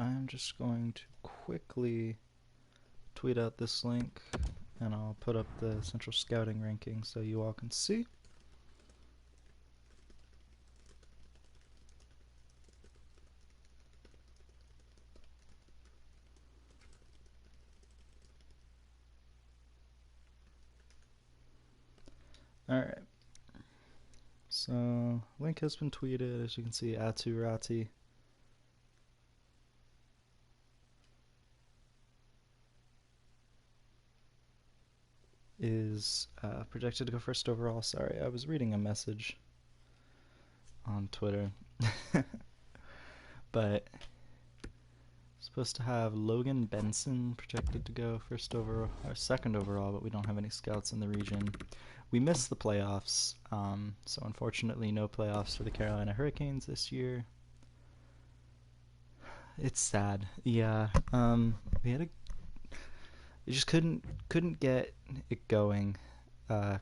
I'm just going to quickly tweet out this link and I'll put up the central scouting ranking so you all can see. Alright, so link has been tweeted. As you can see, Atu Rati is projected to go first overall. Sorry, I was reading a message on Twitter. But supposed to have Logan Benson projected to go first overall or second overall, but we don't have any scouts in the region. We missed the playoffs, so unfortunately no playoffs for the Carolina Hurricanes this year. It's sad. Yeah, we just couldn't get it going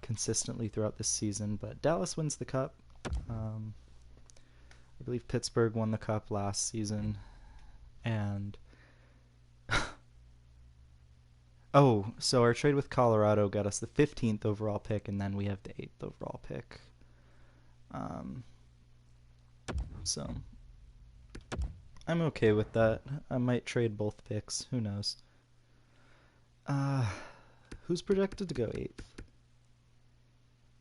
consistently throughout this season. But Dallas wins the cup. I believe Pittsburgh won the cup last season, and oh, so our trade with Colorado got us the 15th overall pick, and then we have the 8th overall pick. Um, so I'm okay with that. I might trade both picks. Who knows? Uh, who's projected to go 8th?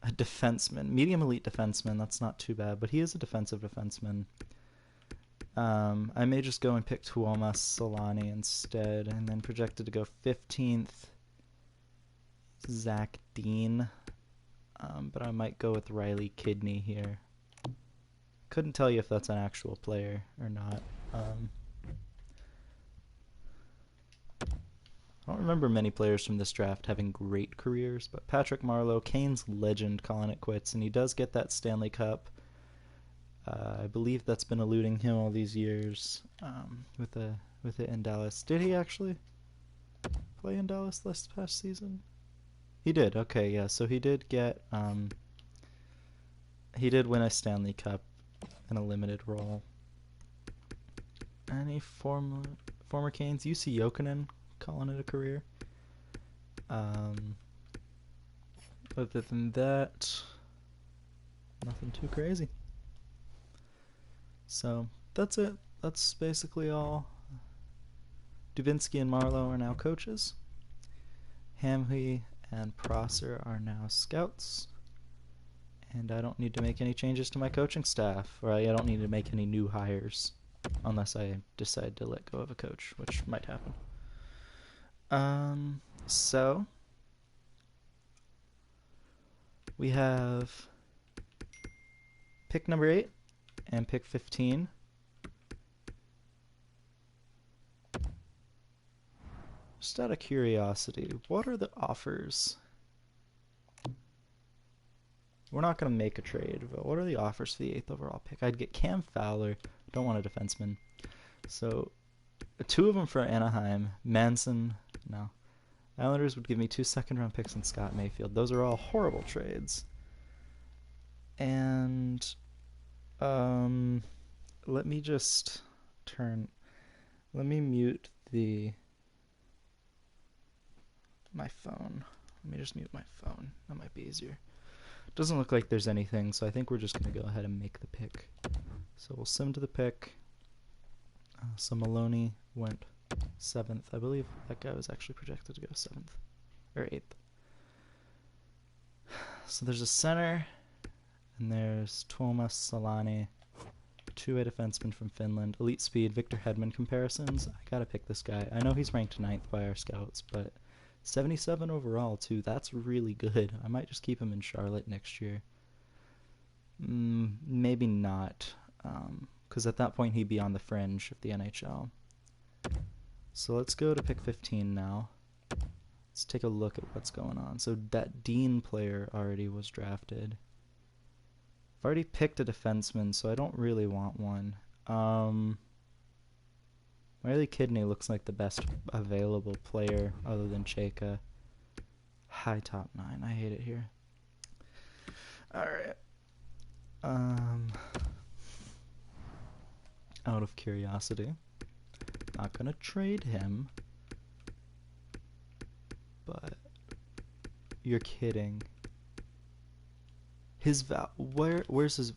A defenseman, medium elite defenseman. That's not too bad, but he is a defensive defenseman. I may just go and pick Tuomas Solani instead, and then projected to go 15th, Zach Dean. But I might go with Riley Kidney here. Couldn't tell you if that's an actual player or not. I don't remember many players from this draft having great careers, but Patrick Marleau, Canes legend, calling it quits, and he does get that Stanley Cup. I believe that's been eluding him all these years with it in Dallas. Did he actually play in Dallas this past season? He did. Okay, yeah. So he did get he did win a Stanley Cup in a limited role. Any former Canes? UC Jokinen calling it a career. Other than that, nothing too crazy. So that's it. That's basically all. Dubinsky and Marleau are now coaches. Hamhe and Prosser are now scouts. And I don't need to make any changes to my coaching staff, or I don't need to make any new hires unless I decide to let go of a coach, which might happen. So we have pick number 8 and pick 15. Just out of curiosity, what are the offers? We're not going to make a trade, but what are the offers for the 8th overall pick? I'd get Cam Fowler. Don't want a defenseman. So 2 of them for Anaheim. Manson, no. Islanders would give me 2 second-round picks and Scott Mayfield. Those are all horrible trades. And let me just let me mute my phone. Let me just mute my phone. That might be easier. Doesn't look like there's anything, so I think we're just going to go ahead and make the pick. So we'll sim to the pick. So Maloney went 7th. I believe that guy was actually projected to go 7th or 8th. So there's a center, and there's Tuomas Solani, 2-way defenseman from Finland, elite speed, Victor Hedman comparisons. I gotta pick this guy. I know he's ranked 9th by our scouts, but 77 overall too. That's really good. I might just keep him in Charlotte next year. Maybe not, because at that point he'd be on the fringe of the NHL. So let's go to pick 15 now. Let's take a look at what's going on. So that Dean player already was drafted. I've already picked a defenseman, so I don't really want one. Riley Kidney looks like the best available player other than Chayka. High top 9. I hate it here. Alright. Out of curiosity, Not gonna trade him. But you're kidding. His where's his?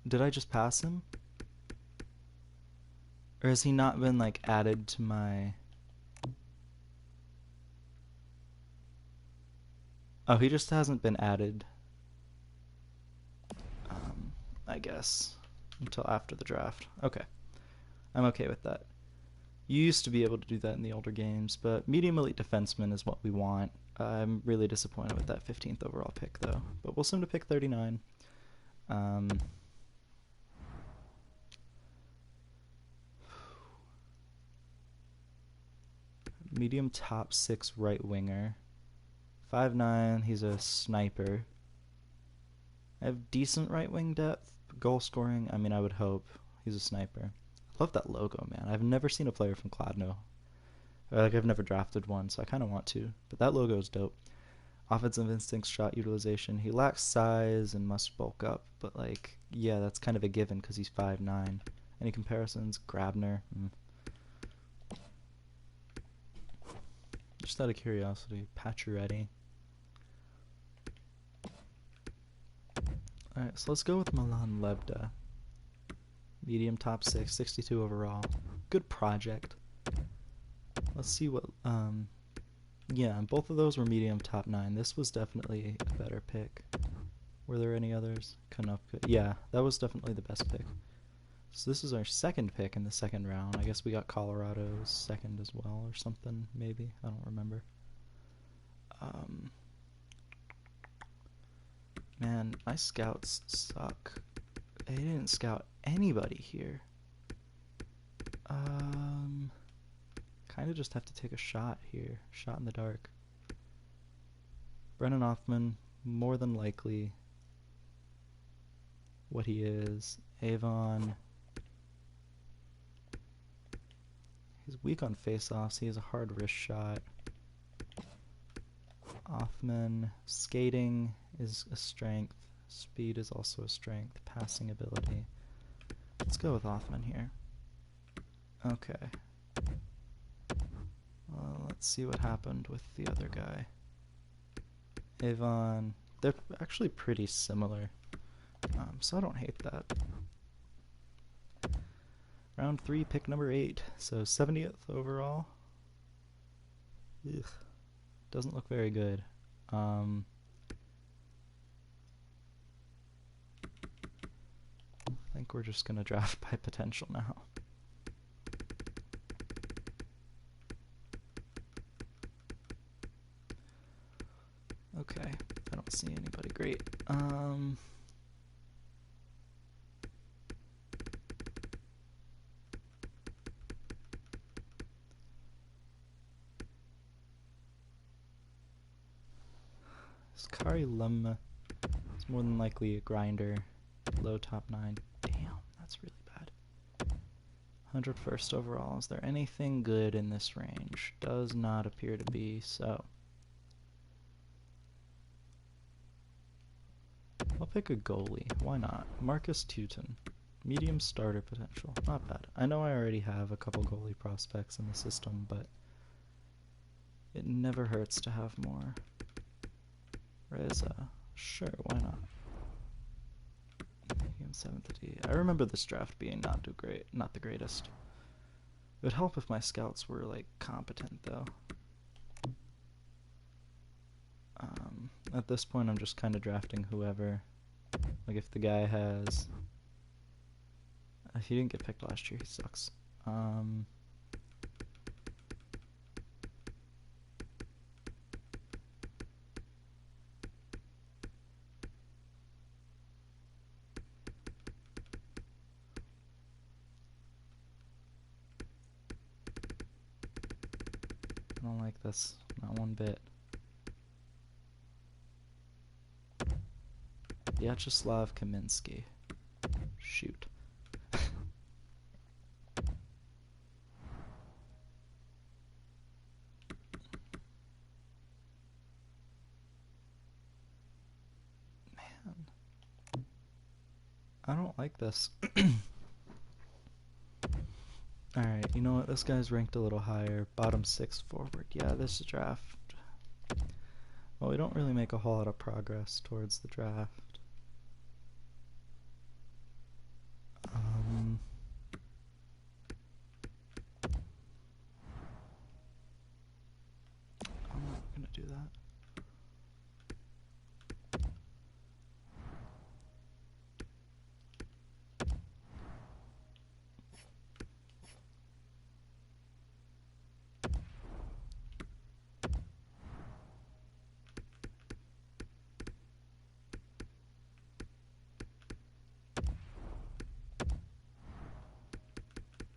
Did I just pass him? Or has he not been like added to my? Oh, he just hasn't been added. I guess until after the draft. Okay, I'm okay with that. You used to be able to do that in the older games, but medium elite defenseman is what we want. I'm really disappointed with that 15th overall pick, though. But we'll send him to pick 39. Medium top 6 right winger. 5'9", he's a sniper. I have decent right wing depth. Goal scoring, I mean, I would hope. He's a sniper. Love that logo, man. I've never seen a player from Kladno. Like, I've never drafted one, so I kind of want to. But that logo is dope. Offensive instincts, shot utilization. He lacks size and must bulk up. But, like, yeah, that's kind of a given because he's 5'9". Any comparisons? Grabner. Just out of curiosity. Pacioretty. Alright, so let's go with Milan Lebda. Medium top 6, 62 overall. Good project. Let's see what, yeah, both of those were medium top 9. This was definitely a better pick. Were there any others? Konopka. Yeah, that was definitely the best pick. So this is our second pick in the second round. I guess we got Colorado's second as well or something, maybe. I don't remember. Man, my scouts suck. They didn't scout anybody here. Kind of just have to take a shot here. Shot in the dark. Brennan Othman, more than likely what he is. Avon. He's weak on face-offs. He has a hard wrist shot. Othman. Skating is a strength. Speed is also a strength. Passing ability. Let's go with Othman here. Okay. Let's see what happened with the other guy. Avon. They're actually pretty similar. So I don't hate that. Round 3, pick number 8. So 70th overall. Ugh. Doesn't look very good. I think we're just going to draft by potential now. Okay, I don't see anybody great. Kari Lum is more than likely a grinder. Low top 9. Damn, that's really bad. 101st overall. Is there anything good in this range? Does not appear to be so. I'll pick a goalie. Why not? Marcus Teuton. Medium starter potential. Not bad. I know I already have a couple goalie prospects in the system, but it never hurts to have more. Reza. Sure, why not? Medium 7th D. I remember this draft being not the greatest. It would help if my scouts were, like, competent, though. At this point, I'm just kind of drafting whoever. Like, if the guy has... he didn't get picked last year, he sucks. I don't like this, not one bit. Vyacheslav Kaminsky. Shoot. Man. I don't like this. Alright, you know what? This guy's ranked a little higher. Bottom 6 forward. Yeah, this draft. Well, we don't really make a whole lot of progress towards the draft. I'm not gonna do that.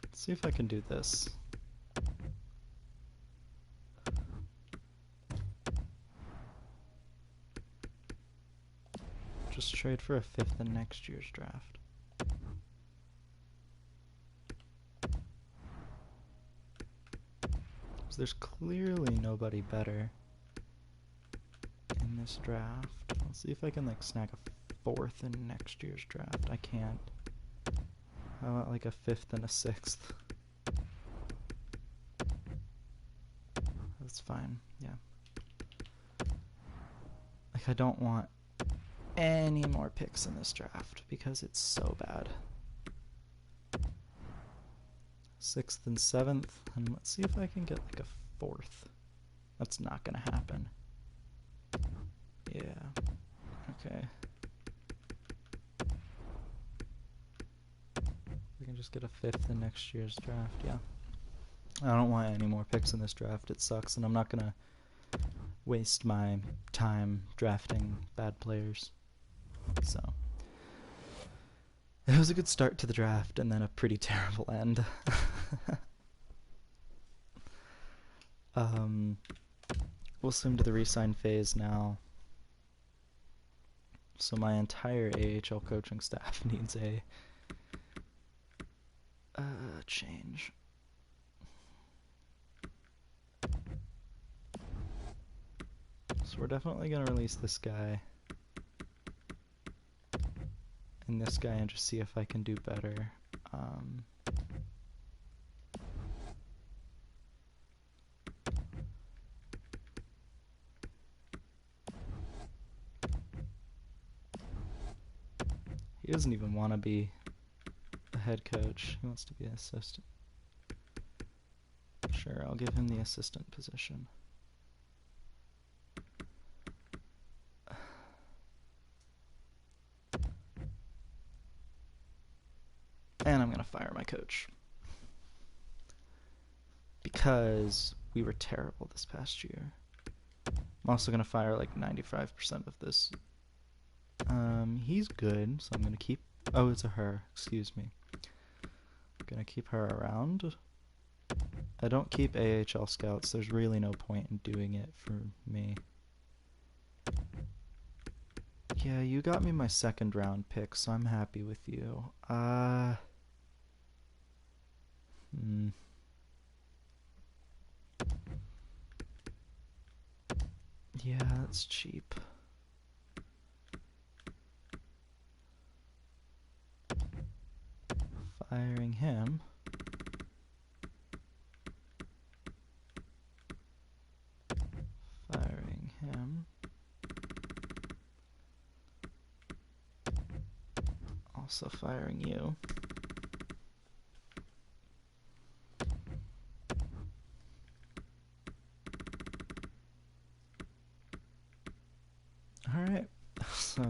Let's see if I can do this. Just trade for a 5th in next year's draft. So there's clearly nobody better in this draft. Let's see if I can like snag a 4th in next year's draft. I can't. How about like a 5th and a 6th? That's fine, yeah. Like I don't want any more picks in this draft because it's so bad. 6th and 7th, and let's see if I can get like a 4th. That's not gonna happen. Yeah. Okay. We can just get a 5th in next year's draft, yeah. I don't want any more picks in this draft. It sucks, and I'm not gonna waste my time drafting bad players. So it was a good start to the draft and then a pretty terrible end. We'll swim to the re-sign phase now. So my entire AHL coaching staff needs a change. So we're definitely going to release this guy and this guy and just see if I can do better. He doesn't even want to be the head coach. He wants to be an assistant. Sure, I'll give him the assistant position. And I'm going to fire my coach. Because we were terrible this past year. I'm also going to fire like 95% of this. He's good, so I'm going to keep... Oh, it's a her. Excuse me. I'm going to keep her around. I don't keep AHL scouts. There's really no point in doing it for me. Yeah, you got me my 2nd round pick, so I'm happy with you. Yeah, that's cheap. Firing him. Firing him. Also firing you. Alright, so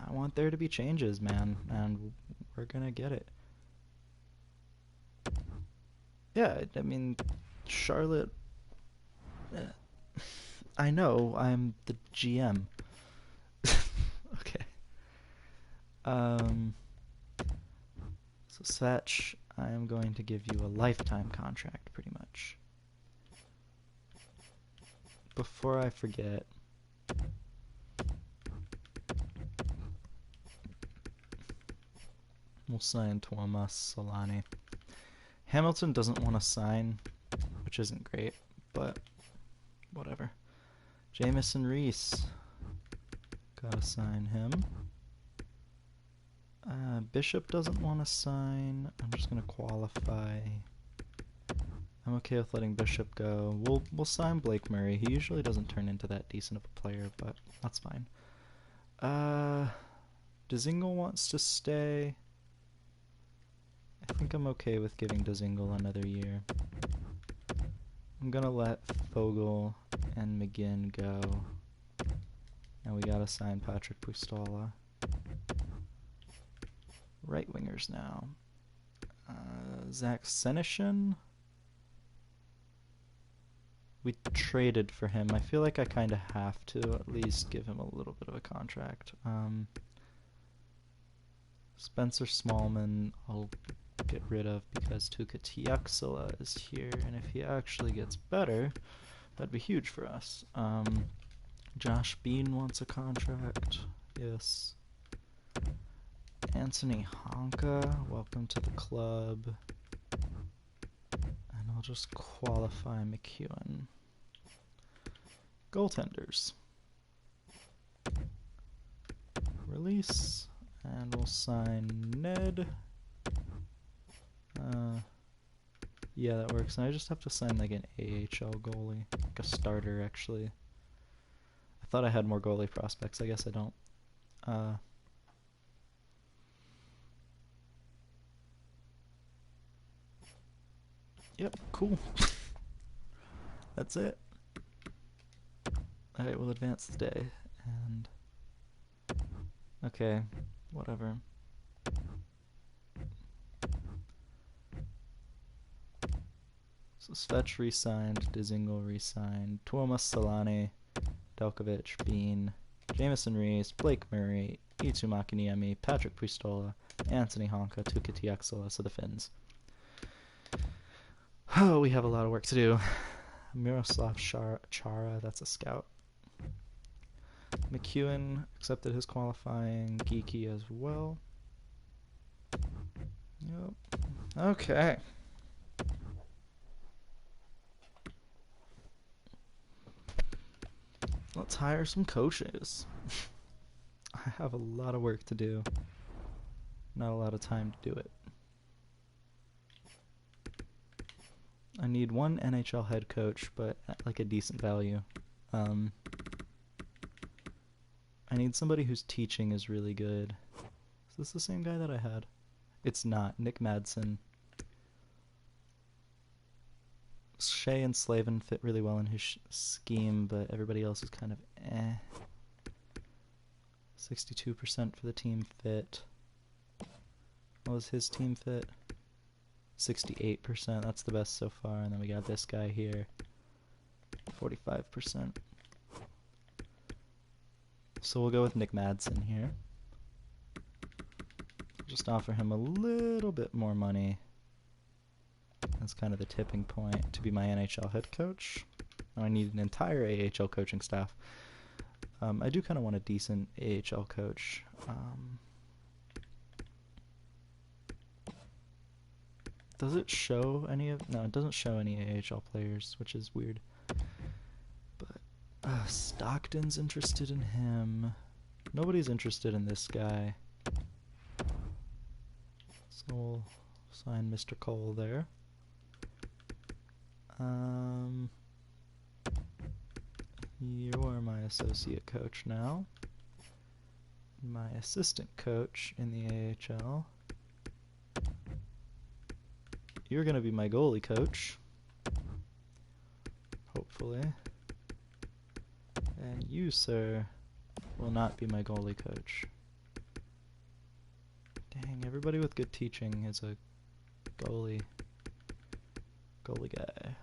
I want there to be changes, man, and we're gonna get it. Yeah, I mean, Charlotte... I know, I'm the GM. Okay. So Satch, I am going to give you a lifetime contract, pretty much. Before I forget, we'll sign Tuomas Solani. Hamilton doesn't want to sign, which isn't great, but whatever. Jamison Reese. Gotta sign him. Bishop doesn't want to sign. I'm just gonna qualify. I'm okay with letting Bishop go. We'll sign Blake Murray. He usually doesn't turn into that decent of a player, but that's fine. Dzingel wants to stay. I think I'm okay with giving Dzingel another year. I'm gonna let Fogel and McGinn go. And we gotta sign Patrick Pustola. Right wingers now. Zach Senyshyn. We traded for him. I feel like I kind of have to at least give him a little bit of a contract. Spencer Smallman I'll get rid of because Tuka Tiaksala is here, and if he actually gets better, that'd be huge for us. Josh Bean wants a contract. Yes. Anthony Honka, welcome to the club. And I'll just qualify McEwen. Goaltenders. Release. And we'll sign Ned. Yeah, that works. And I just have to sign like an AHL goalie. Like a starter, actually. I thought I had more goalie prospects. I guess I don't. Yep, cool. That's it. Alright, we'll advance the day. And... okay, whatever. So Svech re-signed, Dzingel re-signed, Tuomas Solani, Delkovich, Bean, Jameson Rees, Blake Murray, Eetu Makiniemi, Patrick Pustola, Anthony Honka, Tuka Tiaksala, so the Finns. Oh, we have a lot of work to do. Miroslav Chara, that's a scout. McEwen accepted his qualifying, Geeky as well. Yep. Okay. Let's hire some coaches. I have a lot of work to do. Not a lot of time to do it. I need one NHL head coach, but at like a decent value. I need somebody whose teaching is really good. Is this the same guy that I had? It's not. Nick Madsen. Shea and Slavin fit really well in his scheme, but everybody else is kind of eh. 62% for the team fit. What was his team fit? 68%. That's the best so far. And then we got this guy here. 45%. So we'll go with Nick Madsen here. Just offer him a little bit more money. That's kind of the tipping point to be my NHL head coach. Now I need an entire AHL coaching staff. I do kind of want a decent AHL coach. Does it show any of... no, it doesn't show any AHL players, which is weird. But Stockton's interested in him. Nobody's interested in this guy. So we'll sign Mr. Cole there. You're my associate coach now. My assistant coach in the AHL. You're going to be my goalie coach. Hopefully. And you, sir, will not be my goalie coach. Dang, everybody with good teaching is a goalie guy.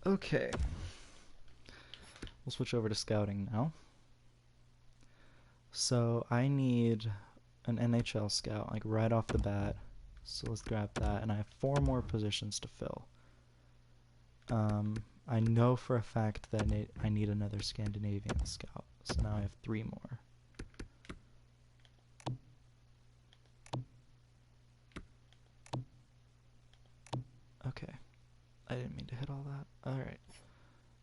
Okay. We'll switch over to scouting now. So I need an NHL scout, like right off the bat. So let's grab that, and I have 4 more positions to fill. I know for a fact that I need another Scandinavian scout, so now I have 3 more. Okay. I didn't mean to hit all that. Alright.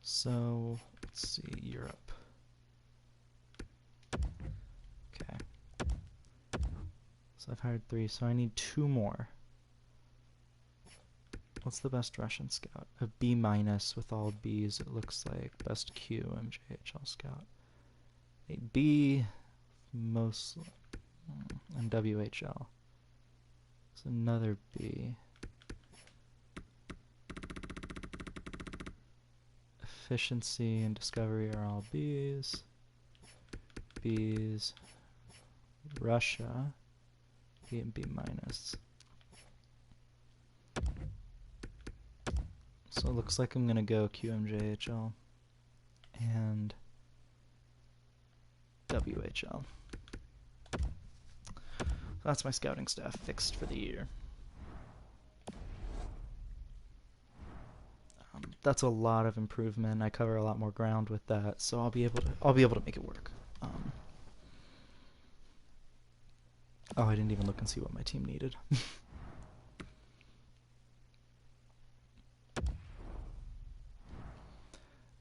So, let's Let's see, Europe. Okay. So I've hired 3, so I need 2 more. What's the best Russian scout? A B- with all B's, it looks like. Best Q, MJHL scout. A B, most, and WHL. It's another B. Efficiency and discovery are all B's. B's. Russia, B and B-. So it looks like I'm going to go QMJHL and WHL. That's my scouting staff fixed for the year. That's a lot of improvement. I cover a lot more ground with that, so I'll be able to make it work. Oh, I didn't even look and see what my team needed.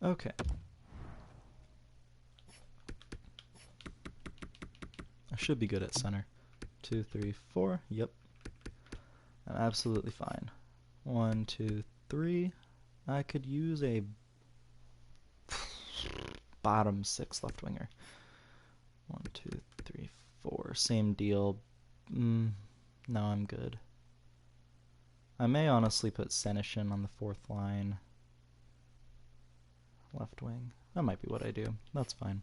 Okay. I should be good at center. 2, 3, 4. Yep. I'm absolutely fine. 1, 2, 3. I could use a bottom 6 left winger. 1, 2, 3, 4. Same deal. No, I'm good. I may honestly put Senishin on the 4th line. Left wing. That might be what I do. That's fine.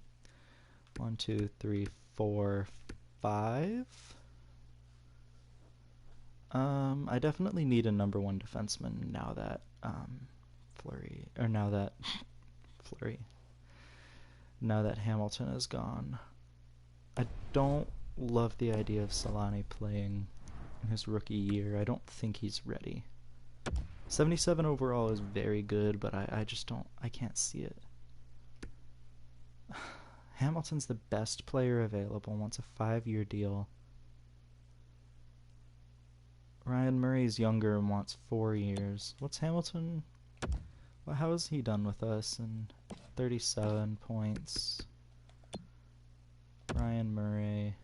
1, 2, 3, 4, 5. I definitely need a number 1 defenseman now that Fleury, or now that Fleury, now that Hamilton is gone. I don't love the idea of Solani playing in his rookie year. I don't think he's ready. 77 overall is very good, but I just don't, I can't see it. Hamilton's the best player available, wants a 5-year deal. Ryan Murray's younger and wants 4 years. What's Hamilton? Well, how is he done with us? And 37 points. Ryan Murray,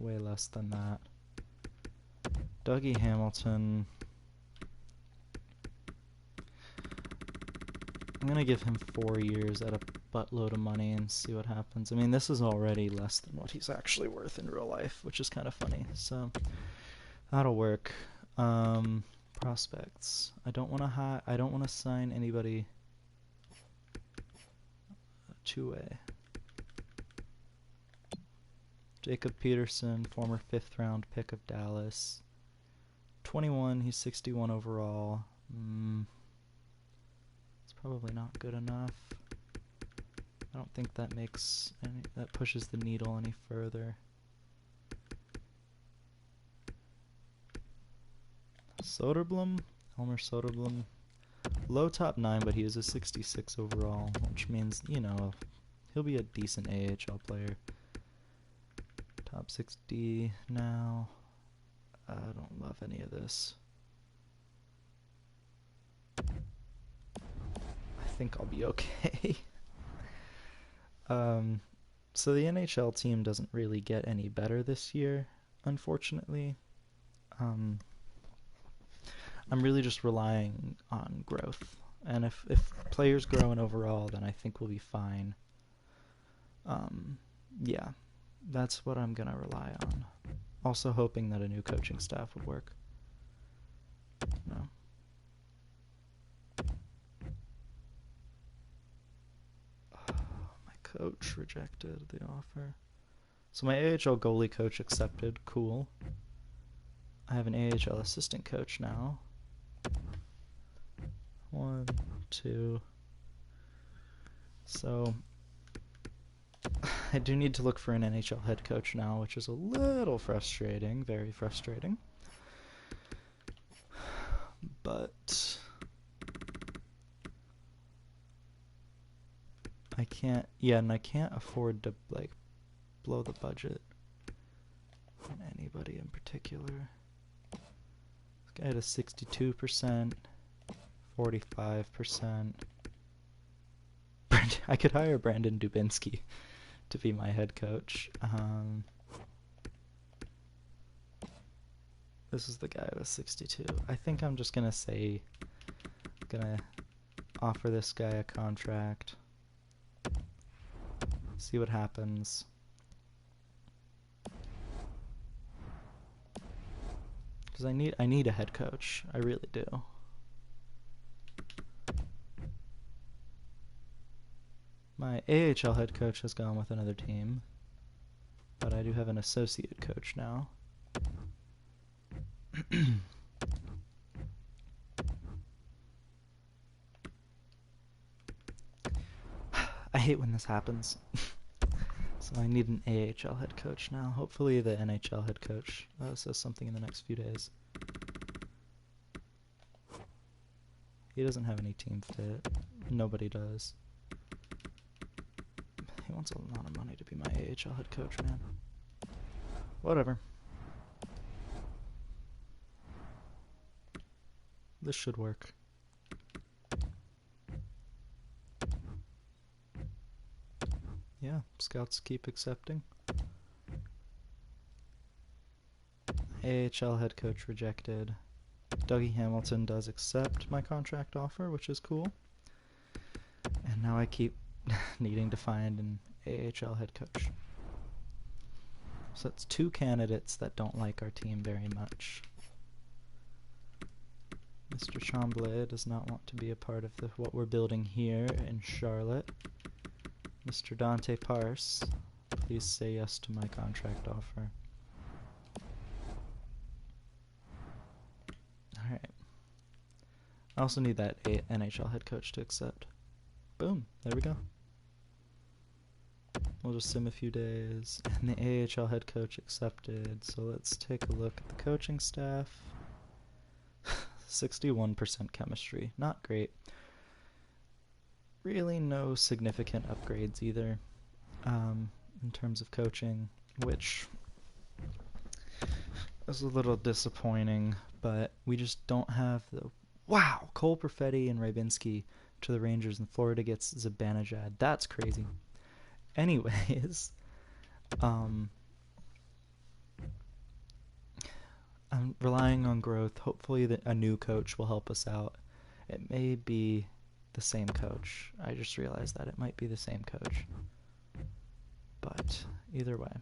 way less than that. Dougie Hamilton. I'm going to give him 4 years at a buttload of money and see what happens. I mean, this is already less than what he's actually worth in real life, which is kind of funny. So that'll work. Prospects. I don't want to sign anybody two-way. Jacob Peterson, former 5th round pick of Dallas. 21, he's 61 overall. It's probably not good enough. I don't think that that pushes the needle any further. Soderblom, Elmer Soderblom. Low top 9, but he is a 66 overall, which means, you know, he'll be a decent AHL player. Top 6D now. I don't love any of this. I think I'll be okay. So the NHL team doesn't really get any better this year, unfortunately. I'm really just relying on growth. And if players grow in overall, then I think we'll be fine. Yeah, that's what I'm going to rely on. Also hoping that a new coaching staff would work. No. My coach rejected the offer. So my AHL goalie coach accepted. Cool. I have an AHL assistant coach now. 1, 2. So I do need to look for an NHL head coach now, which is a little frustrating, very frustrating. But I can't, and I can't afford to like blow the budget on anybody in particular. This guy had a 62%, 45%. I could hire Brandon Dubinsky to be my head coach. This is the guy with 62. I think I'm just gonna offer this guy a contract. See what happens. Because I need a head coach. I really do. My AHL head coach has gone with another team, but I do have an associate coach now. I hate when this happens. So I need an AHL head coach now. Hopefully the NHL head coach says something in the next few days. He doesn't have any team fit. Nobody does. He wants a lot of money to be my AHL head coach, man. Whatever. This should work. Yeah, scouts keep accepting. AHL head coach rejected. Dougie Hamilton does accept my contract offer, which is cool. And now I keep needing to find an AHL head coach. So that's 2 candidates that don't like our team very much. Mr. Tremblay does not want to be a part of what we're building here in Charlotte. Mr. Dante Parse, please say yes to my contract offer. Alright. I also need that NHL head coach to accept. Boom, there we go. We'll just sim a few days. And the AHL head coach accepted. So let's take a look at the coaching staff. 61% chemistry. Not great. Really no significant upgrades either in terms of coaching, which is a little disappointing, but we just don't have the... Wow! Cole Perfetti and Rybinski to the Rangers, and Florida gets Zibanejad. That's crazy. Anyways, I'm relying on growth. Hopefully a new coach will help us out. It may be the same coach. I just realized that it might be the same coach. But either way.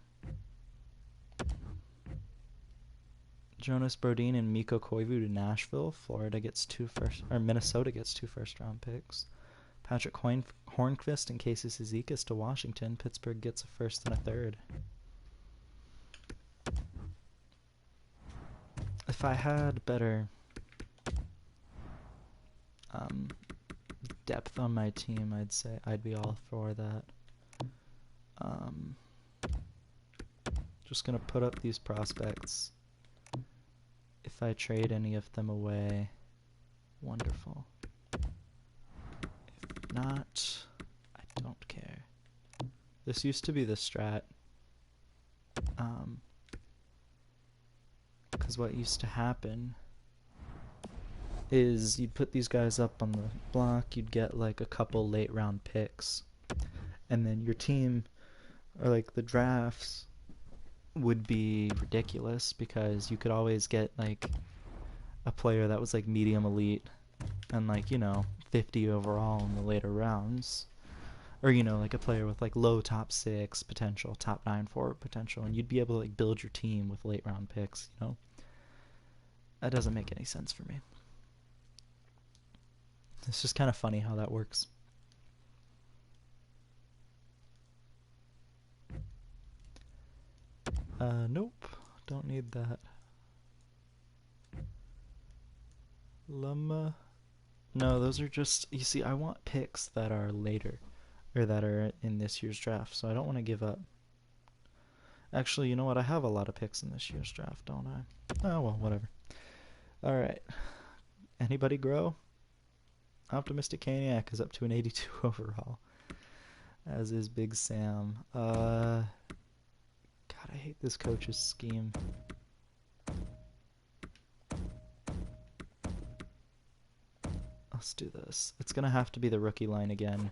Jonas Brodin and Mikko Koivu to Nashville. Minnesota gets 2 first-round picks. Patrick Hornqvist and Casey Cizikas to Washington. Pittsburgh gets a first and a third. If I had better depth on my team, I'd say I'd be all for that. Just gonna put up these prospects. If I trade any of them away, wonderful. If not, I don't care. This used to be the strat. Because what used to happen is you'd put these guys up on the block, you'd get like a couple late round picks, and then your team, or like the drafts, would be ridiculous because you could always get like a player that was like medium elite and like, 50 overall in the later rounds, or like a player with like low top 6 potential, top 9 forward potential, and you'd be able to like build your team with late round picks. That doesn't make any sense for me. It's just kind of funny how that works. Nope, don't need that. Luma. No, those are just, you see, I want picks that are later, or that are in this year's draft, so I don't want to give up. Actually, you know what? I have a lot of picks in this year's draft, don't I? Oh, well, whatever. Alright. Anybody grow? Optimistic Caniac is up to an 82 overall, as is Big Sam. God, I hate this coach's scheme. Let's do this. It's gonna have to be the rookie line again.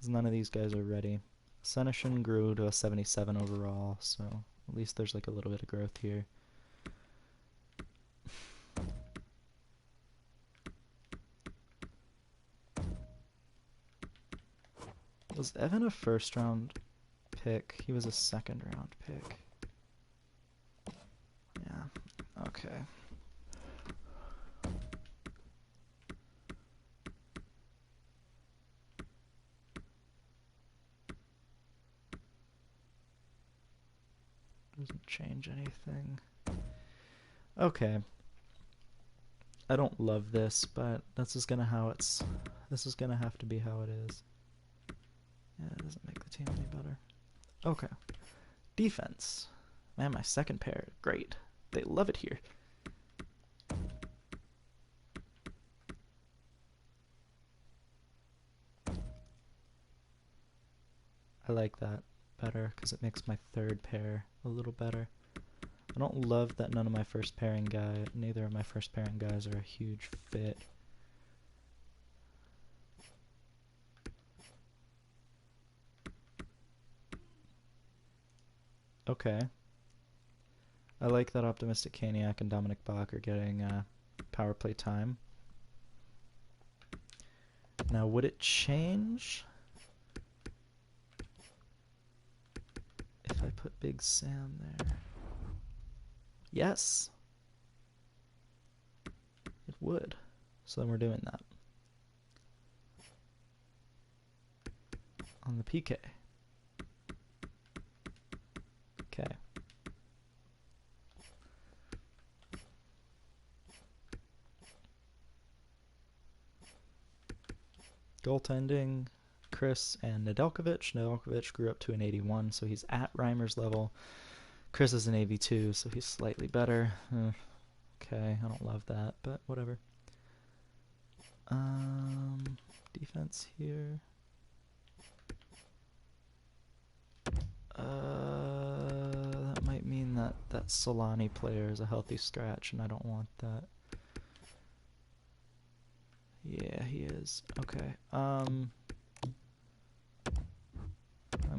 because none of these guys are ready. Senishin grew to a 77 overall, so at least there's like a little bit of growth here. Was Evan a first round pick? He was a second round pick. Yeah, okay. Doesn't change anything. Okay. I don't love this, but this is gonna have to be how it is. Yeah, it doesn't make the team any better. Okay. Defense. Man, my second pair. Great. They love it here. I like that better because it makes my third pair a little better. I don't love that neither of my first pairing guys are a huge fit. Okay. I like that Optimistic Caniac and Dominic Bach are getting power play time. Now, would it change if I put Big Sam there? Yes. It would. So then we're doing that. On the PK. Okay. Goaltending, Chris and Nedeljkovic. Nedeljkovic grew up to an 81, so he's at Reimer's level. Chris is an AV2, so he's slightly better. Okay, I don't love that, but whatever. Defense here. That might mean that Solani player is a healthy scratch, and I don't want that. Yeah, he is. Okay. I'm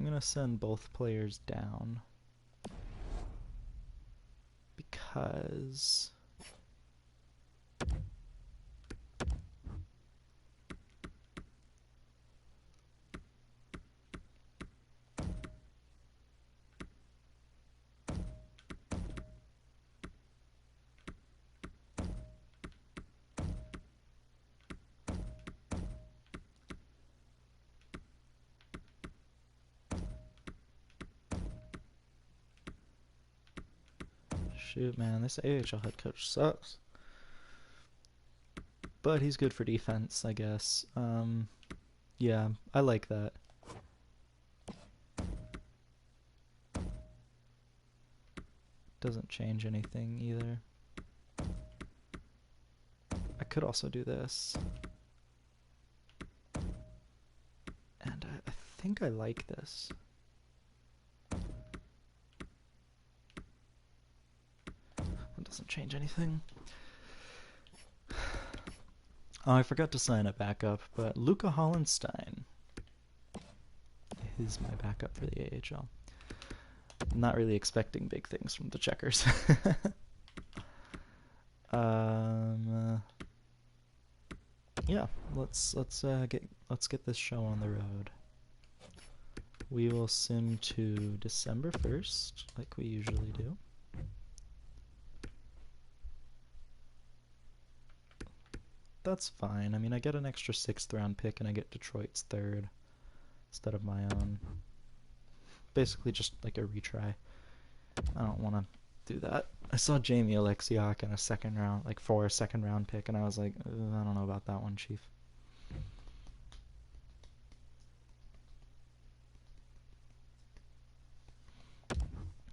gonna send both players down because shoot, man, this AHL head coach sucks. But he's good for defense, I guess. Yeah, I like that. Doesn't change anything either. I could also do this. And I think I like this. That doesn't change anything. Oh, I forgot to sign a backup, but Luca Hollenstein is my backup for the AHL. Not really expecting big things from the Checkers. Yeah, let's get this show on the road. We will sim to December 1st, like we usually do. That's fine. I mean, I get an extra 6th round pick and I get Detroit's 3rd instead of my own. Basically just like a retry. I don't want to do that. I saw Jamie Alexiak in a second round, like for a second round pick, and I was like, I don't know about that one, Chief.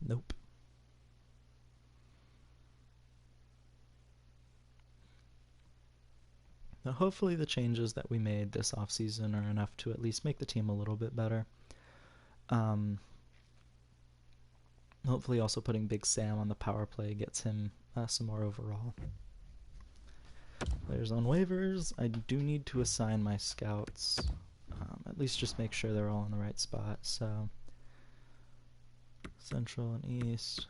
Nope. Now, hopefully the changes that we made this offseason are enough to at least make the team a little bit better. Hopefully also putting Big Sam on the power play gets him some more overall. Players on waivers. I do need to assign my scouts. At at least just make sure they're all in the right spot. So Central and East,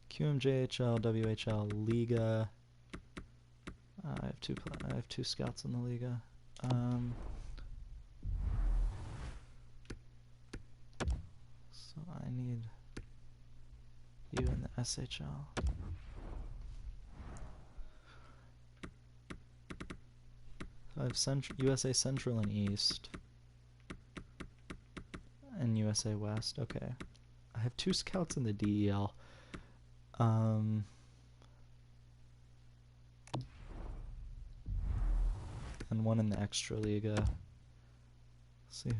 QMJHL, WHL, Liga. I have two scouts in the Liga. So I need you in the SHL. I have USA Central and East, and USA West. Okay, I have two scouts in the DEL. And one in the Extra Liga. See,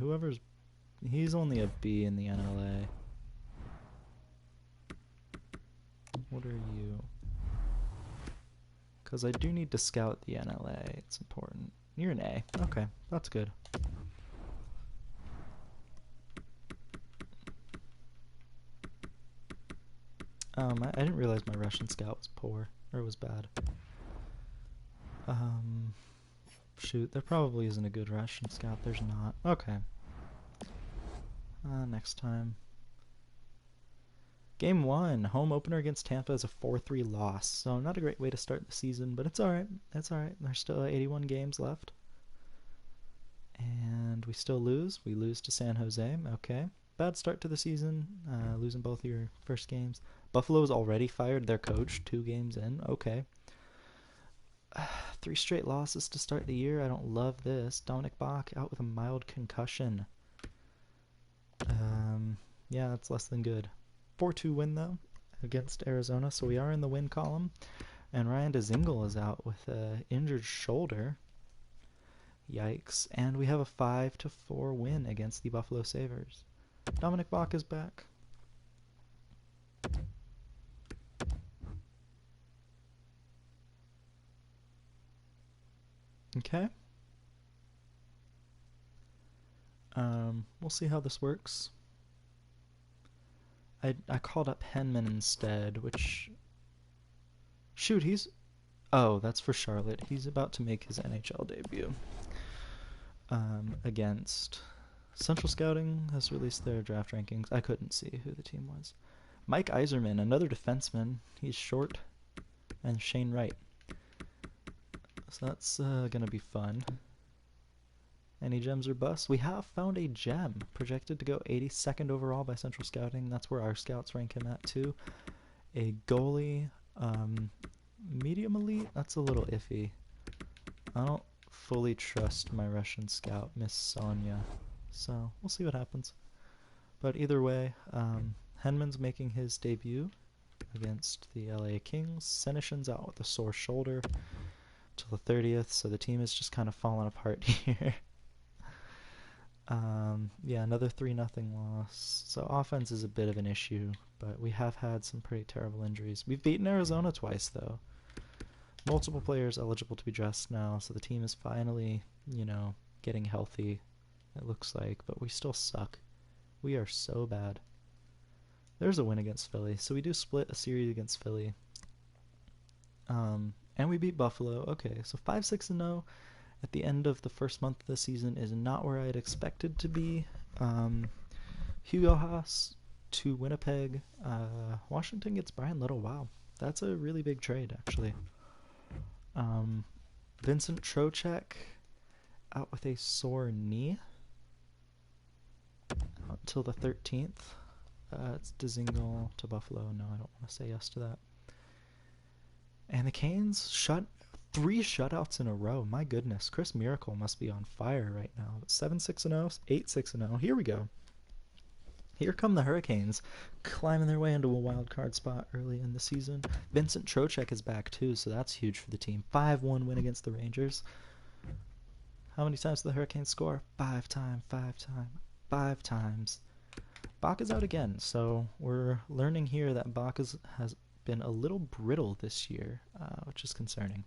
he's only a B in the NLA. What are you? Because I do need to scout the NLA. It's important. You're an A. Okay, that's good. I didn't realize my Russian scout was poor, or was bad. Shoot, there probably isn't a good Russian scout. There's not. Okay. Next time. Game 1, home opener against Tampa is a 4-3 loss. So not a great way to start the season, but it's alright. It's alright. There's still 81 games left. And we still lose. We lose to San Jose. Okay. Bad start to the season. Losing both your first games. Buffalo's already fired their coach 2 games in. Okay. 3 straight losses to start the year. I don't love this. Dominic Bach out with a mild concussion. Yeah, that's less than good. 4-2 win, though, against Arizona, so we are in the win column. And Ryan Dzingel is out with an injured shoulder. Yikes. And we have a 5-4 win against the Buffalo Sabres. Dominic Bach is back. Okay. We'll see how this works. I called up Henman instead, which... Shoot, he's... Oh, that's for Charlotte. He's about to make his NHL debut. Against... Central Scouting has released their draft rankings. I couldn't see who the team was. Mike Yzerman, another defenseman. He's short. And Shane Wright. So that's gonna be fun. Any gems or busts? We have found a gem. Projected to go 82nd overall by Central Scouting. That's where our scouts rank him at too. A goalie. Medium elite? That's a little iffy. I don't fully trust my Russian scout, Miss Sonia. So we'll see what happens. But either way, Henman's making his debut against the LA Kings. Senyshyn's out with a sore shoulder till the 30th, so the team is just kind of falling apart here. Yeah, another 3-0 loss. So offense is a bit of an issue, but we have had some pretty terrible injuries. We've beaten Arizona twice, though. Multiple players eligible to be dressed now, so the team is finally, you know, getting healthy, it looks like, but we still suck. We are so bad. There's a win against Philly, so we do split a series against Philly. And we beat Buffalo. Okay, so 5-6-0 at the end of the first month of the season is not where I'd expected to be. Hugo Haas to Winnipeg. Washington gets Brian Little. Wow, that's a really big trade, actually. Vincent Trocheck out with a sore knee until the 13th. It's Dzingel to Buffalo. No, I don't want to say yes to that. And the Canes shut 3 shutouts in a row. My goodness, Chris Miracle must be on fire right now. 7-6-0, 8-6-0. Here we go. Here come the Hurricanes, climbing their way into a wild card spot early in the season. Vincent Trocheck is back too, so that's huge for the team. 5-1 win against the Rangers. How many times did the Hurricanes score? 5 times. Bach is out again, so we're learning here that Bach has been a little brittle this year, which is concerning.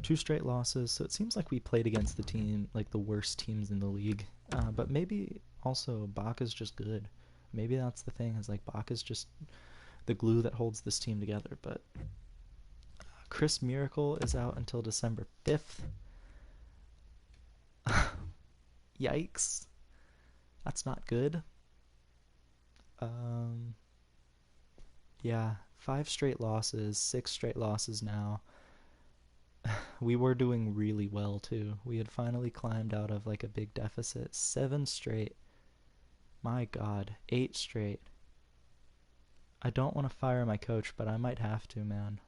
2 straight losses, so it seems like we played against the team, like the worst teams in the league. But maybe also Bach is just good. Maybe that's the thing, is like Bach is just the glue that holds this team together. But Chris Miracle is out until December 5th. Yikes. That's not good. Yeah, 5 straight losses, 6 straight losses now. We were doing really well too. We had finally climbed out of like a big deficit. 7 straight. My God, 8 straight. I don't want to fire my coach, but I might have to, man.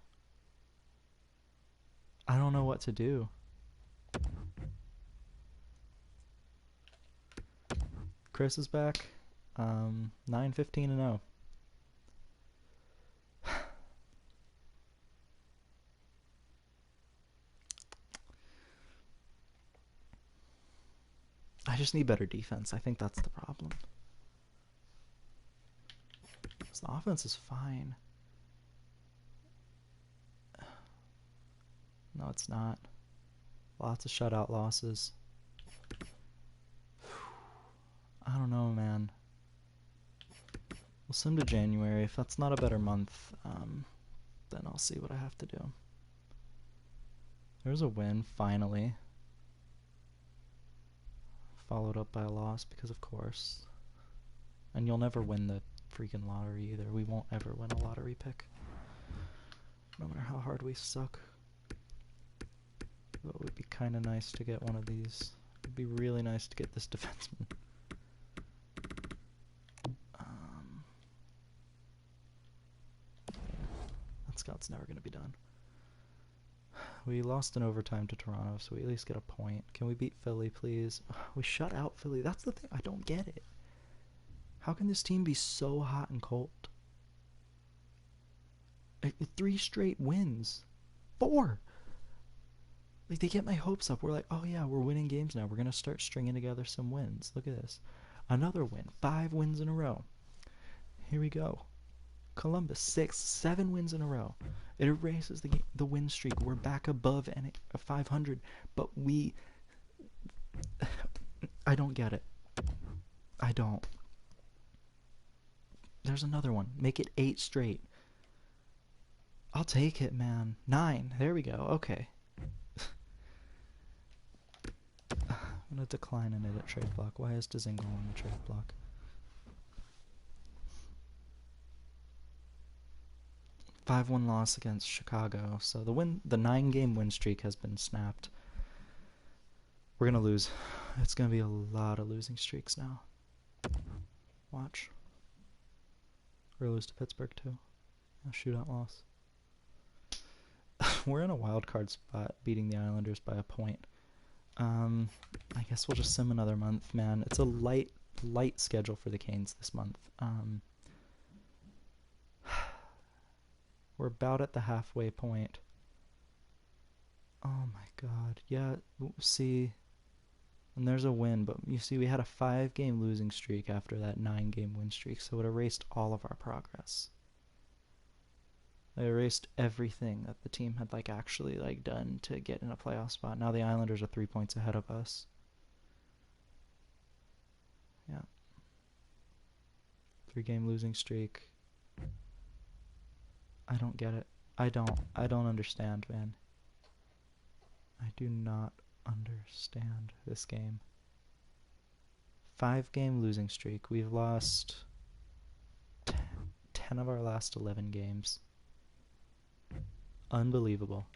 I don't know what to do. Chris is back. 9-15-0. I just need better defense. I think that's the problem. The offense is fine. No, it's not. Lots of shutout losses. I don't know, man. We'll send to January. If that's not a better month, then I'll see what I have to do. There's a win, finally. Followed up by a loss, because of course. And you'll never win the freaking lottery either. We won't ever win a lottery pick. No matter how hard we suck. But it would be kind of nice to get one of these. It would be really nice to get this defenseman. That scout's never going to be done. We lost in overtime to Toronto, so we at least get a point. Can we beat Philly, please? We shut out Philly. That's the thing. I don't get it. How can this team be so hot and cold? 3 straight wins. 4! Like, they get my hopes up. We're like, oh yeah, we're winning games now. We're going to start stringing together some wins. Look at this. Another win. 5 wins in a row. Here we go. Columbus, 6, 7 wins in a row. It erases the win streak. We're back above 500, but I don't get it. I don't. There's another one. Make it 8 straight. I'll take it, man. 9. There we go. Okay. I'm going to decline an edit trade block. Why is Dzingel on the trade block? A 5-1 loss against Chicago. So the 9-game win streak has been snapped. We're going to lose. It's going to be a lot of losing streaks now. Watch. We're going to lose to Pittsburgh too. A shootout loss. We're in a wild card spot, beating the Islanders by a point. I guess we'll just sim another month, man. It's a light schedule for the Canes this month. We're about at the halfway point. Oh my God. Yeah, see, and there's a win, but you see we had a 5-game losing streak after that 9-game win streak, so it erased all of our progress. It erased everything that the team had actually done to get in a playoff spot. Now the Islanders are 3 points ahead of us. Yeah. 3-game losing streak. I don't get it. I don't understand, man. I do not understand this game. 5-game losing streak. We've lost 10 of our last 11 games. Unbelievable.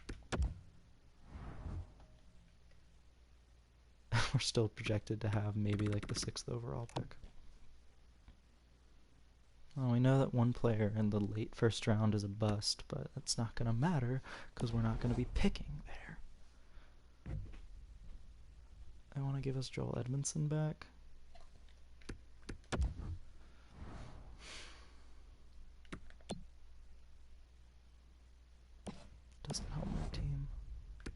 We're still projected to have maybe the 6th overall pick. Well, we know that one player in the late first round is a bust, but that's not going to matter because we're not going to be picking there. I want to give us Joel Edmondson back. Doesn't help my team.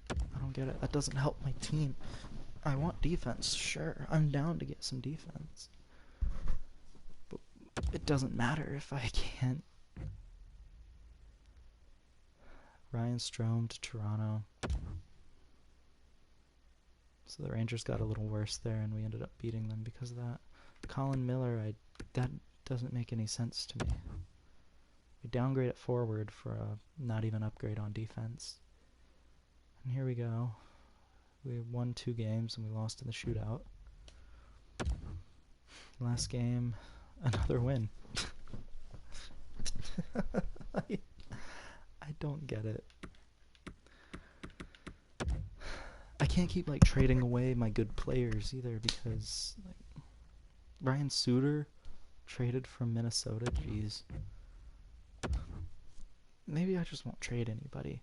I don't get it. That doesn't help my team. I want defense, sure. I'm down to get some defense. But it doesn't matter if I can't. Ryan Strome to Toronto. So the Rangers got a little worse there, and we ended up beating them because of that. Colin Miller, that doesn't make any sense to me. We downgrade at forward for a not even upgrade on defense. And here we go. We won 2 games and we lost in the shootout. Last game, another win. I, I don't get it. I can't keep like trading away my good players either because like Ryan Suter traded from Minnesota. Jeez. Maybe I just won't trade anybody.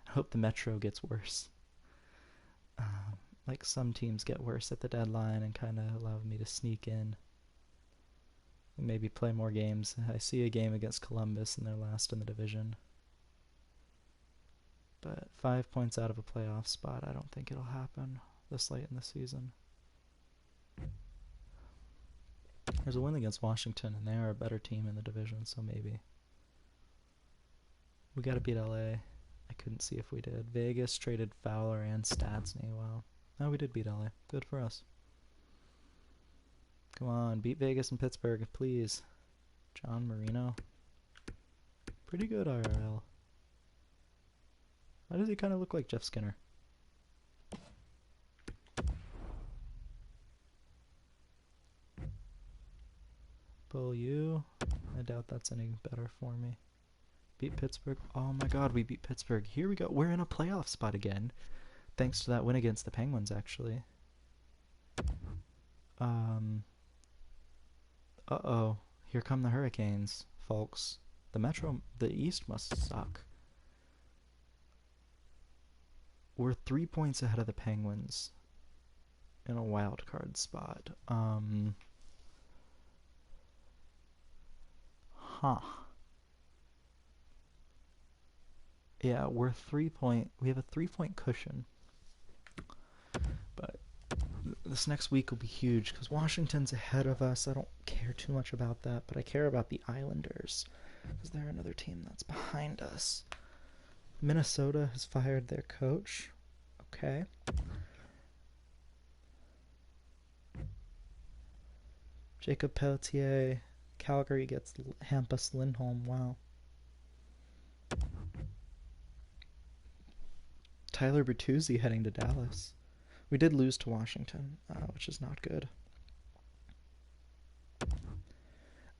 I hope the Metro gets worse. Like some teams get worse at the deadline and kind of allow me to sneak in. And maybe play more games. I see a game against Columbus and they're last in the division. But 5 points out of a playoff spot, I don't think it'll happen this late in the season. There's a win against Washington, and they are a better team in the division, so maybe. We gotta beat LA. I couldn't see if we did. Vegas traded Fowler and Stastny. Wow. No, we did beat LA. Good for us. Come on, beat Vegas and Pittsburgh, please. John Marino. Pretty good IRL. Why does he kind of look like Jeff Skinner? Bull you. I doubt that's any better for me. Beat Pittsburgh. Oh my god, we beat Pittsburgh. Here we go. We're in a playoff spot again. Thanks to that win against the Penguins, actually. Uh-oh. Here come the Hurricanes, folks. The East must suck. We're 3 points ahead of the Penguins in a wild card spot. Yeah, we have a 3 point cushion. But this next week will be huge because Washington's ahead of us. I don't care too much about that, but I care about the Islanders because they're another team that's behind us. Minnesota has fired their coach. Okay. Jacob Pelletier. Calgary gets Hampus Lindholm. Wow. Tyler Bertuzzi heading to Dallas. We did lose to Washington, which is not good.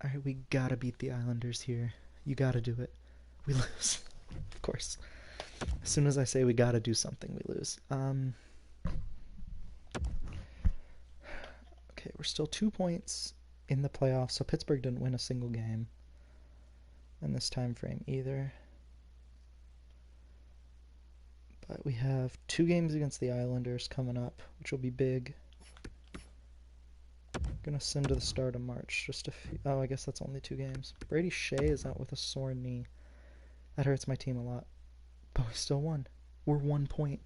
Alright, we gotta beat the Islanders here. You gotta do it. We lose. Of course. As soon as I say we gotta do something, we lose. Okay, we're still 2 points in the playoffs, so Pittsburgh didn't win a single game in this time frame either. But we have 2 games against the Islanders coming up, which will be big. Gonna sim to the start of March. Oh, I guess that's only 2 games. Brady Shea is out with a sore knee. That hurts my team a lot. But we still won. We're 1 point.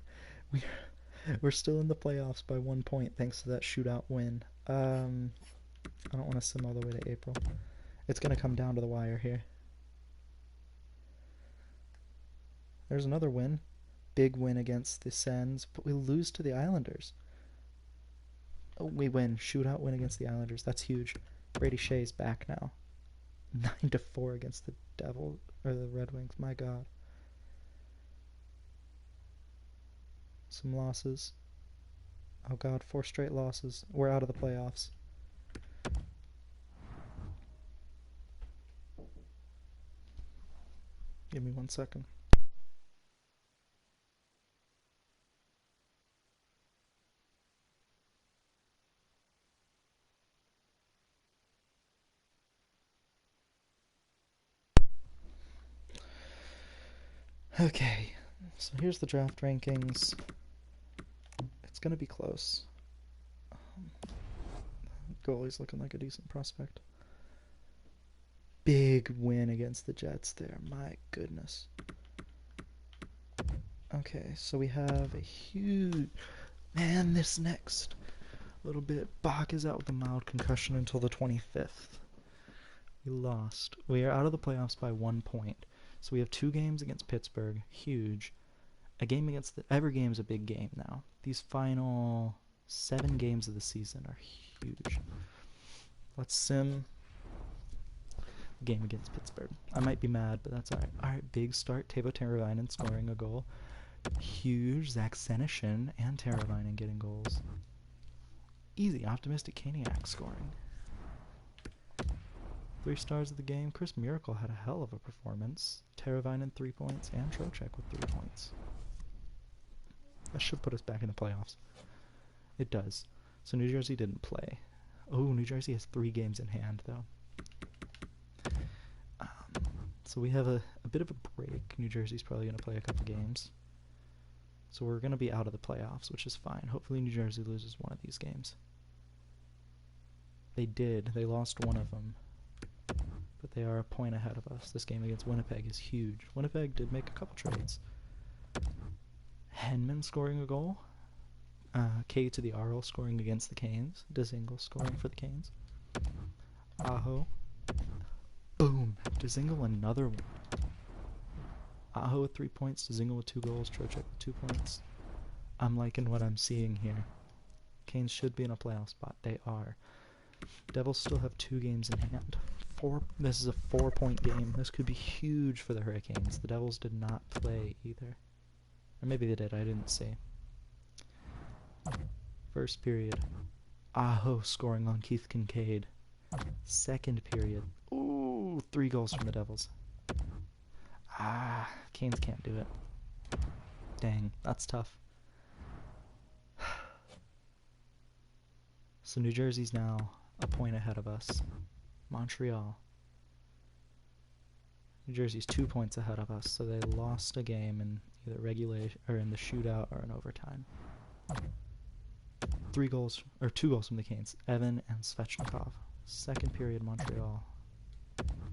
We're still in the playoffs by 1 point thanks to that shootout win. I don't want to sim all the way to April. It's gonna come down to the wire here. There's another win. Big win against the Sens, but we lose to the Islanders. Oh, we win. Shootout win against the Islanders. That's huge. Brady Shea's back now. 9-4 against the the Red Wings. My God. Some losses. Oh God, 4 straight losses. We're out of the playoffs. Give me 1 second. Okay, so here's the draft rankings. It's gonna be close. Goalie's looking like a decent prospect. Big win against the Jets there. My goodness. Okay, so we have a huge... Man, this next little bit. Bach is out with a mild concussion until the 25th. We lost. We are out of the playoffs by 1 point. So we have 2 games against Pittsburgh. Huge. A game against every game is a big game now. These final 7 games of the season are huge. Let's sim the game against Pittsburgh. I might be mad, but that's alright. Alright, big start. Teuvo Teravainen scoring a goal. Huge. Zach Senyshyn and Teravainen getting goals. Easy. Optimistic Caniac scoring. 3 stars of the game. Chris Miracle had a hell of a performance. Teravainen 3 points and Trocheck with 3 points. That should put us back in the playoffs. It does. So New Jersey didn't play. Oh, New Jersey has 3 games in hand, though. So we have a bit of a break. New Jersey's probably going to play a couple games. So we're going to be out of the playoffs, which is fine. Hopefully New Jersey loses one of these games. They did. They lost one of them. But they are a point ahead of us. This game against Winnipeg is huge. Winnipeg did make a couple trades. Henman scoring a goal. K to the RL scoring against the Canes. Dzingel scoring for the Canes. Aho. Boom. Dzingel another one. Aho with 3 points. Dzingel with 2 goals. Trocheck with 2 points. I'm liking what I'm seeing here. Canes should be in a playoff spot. They are. Devils still have 2 games in hand. This is a 4-point game. This could be huge for the Hurricanes. The Devils did not play either. Or maybe they did. I didn't see. First period. Aho scoring on Keith Kincaid. Second period. Ooh, 3 goals from the Devils. Canes can't do it. Dang, that's tough. So New Jersey's now a point ahead of us. Montreal. New Jersey's 2 points ahead of us, so they lost a game in either regulation or in the shootout or in overtime. 2 goals from the Canes. Evan and Svechnikov. Second period, Montreal.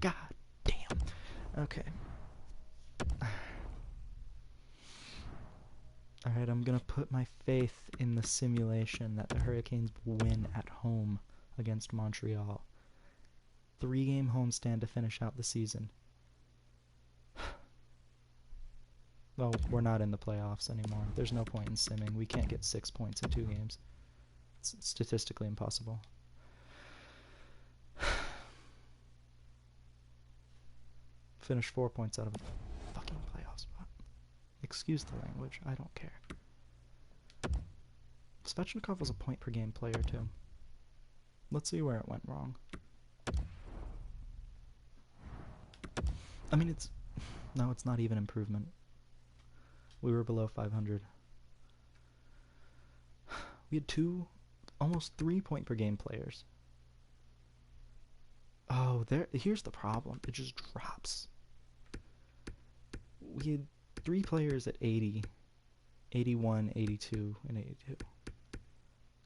God damn. Okay. Alright, I'm gonna put my faith in the simulation that the Hurricanes win at home against Montreal. 3-game homestand to finish out the season. Well, we're not in the playoffs anymore. There's no point in simming. We can't get 6 points in 2 games. It's statistically impossible. Finish 4 points out of a fucking playoff spot. Excuse the language. I don't care. Svechnikov was a point per game player, too. Let's see where it went wrong. I mean, it's not even improvement. We were below 500. We had 2, almost 3 point per game players. Oh, here's the problem. It just drops. We had 3 players at 80, 81, 82, and 82.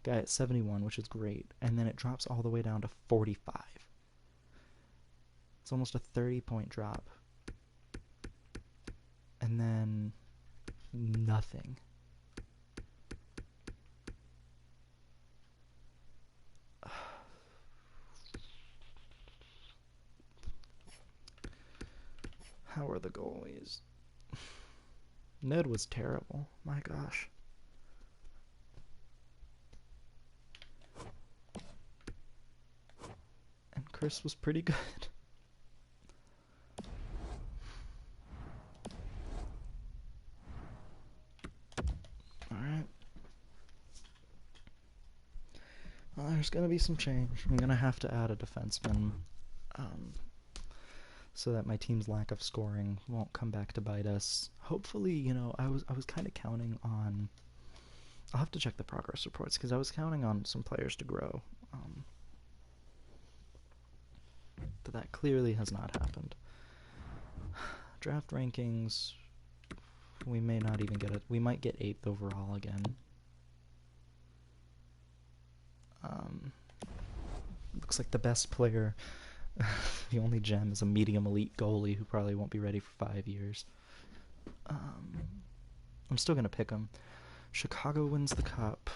Guy at 71, which is great. And then it drops all the way down to 45. It's almost a 30-point drop. And then nothing. How are the goalies? Ned was terrible. My gosh. And Chris was pretty good. Alright. Well, there's going to be some change. I'm going to have to add a defenseman. So that my team's lack of scoring won't come back to bite us. Hopefully, you know, I was kind of counting on... I'll have to check the progress reports, because I was counting on some players to grow. But that clearly has not happened. Draft rankings, we may not even get it. We might get 8th overall again. Looks like the best player... the only gem is a medium elite goalie who probably won't be ready for 5 years. I'm still going to pick him. Chicago wins the cup.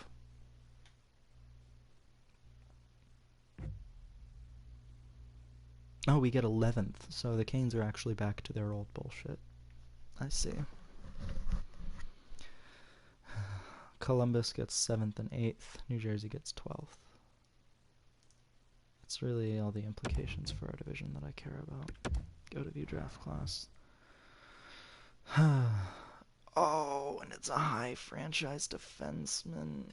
Oh, we get 11th, so the Canes are actually back to their old bullshit. I see. Columbus gets 7th and 8th. New Jersey gets 12th. That's really all the implications for our division that I care about. Go to view draft class. Oh, and it's a high franchise defenseman.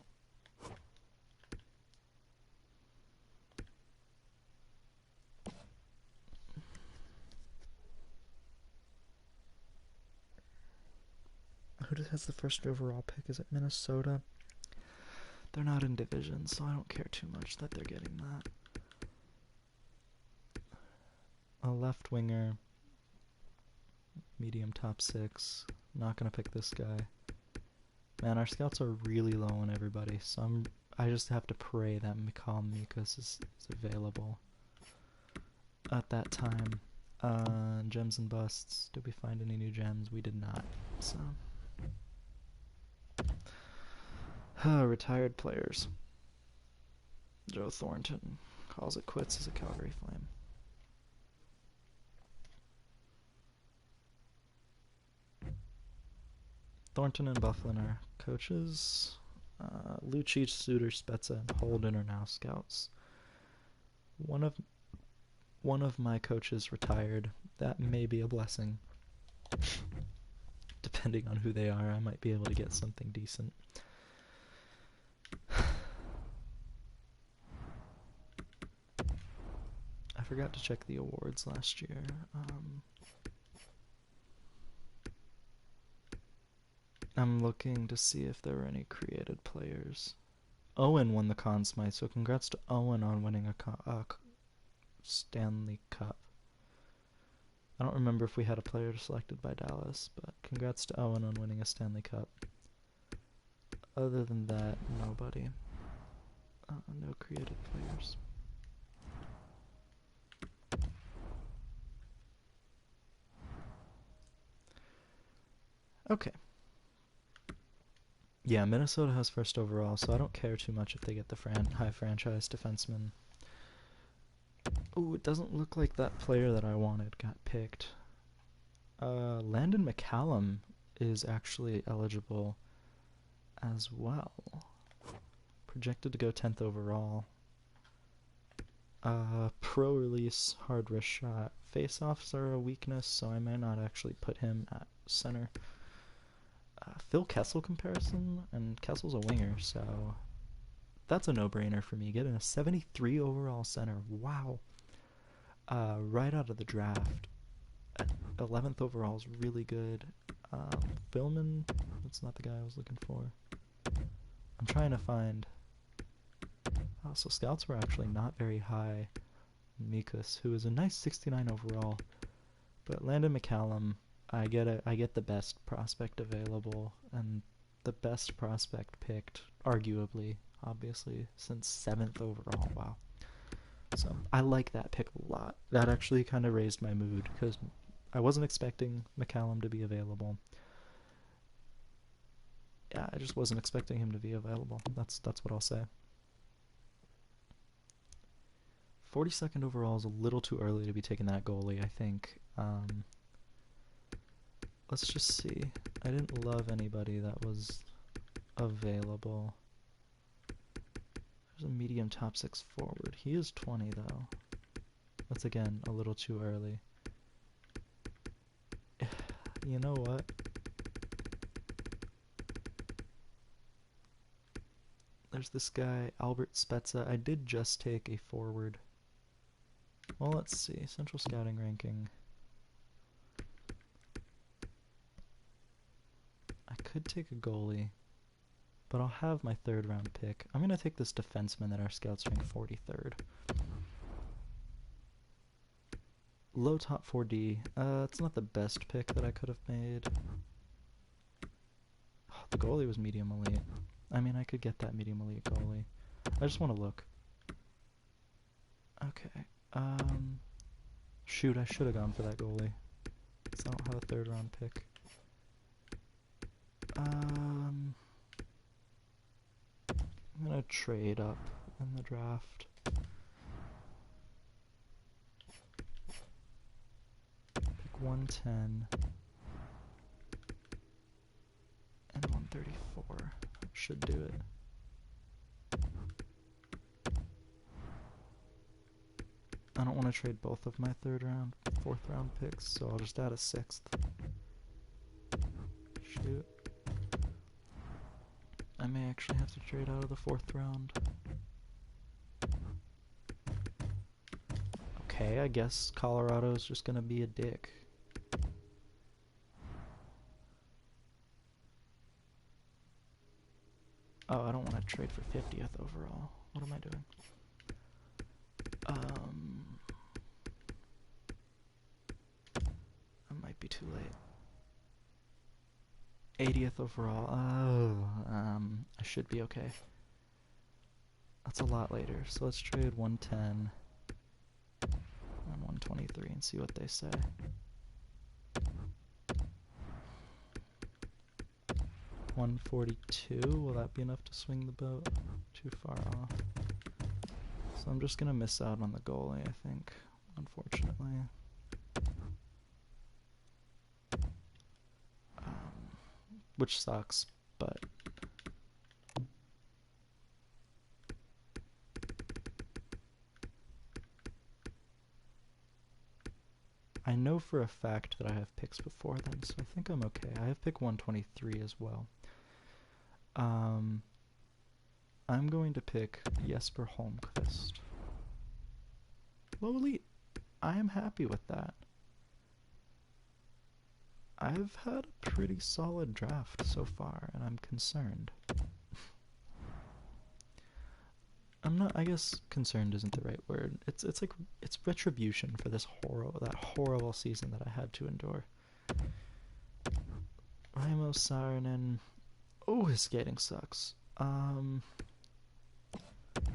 Who has the first overall pick? Is it Minnesota? They're not in division, so I don't care too much that they're getting that. A left winger, medium top 6. Not gonna pick this guy. Man, our scouts are really low on everybody, so I just have to pray that Mikal Mikas is available at that time. Gems and busts. Did we find any new gems? We did not. So, retired players. Joe Thornton calls it quits as a Calgary Flame. Thornton and Bufflin are coaches. Lucic, Suter, Spezza, and Holden are now scouts. One of my coaches retired. That may be a blessing. Depending on who they are, I might be able to get something decent. I forgot to check the awards last year. I'm looking to see if there were any created players. Owen won the Conn Smythe, so congrats to Owen on winning a Stanley Cup. I don't remember if we had a player selected by Dallas, but congrats to Owen on winning a Stanley Cup. Other than that, nobody. No created players. Okay. Yeah, Minnesota has first overall, so I don't care too much if they get the high franchise defenseman. Ooh, it doesn't look like that player that I wanted got picked. Landon McCallum is actually eligible as well. Projected to go 10th overall. Pro release, hard wrist shot. Face-offs are a weakness, so I may not actually put him at center. Phil Kessel comparison, and Kessel's a winger, so that's a no-brainer for me. Getting a 73 overall center, wow. Right out of the draft. 11th overall is really good. Billman, that's not the guy I was looking for. I'm trying to find... Oh, so scouts were actually not very high. Mikas, who is a nice 69 overall. But Landon McCallum, I get the best prospect available, and the best prospect picked, arguably, obviously, since 7th overall. Wow. So I like that pick a lot. That actually kind of raised my mood, because I wasn't expecting McCallum to be available. Yeah, I just wasn't expecting him to be available. That's what I'll say. 42nd overall is a little too early to be taking that goalie, I think. Let's just see. I didn't love anybody that was available. There's a medium top 6 forward. He is 20 though. That's again a little too early. You know what? There's this guy, Albert Spezza. I did just take a forward. Well, let's see. Central Scouting ranking. I could take a goalie, but I'll have my 3rd round pick. I'm going to take this defenseman that our scouts rank 43rd. Low top 4D. It's not the best pick that I could have made. Oh, the goalie was medium elite. I mean, I could get that medium elite goalie. I just want to look. Okay. Shoot, I should have gone for that goalie. Because I don't have a 3rd round pick. I'm gonna trade up in the draft. Pick 110 and 134. Should do it. I don't want to trade both of my 3rd round, 4th round picks, so I'll just add a 6th. Shoot. I may actually have to trade out of the 4th round. Okay, I guess Colorado's just gonna be a dick. Oh, I don't want to trade for 50th overall. What am I doing? I might be too late. 80th overall. Oh, I should be okay. That's a lot later. So let's trade 110 and 123 and see what they say. 142. Will that be enough to swing the boat? Too far off. So I'm just gonna miss out on the goalie, I think, unfortunately. Which sucks, but I know for a fact that I have picks before then, so I think I'm okay. I have pick 123 as well. I'm going to pick Jesper Holmqvist. Low elite. I am happy with that. I've had a pretty solid draft so far, and I'm concerned. I'm not. I guess concerned isn't the right word. It's like it's retribution for this horrible season that I had to endure. Raimo Saarinen. Oh, his skating sucks.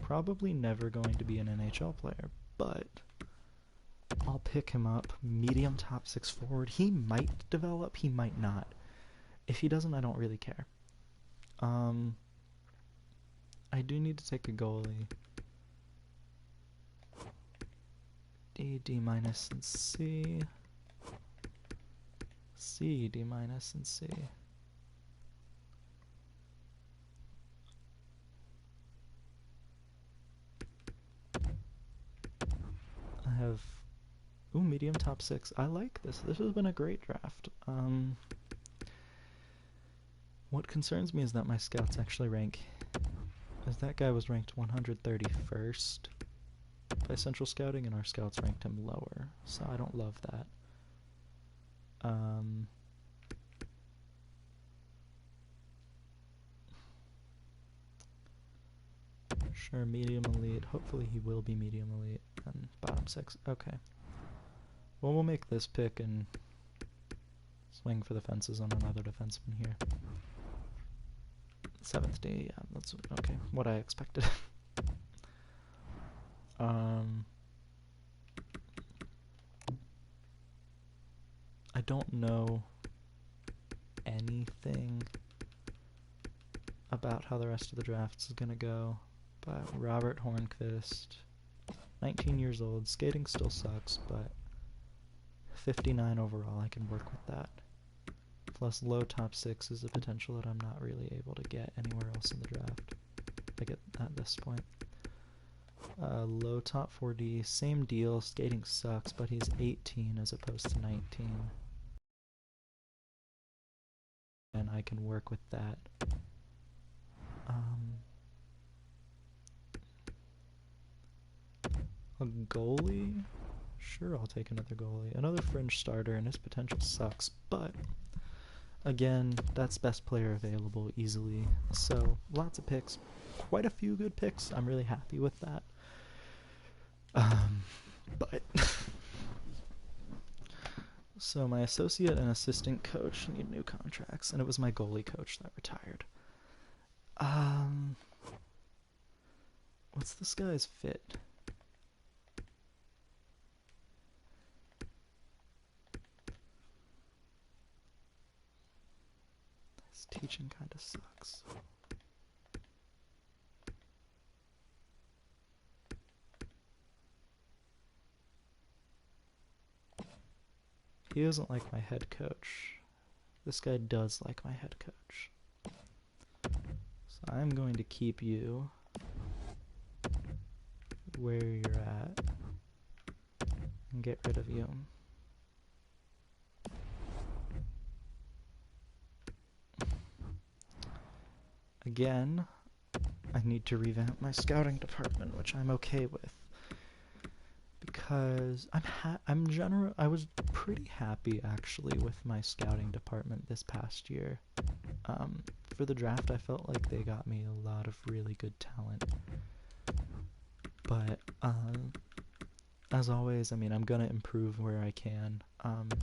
Probably never going to be an NHL player, but I'll pick him up. Medium top 6 forward. He might develop, he might not. If he doesn't, I don't really care. I do need to take a goalie. D minus, and C. C, D minus, and C. I have... Ooh, medium top 6. I like this. This has been a great draft. What concerns me is that my scouts actually rank... As that guy was ranked 131st by Central Scouting, and our scouts ranked him lower. So I don't love that. Sure, medium elite. Hopefully he will be medium elite. And bottom 6. Okay. Well, we'll make this pick and swing for the fences on another defenseman here. 7th D, yeah, that's okay. What I expected. I don't know anything about how the rest of the drafts is gonna go, but Robert Hornqvist, 19 years old, skating still sucks, but 59 overall, I can work with that. Plus low top 6 is a potential that I'm not really able to get anywhere else in the draft. I get at this point. Low top 4D, same deal, skating sucks, but he's 18 as opposed to 19. And I can work with that. A goalie? Sure, I'll take another goalie. Another fringe starter, and his potential sucks, but again, that's best player available easily. So, lots of picks. Quite a few good picks. I'm really happy with that. But so my associate and assistant coach need new contracts, and it was my goalie coach that retired. What's this guy's fit? His teaching kind of sucks. He doesn't like my head coach. This guy does like my head coach. So I'm going to keep you where you're at and get rid of you. Again, I need to revamp my scouting department, which I'm okay with. Because I was pretty happy actually with my scouting department this past year. for the draft, I felt like they got me a lot of really good talent. But as always, I mean, I'm gonna improve where I can. And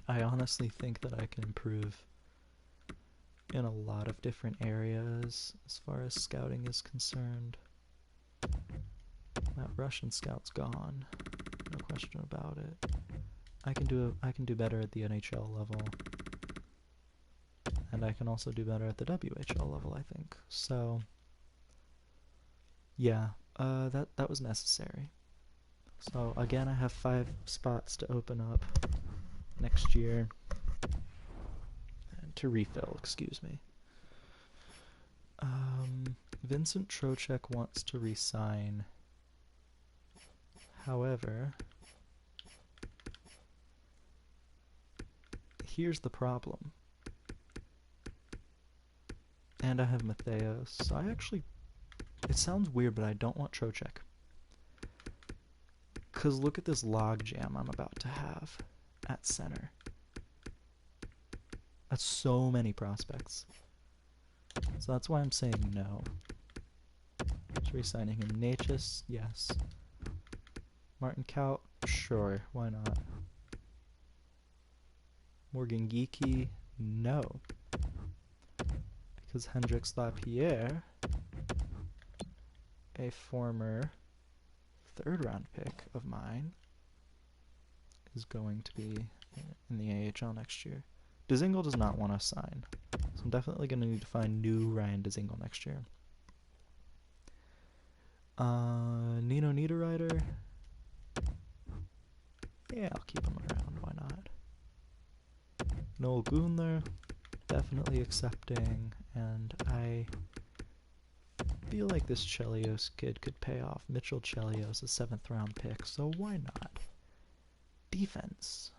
I honestly think that I can improve in a lot of different areas as far as scouting is concerned. That Russian scout's gone, no question about it. I can do better at the NHL level, and I can also do better at the WHL level, I think. So yeah, that was necessary. So again, I have 5 spots to open up next year, and to refill, excuse me. Vincent Trocheck wants to resign. However, here's the problem. And I have Matheos. So I actually, it sounds weird, but I don't want Trocheck. Because look at this logjam I'm about to have at center. That's so many prospects. So that's why I'm saying no. Just re-signing him. Natchez, yes. Martin Kaut, sure, why not? Morgan Geekie, no. Because Hendrix Lapierre, a former 3rd round pick of mine, is going to be in the AHL next year. Dzingel does not want to sign, so I'm definitely going to need to find new Ryan Dzingel next year. Nino Niederreiter, yeah, I'll keep him around, why not? Noel Gunler, definitely accepting, and I feel like this Chelios kid could pay off. Mitchell Chelios, a 7th round pick, so why not? Defense.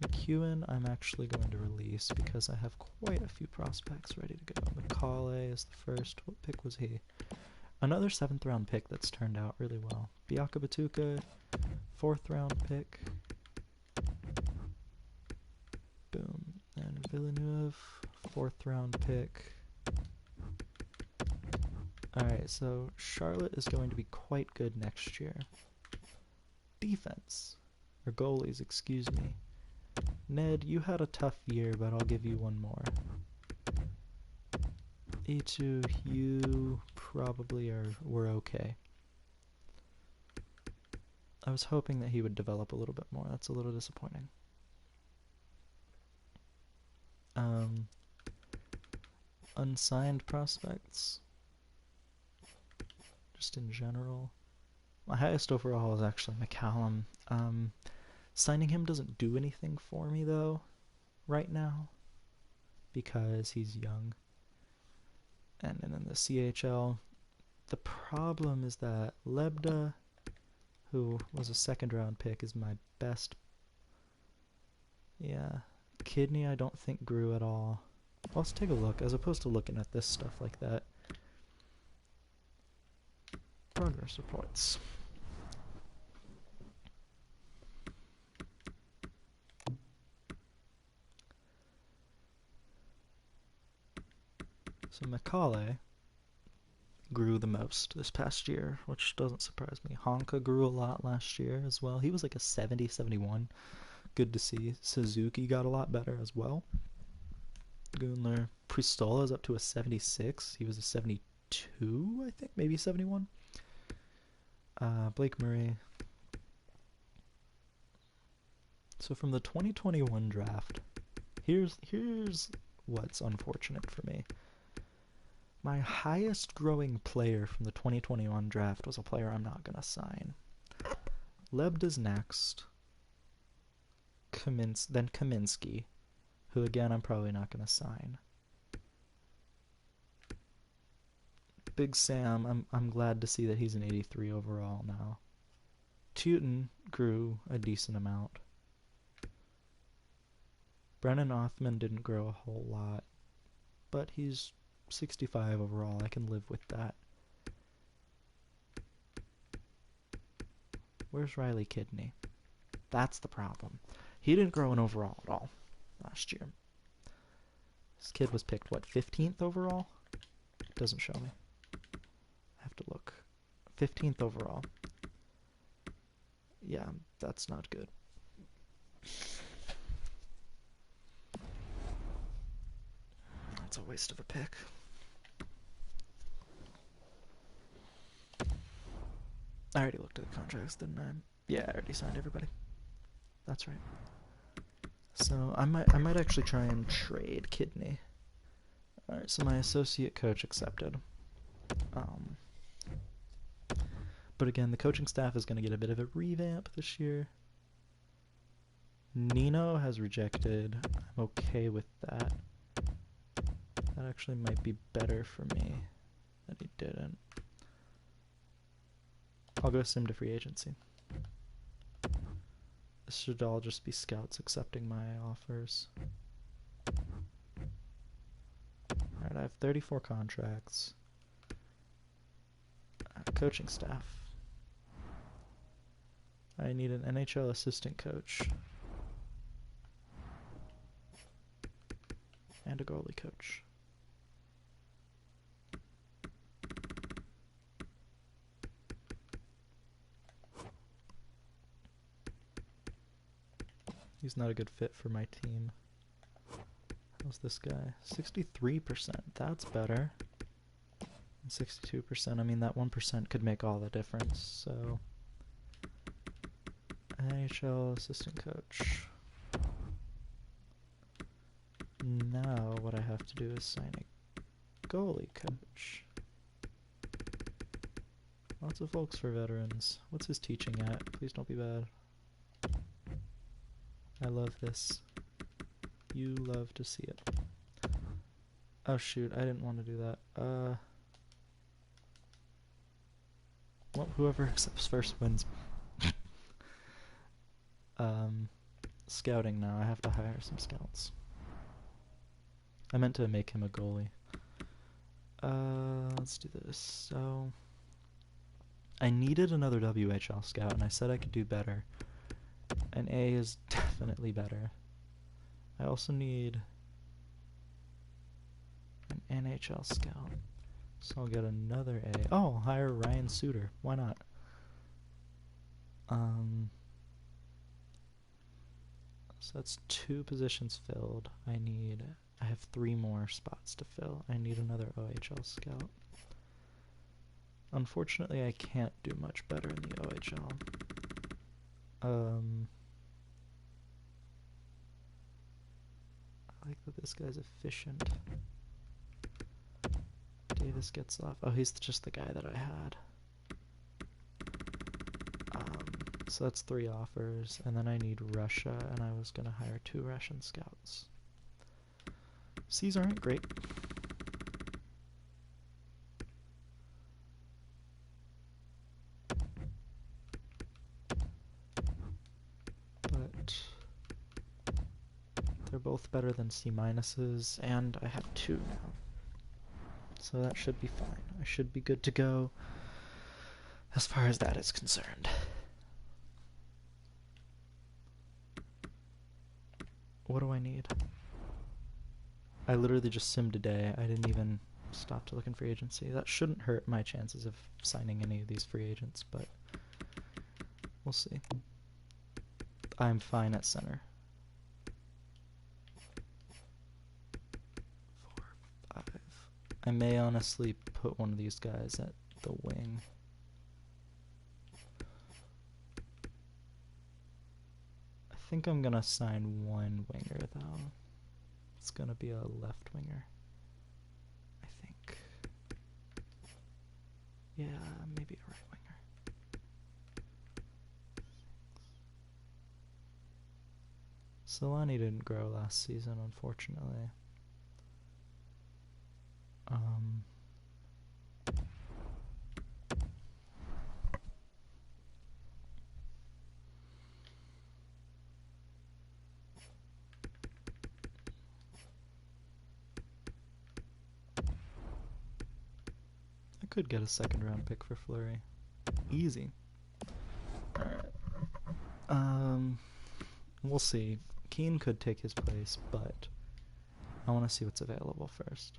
McEwen, I'm actually going to release because I have quite a few prospects ready to go. McCauley is the first. What pick was he? Another 7th round pick that's turned out really well. Biaka Batuka, 4th round pick. Boom. And Villeneuve, 4th round pick. Alright, so Charlotte is going to be quite good next year. Defense. Or goalies, excuse me. Ned, you had a tough year, but I'll give you one more. E2, you probably were okay. I was hoping that he would develop a little bit more. That's a little disappointing. Unsigned prospects. Just in general. My highest overall is actually McCallum. Signing him doesn't do anything for me, though, right now, because he's young. And then in the CHL, the problem is that Lebda, who was a 2nd round pick, is my best. Yeah. Kidney I don't think grew at all. Well, let's take a look, as opposed to looking at this stuff like that. Progress reports. So Macaulay grew the most this past year, which doesn't surprise me. Honka grew a lot last year as well. He was like a 70, 71. Good to see. Suzuki got a lot better as well. Gunler. Pristola's up to a 76. He was a 72, I think, maybe 71. Blake Murray. So from the 2021 draft, here's what's unfortunate for me. My highest growing player from the 2021 draft was a player I'm not going to sign. Lebda's next. Then Kaminsky, who again I'm probably not going to sign. Big Sam, I'm glad to see that he's an 83 overall now. Teuton grew a decent amount. Brennan Othman didn't grow a whole lot, but he's 65 overall. I can live with that. Where's Riley Kidney? That's the problem. He didn't grow an overall at all last year. This kid was picked, what, 15th overall? Doesn't show me. I have to look. 15th overall. Yeah, that's not good. That's a waste of a pick. I already looked at the contracts, didn't I? Yeah, I already signed everybody. That's right. So I might actually try and trade Kidney. Alright, so my associate coach accepted. But again, the coaching staff is going to get a bit of a revamp this year. Nino has rejected. I'm okay with that. That actually might be better for me that he didn't. I'll go sim to free agency. This should all just be scouts accepting my offers. Alright, I have 34 contracts. Coaching staff. I need an NHL assistant coach. And a goalie coach. He's not a good fit for my team. How's this guy? 63%. That's better. And 62%. I mean, that 1% could make all the difference. So, NHL assistant coach. Now, what I have to do is sign a goalie coach. Lots of folks for veterans. What's his teaching at? Please don't be bad. I love this. You love to see it. Oh shoot, I didn't want to do that. Well, whoever accepts first wins. Scouting now. I have to hire some scouts. I meant to make him a goalie. Let's do this. So, I needed another WHL scout, and I said I could do better. An A is definitely better. I also need an NHL scout. So I'll get another A. Oh, I'll hire Ryan Suter. Why not? So that's 2 positions filled. I have 3 more spots to fill. I need another OHL scout. Unfortunately, I can't do much better in the OHL. I like that this guy's efficient. Davis gets off. Oh, he's just the guy that I had. So that's 3 offers, and then I need Russia, and I was gonna hire 2 Russian scouts. C's aren't great. But they're both better than C minuses, and I have 2 now. So that should be fine. I should be good to go as far as that is concerned. What do I need? I literally just simmed a day. I didn't even stop to look in free agency. That shouldn't hurt my chances of signing any of these free agents, but we'll see. I'm fine at center. 4, 5. I may honestly put one of these guys at the wing. I think I'm gonna sign 1 winger though. It's gonna be a left winger, I think. Yeah, maybe a right winger. Solani didn't grow last season, unfortunately. I could get a 2nd round pick for Fleury. Easy. Alright. We'll see. Keane could take his place, but I want to see what's available first.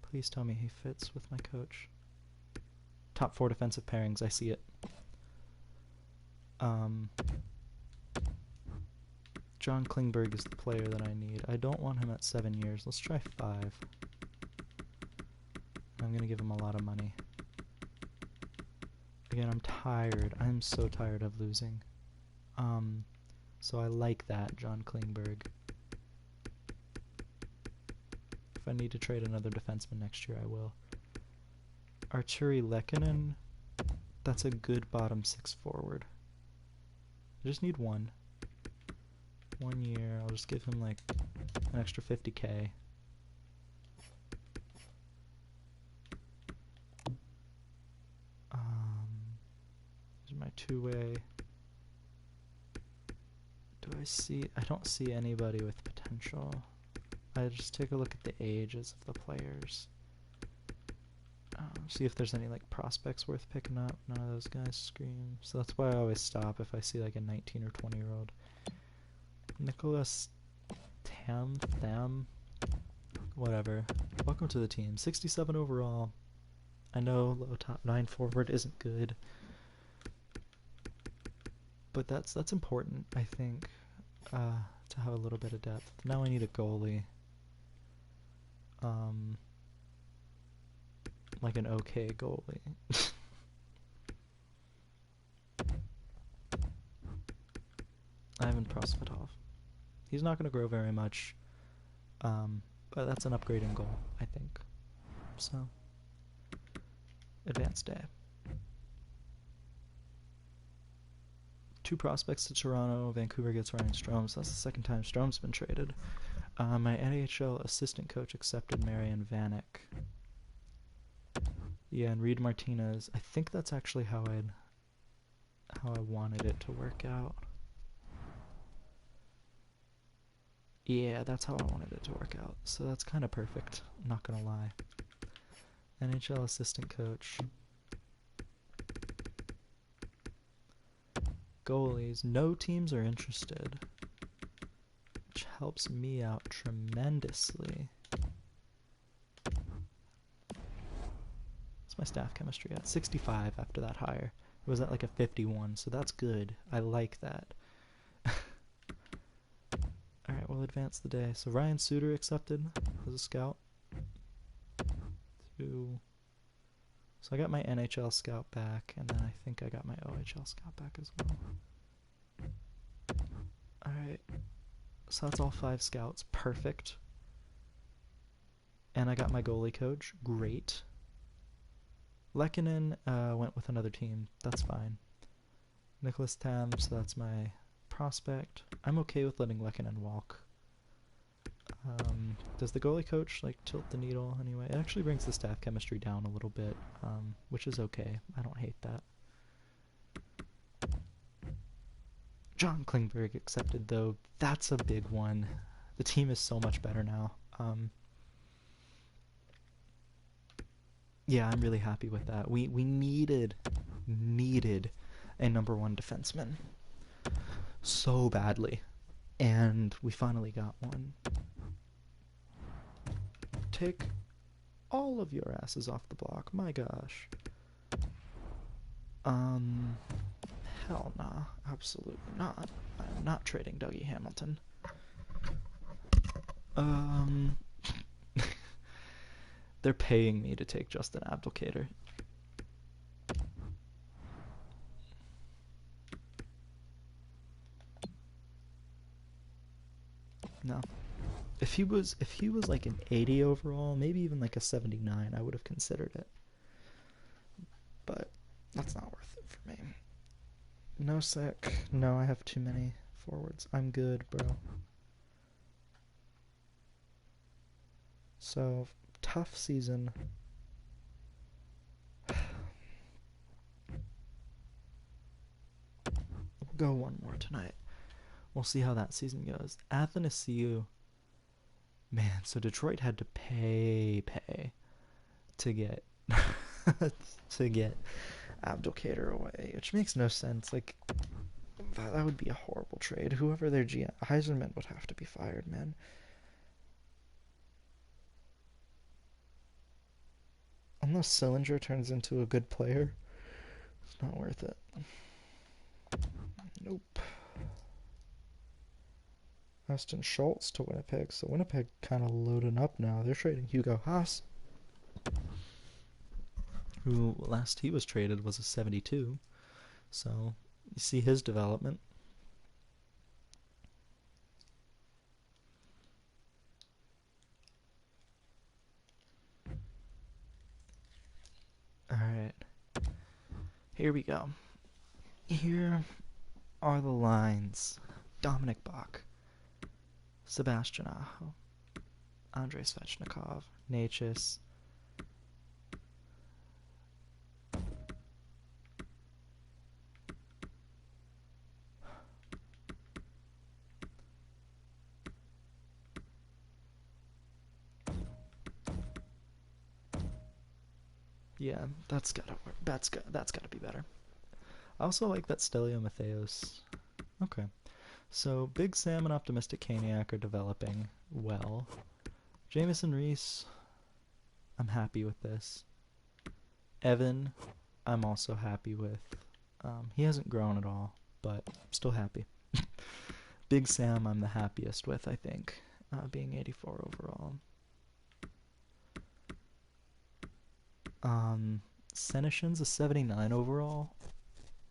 Please tell me he fits with my coach. Top 4 defensive pairings, I see it. John Klingberg is the player that I need. I don't want him at 7 years. Let's try 5. I'm going to give him a lot of money. Again, I'm tired. I'm so tired of losing. So I like that, John Klingberg. If I need to trade another defenseman next year, I will. Arturi Lehkonen, that's a good bottom 6 forward. I just need one. 1 year, I'll just give him like an extra 50K. Here's my 2-way. I don't see anybody with potential. I just take a look at the ages of the players. See if there's any like prospects worth picking up. None of those guys scream. So that's why I always stop if I see like a 19 or 20-year-old. Nicholas Tham, whatever. Welcome to the team. 67 overall. I know low top 9 forward isn't good, but that's important, I think, to have a little bit of depth. Now I need a goalie. Like an okay goalie. Ivan Prosvetov. He's not going to grow very much, but that's an upgrading goal, I think. So, advanced day. 2 prospects to Toronto. Vancouver gets Ryan Stromes. That's the second time Stromes been traded. My NHL assistant coach accepted Marian Vanek. Yeah, and Reed Martinez. I think that's actually how I wanted it to work out. Yeah, that's how I wanted it to work out. So that's kind of perfect. I'm not gonna lie. NHL assistant coach. Goalies. No teams are interested, which helps me out tremendously. What's my staff chemistry at? 65 after that hire. It was at like a 51, so that's good. I like that. Alright, we'll advance the day. So Ryan Suter accepted as a scout. So I got my NHL scout back, and then I think I got my OHL scout back as well. Alright, so that's all 5 scouts. Perfect. And I got my goalie coach. Great. Lehkonen went with another team. That's fine. Nicholas Tam, so that's my prospect. I'm okay with letting Lehkonen walk. Does the goalie coach like tilt the needle anyway? It actually brings the staff chemistry down a little bit, which is okay. I don't hate that. John Klingberg accepted, though. That's a big one. The team is so much better now. Yeah, I'm really happy with that. We needed a number 1 defenseman so badly, and we finally got one. Take all of your asses off the block. My gosh. Hell nah. Absolutely not. I'm not trading Dougie Hamilton. They're paying me to take Justin Abdelkader. No. If he was like an 80 overall, maybe even like a 79, I would have considered it. But that's not worth it for me. No sec. No, I have too many forwards. I'm good, bro. So, tough season. We'll go one more tonight. We'll see how that season goes. Athanasiou. Man, so Detroit had to pay to get to get Abdelkader away, which makes no sense. Like, That would be a horrible trade. Whoever their GM, Heiserman would have to be fired, man. Unless Sillinger turns into a good player, it's not worth it. Nope. Austin Schultz to Winnipeg. So Winnipeg kind of loading up now. They're trading Hugo Haas, who last he was traded was a 72. So you see his development. Alright. Here we go. Here are the lines. Dominic Bach, Sebastian Aho, Andrei Svechnikov, Necas, yeah, that's gotta work. That's gotta be better. I also like that Stelio Matheos. Okay. So Big Sam and Optimistic Caniac are developing well. Jameson Reese, I'm happy with this. Evan, I'm also happy with. He hasn't grown at all, but I'm still happy. Big Sam, I'm the happiest with, I think, being 84 overall. Senishin's a 79 overall,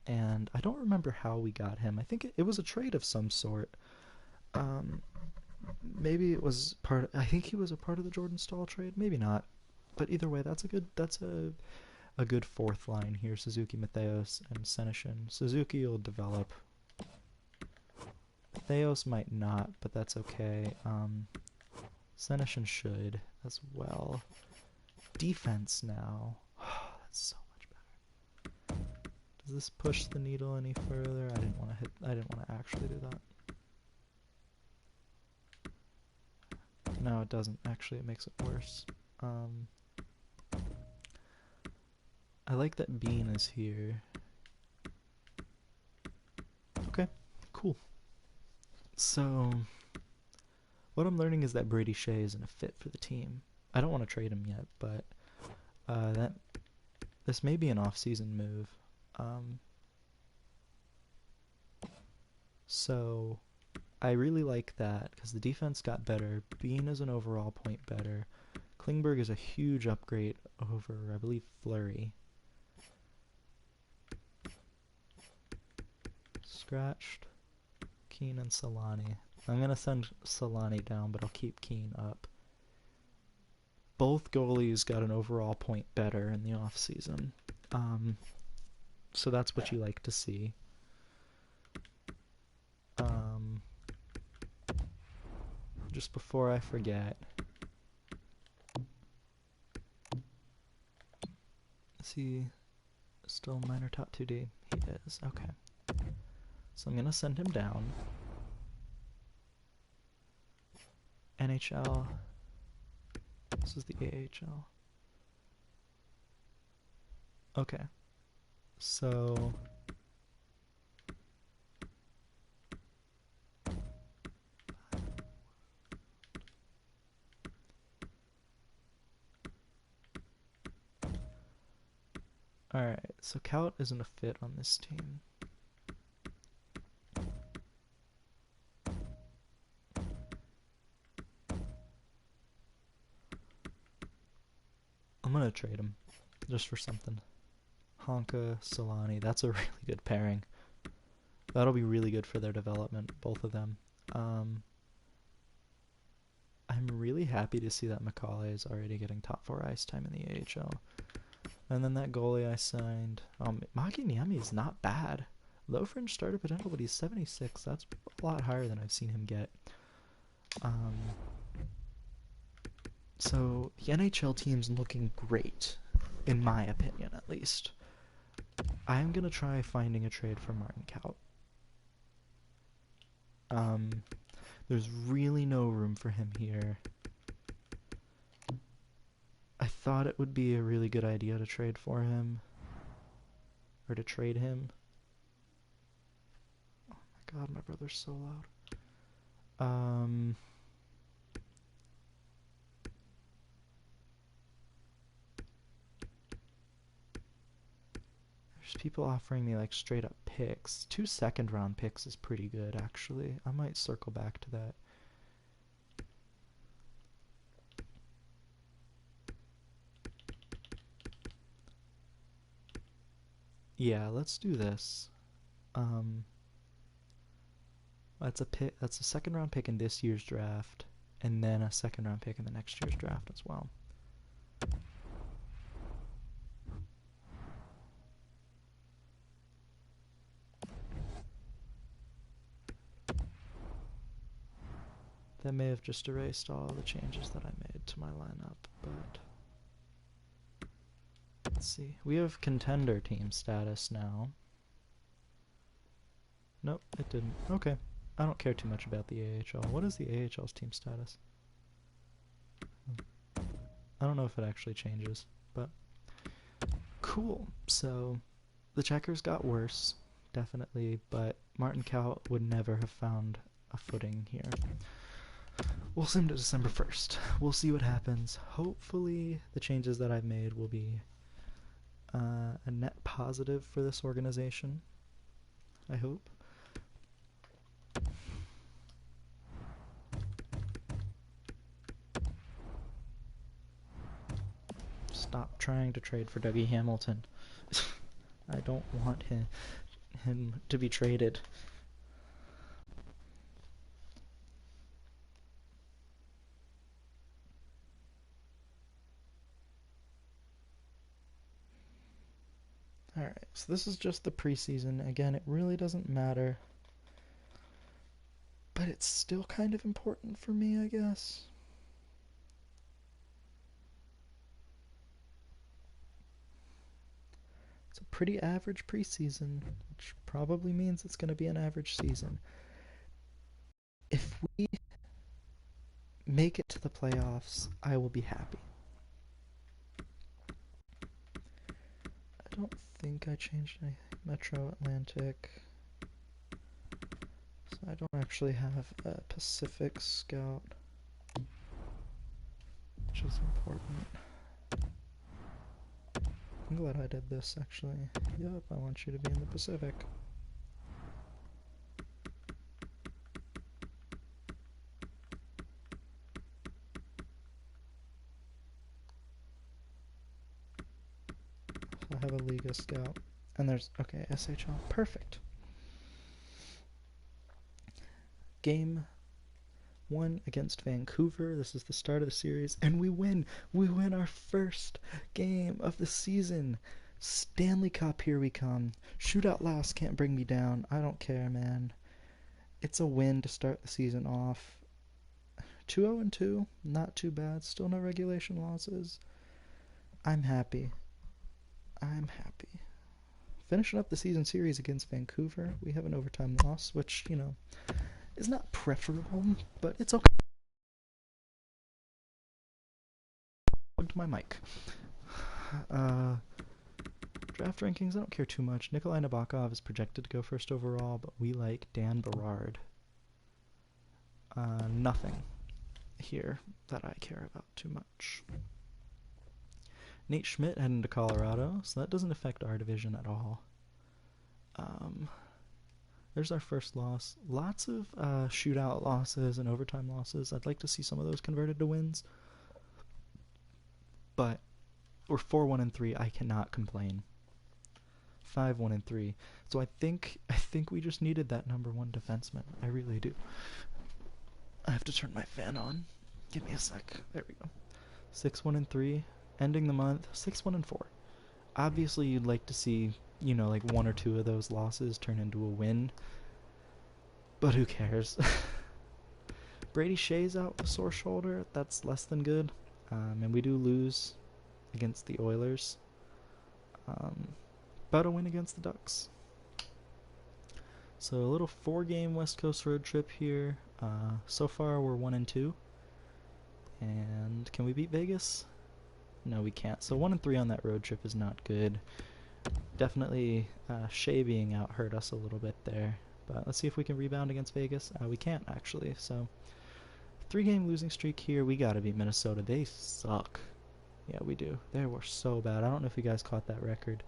and I don't remember how we got him. I think it was a trade of some sort. Maybe it was I think he was a part of the Jordan Staal trade. Maybe not, but either way, that's a good fourth line here. Suzuki, Matheos, and Senishin. Suzuki will develop. Matheos might not, but that's okay. Senishin should as well. Defense now. That's so much better. Does this push the needle any further? I didn't want to actually do that. No, it doesn't. Actually, it makes it worse. I like that Bean is here. Okay, cool. So, what I'm learning is that Brady Shea isn't a fit for the team. I don't want to trade him yet, but this may be an off-season move. So I really like that because the defense got better. Bean is an overall point better. Klingberg is a huge upgrade over, I believe, Fleury. Scratched. Keane and Solani. I'm going to send Solani down, but I'll keep Keane up. Both goalies got an overall point better in the off-season. So that's what you like to see. Just before I forget, is he still minor top 2D? He is, okay. So I'm gonna send him down. NHL. This is the AHL. Okay. So alright, so Kaut isn't a fit on this team. I'm gonna trade him just for something. Honka, Solani, that's a really good pairing. That'll be really good for their development, both of them. I'm really happy to see that Macaulay is already getting top 4 ice time in the AHL. And then that goalie I signed, Makiniemi is not bad. Low fringe starter potential, but he's 76. That's a lot higher than I've seen him get. So the NHL team's looking great, in my opinion at least. I'm gonna try finding a trade for Martin Kaut. There's really no room for him here. I thought it would be a really good idea to trade for him. Or to trade him. God, my brother's so loud. There's people offering me like straight up picks. 2 second-round picks is pretty good, actually. I might circle back to that. Yeah, let's do this. That's a pick. That's a second-round pick in this year's draft, and then a second-round pick in the next year's draft as well. That may have just erased all the changes that I made to my lineup, but let's see. We have contender team status now. Nope, it didn't. Okay. I don't care too much about the AHL. What is the AHL's team status? I don't know if it actually changes, but cool. So the checkers got worse, definitely, but Martin Kaut would never have found a footing here. We'll sim to December 1st. We'll see what happens. Hopefully the changes that I've made will be a net positive for this organization. I hope. Stop trying to trade for Dougie Hamilton. I don't want him to be traded. Alright, so this is just the preseason. Again, it really doesn't matter. But it's still kind of important for me, I guess. It's a pretty average preseason, which probably means it's going to be an average season. If we make it to the playoffs, I will be happy. I don't think I changed anything. Metro Atlantic. So I don't actually have a Pacific Scout, which is important. I'm glad I did this, actually. Yep, I want you to be in the Pacific. So I have a Liga Scout. And there's, okay, SHL. Perfect. Game 1 against Vancouver. This is the start of the series, and we win. We win our first game of the season. Stanley Cup, here we come. Shootout loss can't bring me down. I don't care, man. It's a win to start the season off. 2-0-2, not too bad. Still no regulation losses. I'm happy. I'm happy. Finishing up the season series against Vancouver. We have an overtime loss, which, you know, is not preferable, but it's okay. Plugged my mic. Draft rankings, I don't care too much. Nikolai Nabokov is projected to go first overall, but we like Dan Berard. Nothing here that I care about too much. Nate Schmidt heading to Colorado, so that doesn't affect our division at all. There's our first loss. Lots of shootout losses and overtime losses. I'd like to see some of those converted to wins. But we're 4-1-3. I cannot complain. 5-1-3. So I think we just needed that number 1 defenseman. I really do. I have to turn my fan on. Give me a sec. There we go. 6-1-3. Ending the month 6-1-4. Obviously, you'd like to see, you know, like 1 or 2 of those losses turn into a win. But who cares? Brady Shea's out with a sore shoulder. That's less than good. And we do lose against the Oilers. But a win against the Ducks. So a little 4-game West Coast road trip here. So far we're 1-2. And can we beat Vegas? No, we can't. So 1-3 on that road trip is not good. Definitely Shea being out hurt us a little bit there. But let's see if we can rebound against Vegas. We can't, actually. So, 3-game losing streak here. We gotta beat Minnesota. They suck. Yeah, we do. They were so bad. I don't know if you guys caught that record.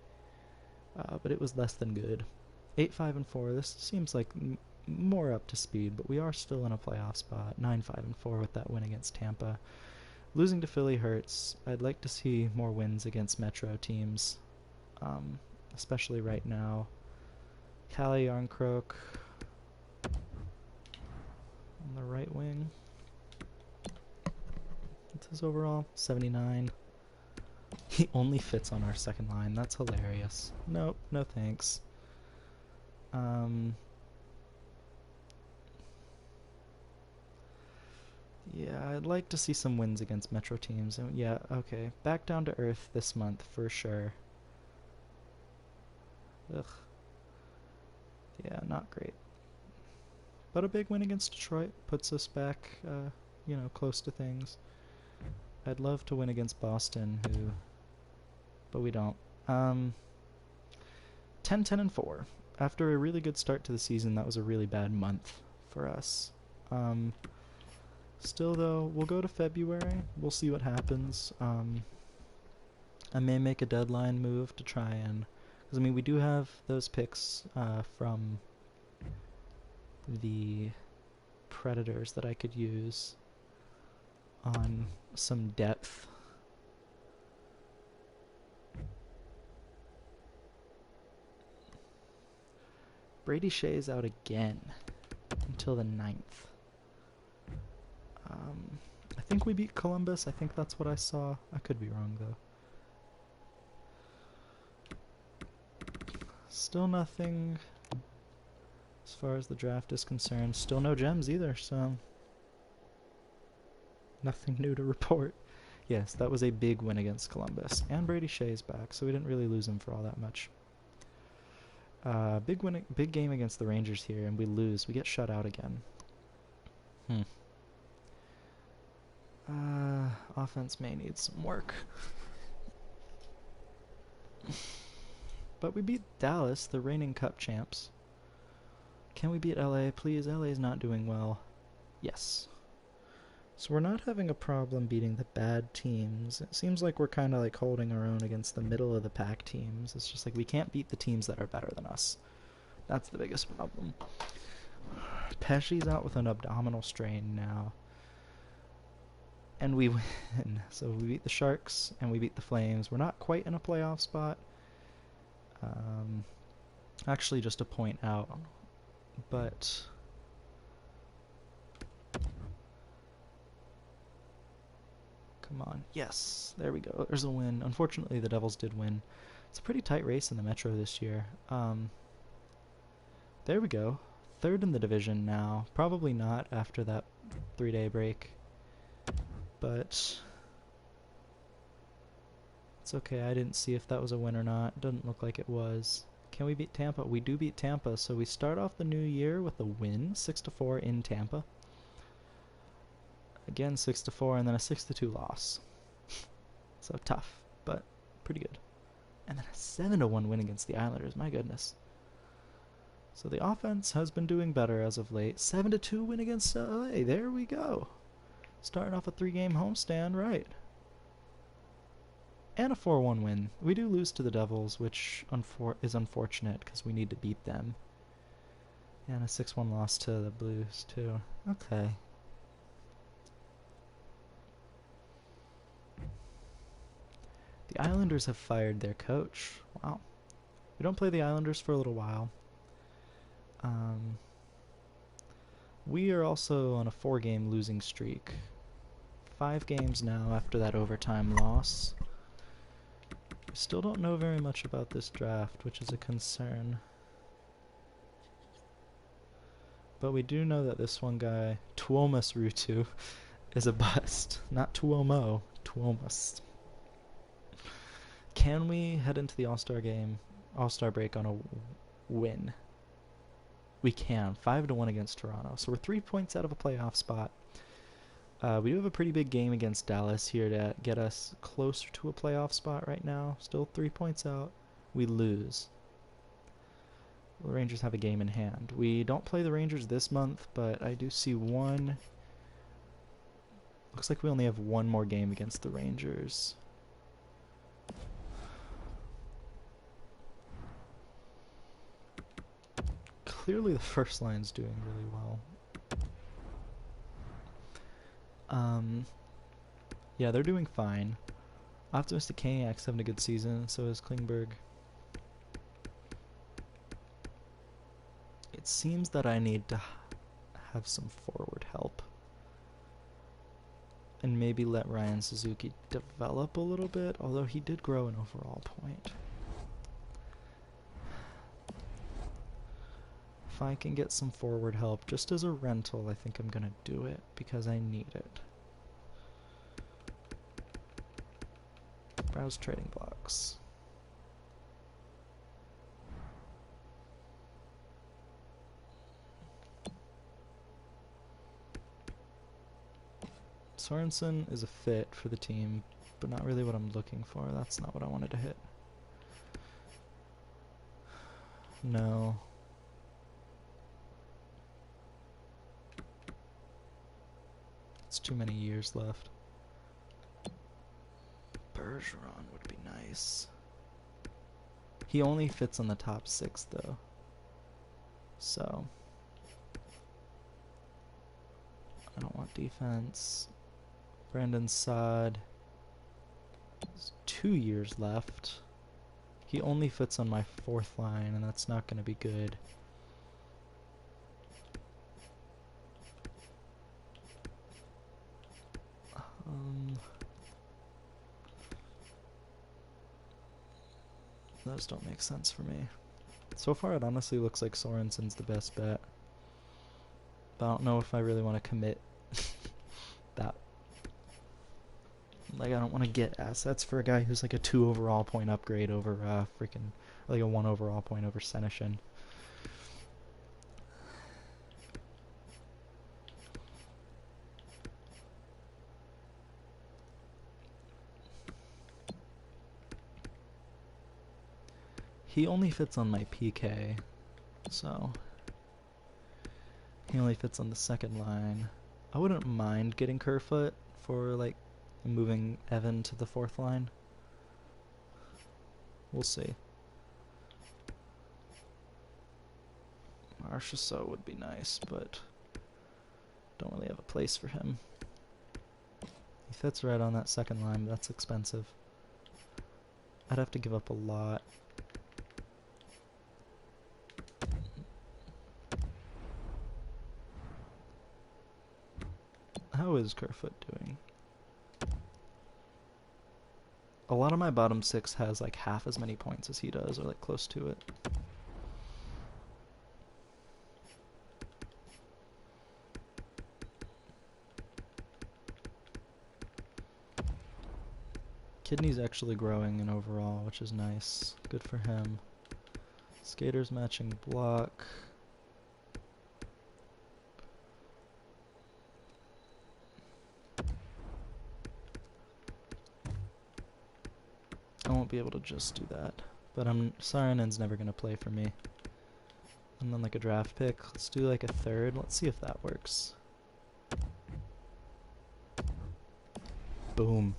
But it was less than good. 8-5-4. This seems like more up to speed, but we are still in a playoff spot. 9-5-4 with that win against Tampa. Losing to Philly hurts. I'd like to see more wins against Metro teams, especially right now. Calle Yarncroke on the right wing. What's his overall? 79. He only fits on our second line. That's hilarious. Nope, no thanks. Yeah, I'd like to see some wins against Metro teams. And yeah, okay. Back down to earth this month for sure. Ugh. Yeah, not great. But a big win against Detroit puts us back, close to things. I'd love to win against Boston, but we don't. 10-10-4. After a really good start to the season, that was a really bad month for us. Still, though, we'll go to February. We'll see what happens. I may make a deadline move to try and... Because, we do have those picks from the Predators that I could use on some depth. Brady Shea's out again until the 9th. I think we beat Columbus. I think that's what I saw. I could be wrong, though. Still nothing as far as the draft is concerned. Still no gems either, so nothing new to report. Yes, that was a big win against Columbus. And Brady Shea's back, so we didn't really lose him for all that much. Big game against the Rangers here, and we lose. We get shut out again. Offense may need some work. But we beat Dallas, the reigning Cup champs. Can we beat LA? Please, LA is not doing well. Yes. So we're not having a problem beating the bad teams. It seems like we're kind of like holding our own against the middle of the pack teams. It's just like we can't beat the teams that are better than us. That's the biggest problem. Pesci's out with an abdominal strain now. And we win. So we beat the Sharks and we beat the Flames. We're not quite in a playoff spot. Actually, just to point out, but come on. Yes, there we go. There's a win. Unfortunately, the Devils did win. It's a pretty tight race in the Metro this year. There we go. 3rd in the division now. Probably not after that 3-day break. But it's okay. I didn't see if that was a win or not. Doesn't look like it was. Can we beat Tampa? We do beat Tampa. So we start off the new year with a win, 6-4 in Tampa. Again, 6-4, and then a 6-2 loss. So tough, but pretty good. And then a 7-1 win against the Islanders. My goodness. So the offense has been doing better as of late. 7-2 win against LA. There we go. Starting off a 3-game homestand, right. And a 4-1 win. We do lose to the Devils, which is unfortunate because we need to beat them. And a 6-1 loss to the Blues, too. Okay. The Islanders have fired their coach. Wow. We don't play the Islanders for a little while. We are also on a 4-game losing streak. 5 games now after that overtime loss. We still don't know very much about this draft, which is a concern. But we do know that this one guy, Tuomas Ruutu, is a bust. Not Tuomo, Tuomas. Can we head into the All-Star break on a win? We can. 5-1 against Toronto. So we're 3 points out of a playoff spot. We do have a pretty big game against Dallas here to get us closer to a playoff spot right now. Still 3 points out. We lose. The Rangers have a game in hand. We don't play the Rangers this month, but I do see one. Looks like we only have one more game against the Rangers. Clearly the first line's doing really well. Yeah, they're doing fine. Optimistic Kaniak's having a good season, so is Klingberg. It seems that I need to have some forward help. And maybe let Ryan Suzuki develop a little bit, although he did grow an overall point. If I can get some forward help just as a rental, I think I'm gonna do it because I need it. Browse trading blocks. Sorensen is a fit for the team, but not really what I'm looking for. That's not what I wanted to hit. No. It's too many years left. Bergeron would be nice. He only fits on the top 6 though. So I don't want defense. Brandon Saad. There's 2 years left. He only fits on my 4th line, and that's not going to be good. Those don't make sense for me. So far, it honestly looks like Sorensen's the best bet. But I don't know if I really want to commit that. Like, I don't want to get assets for a guy who's like a 2 overall point upgrade over freaking, like a 1 overall point over Senyshyn. He only fits on my PK, so he only fits on the 2nd line. I wouldn't mind getting Kerfoot for like moving Evan to the 4th line. We'll see. Marchessault would be nice, but don't really have a place for him. He fits right on that 2nd line, but that's expensive. I'd have to give up a lot. How is Kerfoot doing? A lot of my bottom 6 has like half as many points as he does, or like close to it. Kidney's actually growing in overall, which is nice. Good for him. Skater's matching block. I won't be able to just do that. But Sarinen's never going to play for me. And then like a draft pick. Let's do like a 3rd. Let's see if that works. Boom.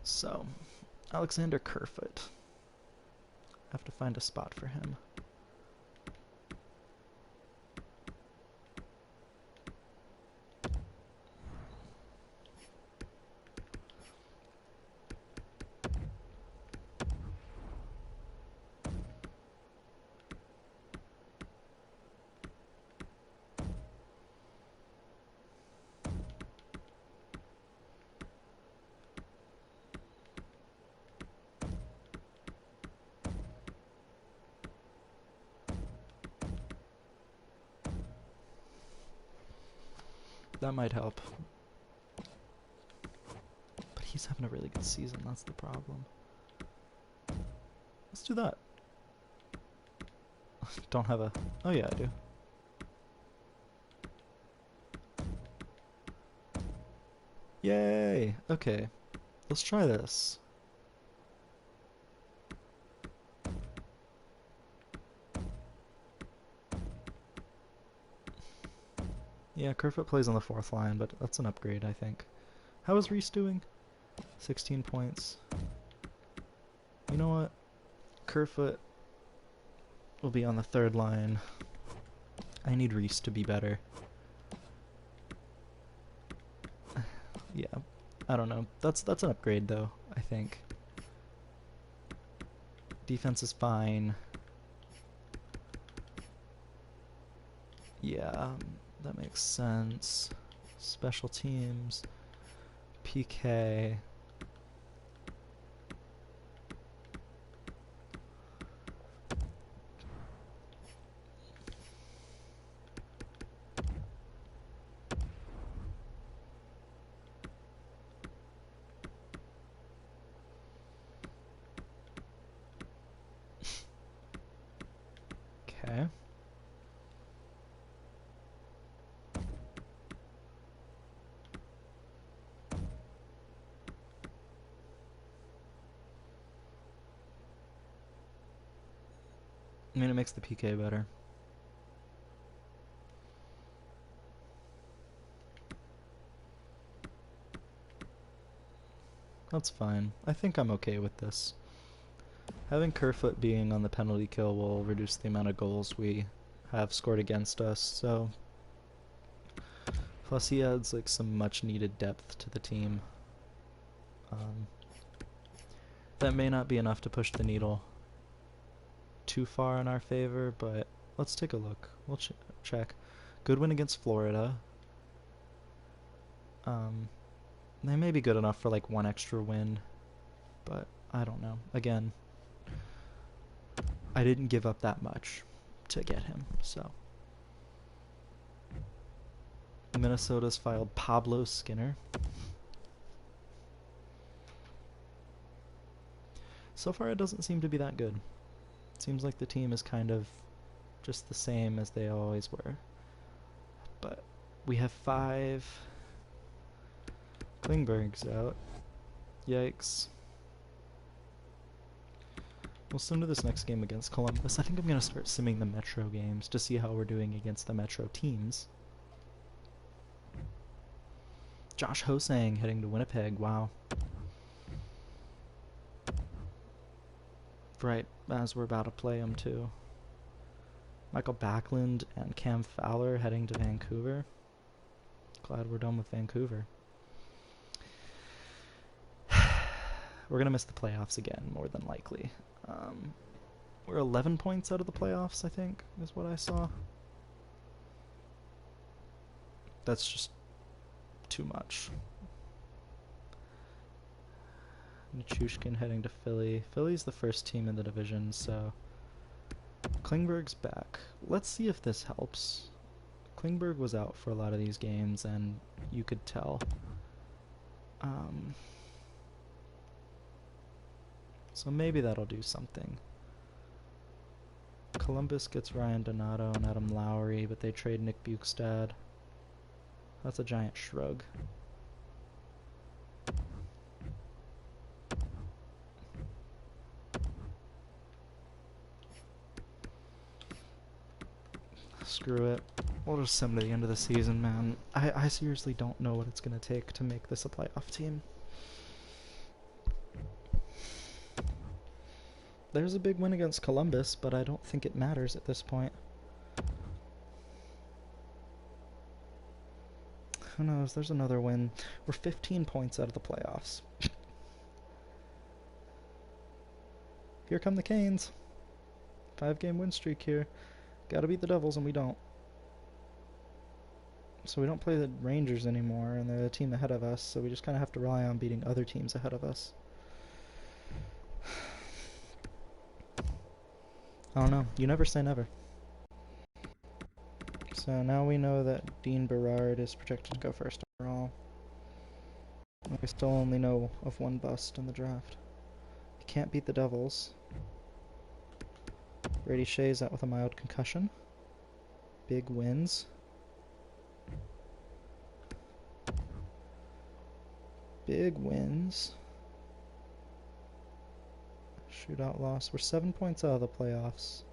So, Alexander Kerfoot. I have to find a spot for him. That might help. But he's having a really good season, that's the problem. Let's do that. Don't have a... Oh yeah, I do. Yay! Okay. Let's try this. Yeah, Kerfoot plays on the fourth line, but that's an upgrade, I think. How is Reese doing? 16 points. You know what? Kerfoot will be on the third line. I need Reese to be better. Yeah, I don't know. That's an upgrade though, I think. Defense is fine. Yeah, that makes sense. Special teams. PK. Okay. I mean, it makes the PK better. That's fine. I think I'm okay with this. Having Kerfoot being on the penalty kill will reduce the amount of goals we have scored against us, so... Plus he adds like some much needed depth to the team. That may not be enough to push the needle too far in our favor, but let's take a look. We'll check. Good win against Florida. They may be good enough for like one extra win, but I don't know. Again, I didn't give up that much to get him, so. Minnesota's filed Pablo Skinner. So far it doesn't seem to be that good. It seems like the team is kind of just the same as they always were. But we have 5. Klingberg's out. Yikes. We'll sim to this next game against Columbus. I think I'm going to start simming the Metro games to see how we're doing against the Metro teams. Josh Hosang heading to Winnipeg. Wow. Right, as we're about to play him too. Michael Backlund and Cam Fowler heading to Vancouver. Glad we're done with Vancouver. We're going to miss the playoffs again, more than likely. We're 11 points out of the playoffs, I think, is what I saw. That's just too much. Nichushkin heading to Philly. Philly's the first team in the division, so... Klingberg's back. Let's see if this helps. Klingberg was out for a lot of these games, and you could tell. So maybe that'll do something. Columbus gets Ryan Donato and Adam Lowry, but they trade Nick Bukestad. That's a giant shrug. Screw it. We'll just sim to the end of the season, man. I seriously don't know what it's going to take to make this a playoff team. There's a big win against Columbus, but I don't think it matters at this point. Who knows? There's another win. We're 15 points out of the playoffs. Here come the Canes. 5-game win streak here. Gotta beat the Devils, and we don't. So we don't play the Rangers anymore, and they're the team ahead of us, so we just kind of have to rely on beating other teams ahead of us. I don't know. You never say never. So now we know that Dean Berard is projected to go first overall. We still only know of one bust in the draft. You can't beat the Devils. Brady Shea's out with a mild concussion. Big wins. Big wins. Shootout loss. We're 7 points out of the playoffs.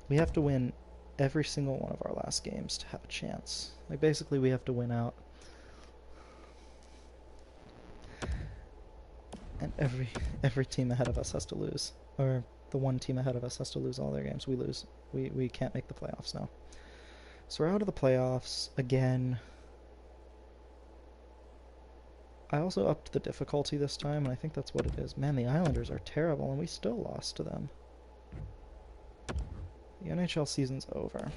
We have to win every single one of our last games to have a chance. Like, basically, we have to win out. And every team ahead of us has to lose. Or the one team ahead of us has to lose all their games. We lose. We can't make the playoffs now. So we're out of the playoffs again. I also upped the difficulty this time, and I think that's what it is. Man, the Islanders are terrible, and we still lost to them. The NHL season's over.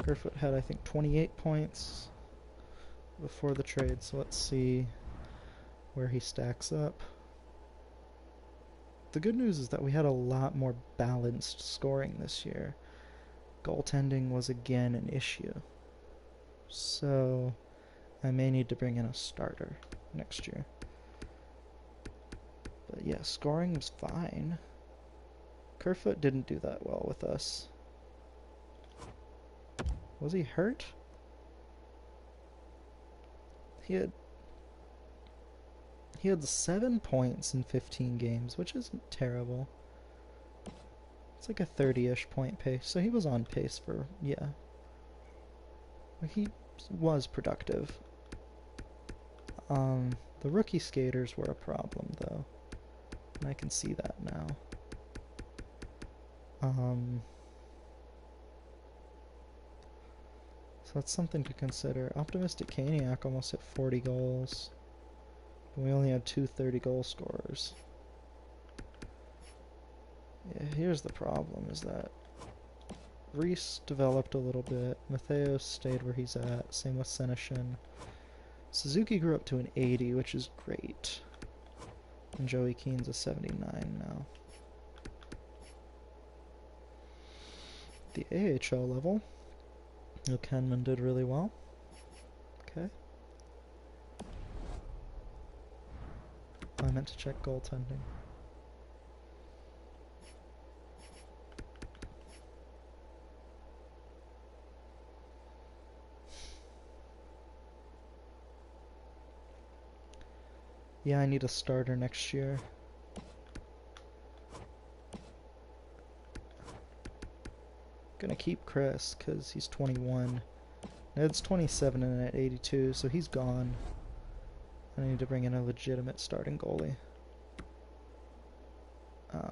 Kerfoot had, I think, 28 points before the trade, so let's see where he stacks up. The good news is that we had a lot more balanced scoring this year. Goaltending was again an issue. So I may need to bring in a starter next year. But yeah, scoring was fine. Kerfoot didn't do that well with us. Was he hurt? He had 7 points in 15 games, which isn't terrible. It's like a 30-ish point pace, so he was on pace for, yeah. He was productive. The rookie skaters were a problem, though. And I can see that now. So that's something to consider. Optimistic Caniac almost hit 40 goals. But we only had 2 30-goal scorers. Yeah, here's the problem, is that Reese developed a little bit. Matheos stayed where he's at. Same with Senishin. Suzuki grew up to an 80, which is great. And Joey Keane's a 79 now. The AHL level, O'Kenman did really well. Okay. I meant to check goaltending. Yeah, I need a starter next year. Gonna keep Chris, because he's 21. Ned's 27 and at 82, so he's gone. I need to bring in a legitimate starting goalie.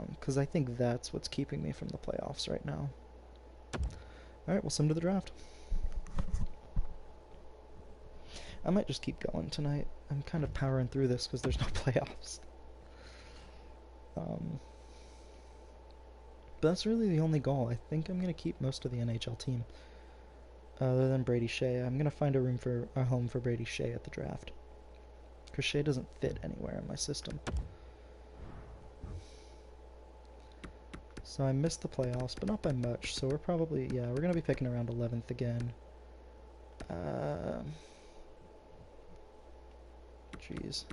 Because I think that's what's keeping me from the playoffs right now. Alright, we'll send to the draft. I might just keep going tonight. I'm kind of powering through this because there's no playoffs. But that's really the only goal. I think I'm going to keep most of the NHL team. Other than Brady Shea. I'm going to find a home for Brady Shea at the draft. Because Shea doesn't fit anywhere in my system. So I missed the playoffs, but not by much. So we're probably, yeah, we're going to be picking around 11th again. Jeez.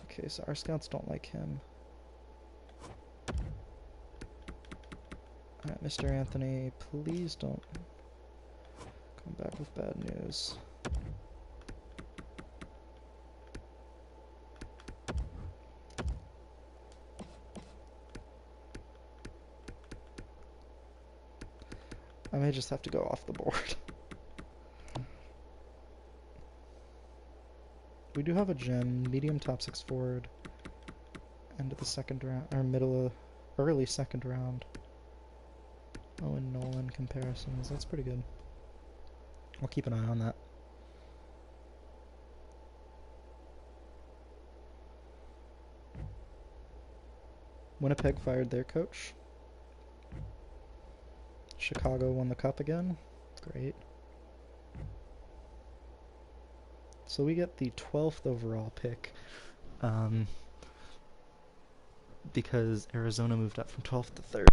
Okay, so our scouts don't like him. Alright, Mr. Anthony, please don't come back with bad news. I may just have to go off the board. We do have a gem, medium top 6 forward. End of the second round, or early second round. Oh, and Nolan comparisons, that's pretty good. I'll keep an eye on that. Winnipeg fired their coach. Chicago won the cup again. Great. So we get the 12th overall pick. Because Arizona moved up from 12th to 3rd.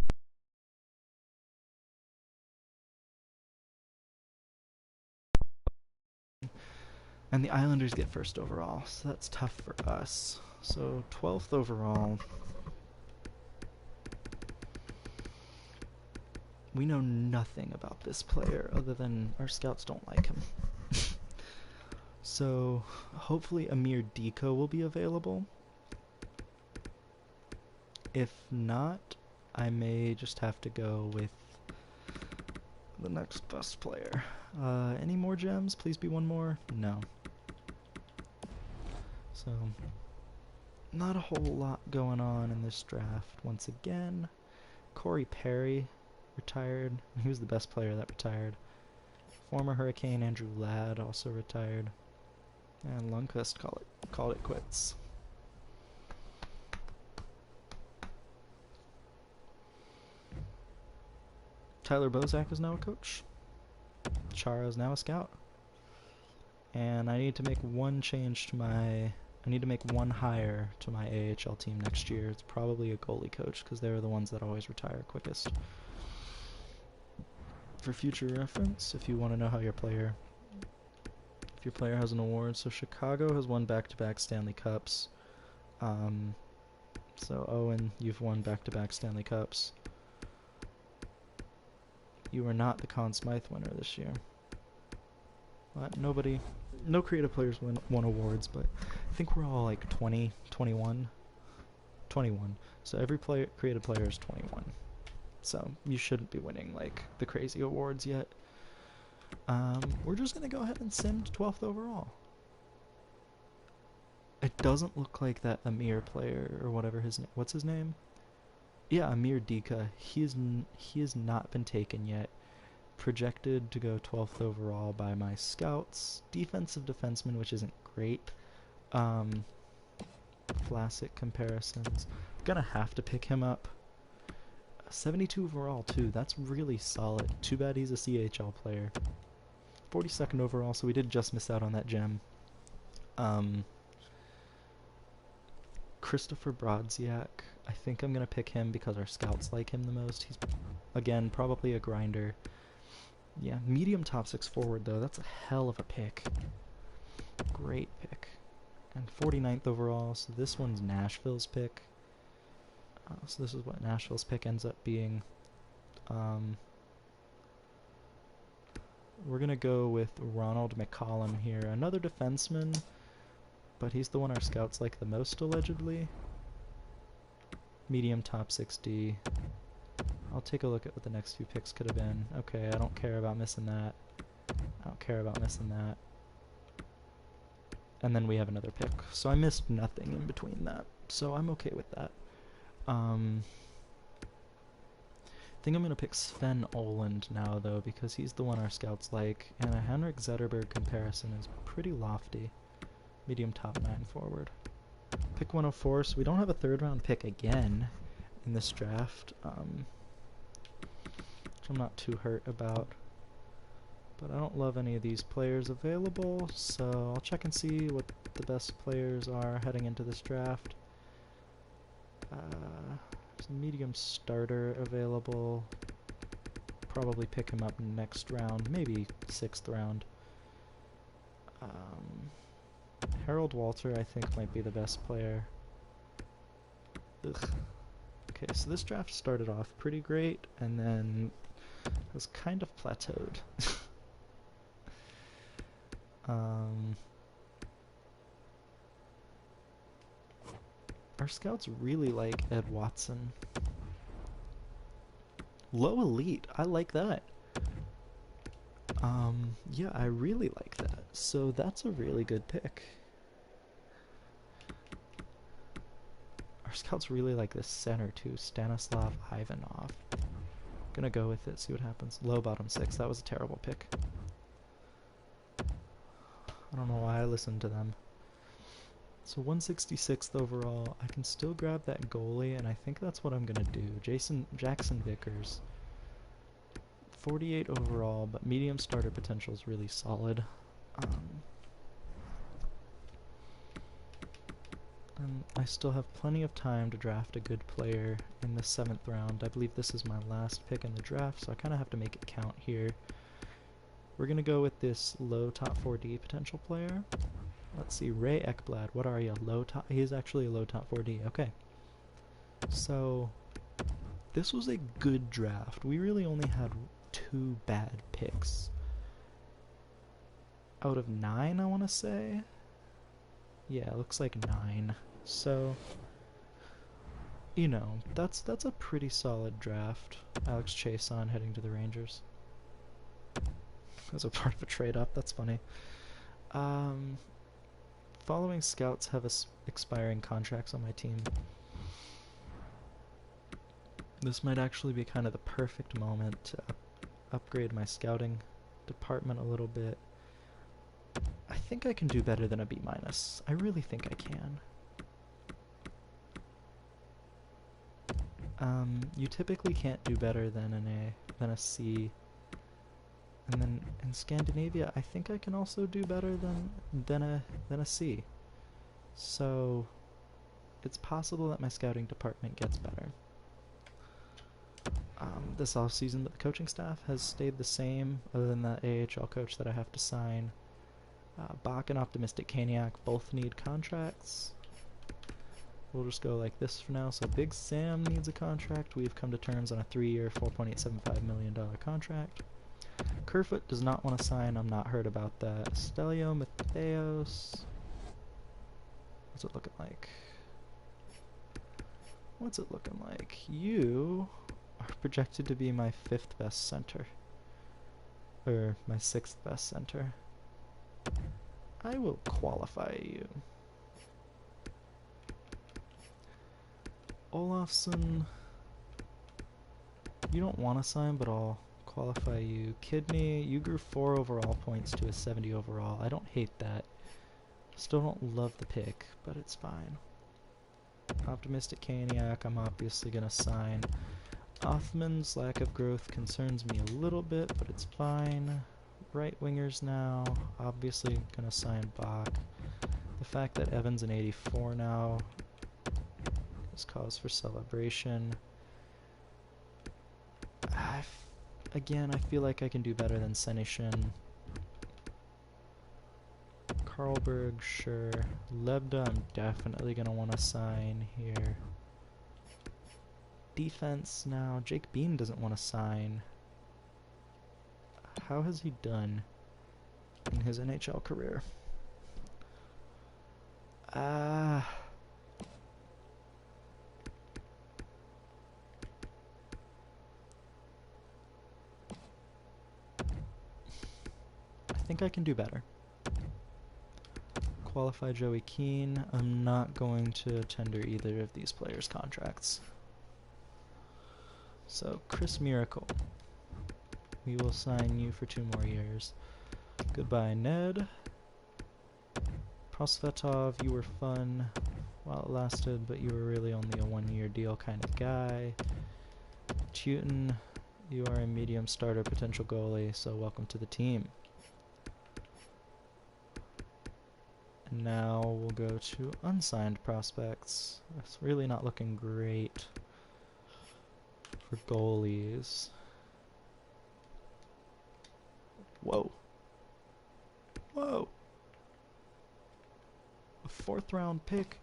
And the Islanders get 1st overall, so that's tough for us. So 12th overall. We know nothing about this player other than our scouts don't like him. So hopefully Amir Deco will be available. If not, I may just have to go with the next best player. Any more gems? Please be one more. No. So, not a whole lot going on in this draft. Once again, Corey Perry retired. He was the best player that retired. Former Hurricane Andrew Ladd also retired. And Lundqvist called it quits. Tyler Bozak is now a coach. Chara is now a scout. And I need to make one change to my... I need to make one hire to my AHL team next year. It's probably a goalie coach, because they're the ones that always retire quickest. For future reference, if you want to know how your player... If your player has an award. So Chicago has won back-to-back Stanley Cups. So Owen, you've won back-to-back Stanley Cups. You were not the Conn Smythe winner this year. No creative players won awards, but I think we're all like 20, 21. 21. So every creative player is 21. So you shouldn't be winning like the crazy awards yet. We're just going to go ahead and send 12th overall. It doesn't look like that Amir player or whatever his name. What's his name? Yeah, Amir Dika. He has not been taken yet. Projected to go 12th overall by my scouts. Defensive defenseman, which isn't great. Classic comparisons. Gonna have to pick him up. 72 overall too. That's really solid. Too bad he's a CHL player. 42nd overall, so we did just miss out on that gem. Christopher Brodziak. I think I'm gonna pick him because our scouts like him the most. He's, again, probably a grinder. Yeah, medium top 6 forward though. That's a hell of a pick. Great pick. And 49th overall, so this one's Nashville's pick. So this is what Nashville's pick ends up being. We're gonna go with Ronald McCollum here. Another defenseman, but he's the one our scouts like the most, allegedly. Medium top 6D. I'll take a look at what the next few picks could have been. Okay, I don't care about missing that. I don't care about missing that. And then we have another pick. So I missed nothing in between that. So I'm okay with that. I think I'm going to pick Sven Oland now, though, because he's the one our scouts like. And a Henrik Zetterberg comparison is pretty lofty. Medium top 9 forward. Pick 104, so we don't have a third round pick again in this draft. Which I'm not too hurt about. But I don't love any of these players available, so I'll check and see what the best players are heading into this draft. There's a medium starter available. Probably pick him up next round, maybe 6th round. Harold Walter, I think, might be the best player. Ugh. Okay, so this draft started off pretty great, and then has kind of plateaued. Our scouts really like Ed Watson. Low elite, I like that. Yeah, I really like that. So that's a really good pick. Our scouts really like this center too, Stanislav Ivanov. Gonna go with it, see what happens. Low bottom 6, that was a terrible pick. I don't know why I listened to them. So 166th overall, I can still grab that goalie, and I think that's what I'm gonna do. Jackson Vickers. 48 overall, but medium starter potential is really solid. And I still have plenty of time to draft a good player in the 7th round. I believe this is my last pick in the draft, so I kind of have to make it count here. We're going to go with this low top 4D potential player. Let's see, Ray Ekblad, what are you? Low top? He's actually a low top 4D, okay. So, this was a good draft. We really only had 2 bad picks. Out of 9, I want to say? Yeah, it looks like 9. So, you know, that's a pretty solid draft. Alex Chason heading to the Rangers as a part of a trade up. That's funny. Um, Following scouts have expiring contracts on my team. This might actually be kind of the perfect moment to upgrade my scouting department a little bit. I think I can do better than a B-. I really think I can. You typically can't do better than a C. And then in Scandinavia, I think I can also do better than a C. So it's possible that my scouting department gets better. This offseason, the coaching staff has stayed the same, other than that AHL coach that I have to sign. Bach and Optimistic Caniac both need contracts. We'll just go like this for now. So Big Sam needs a contract. We've come to terms on a 3-year, $4.875 million contract. Kerfoot does not want to sign. I'm not heard about that. Stelio Matheos. What's it looking like? What's it looking like? You are projected to be my 5th best center. Or my 6th best center. I will qualify you. Olafson. You don't want to sign, but I'll qualify you. Kidney, you grew 4 overall points to a 70 overall. I don't hate that. Still don't love the pick, but it's fine. Optimistic Caniac, I'm obviously going to sign. Othman's lack of growth concerns me a little bit, but it's fine. Right wingers now, obviously going to sign Bach. The fact that Evan's an 84 now is cause for celebration. Again, I feel like I can do better than Senishin. Karlberg, sure. Lebda, I'm definitely going to want to sign here. Defense now. Jake Bean doesn't want to sign. How has he done in his NHL career? I think I can do better. Qualify Joey Keane. I'm not going to tender either of these players' contracts. So, Chris Miracle. We will sign you for 2 more years. Goodbye, Ned. Prosvetov, you were fun while it lasted, but you were really only a 1-year deal kind of guy. Teuton, you are a medium starter potential goalie, so welcome to the team. And now we'll go to unsigned prospects. It's really not looking great for goalies. Whoa. Whoa. A 4th round pick.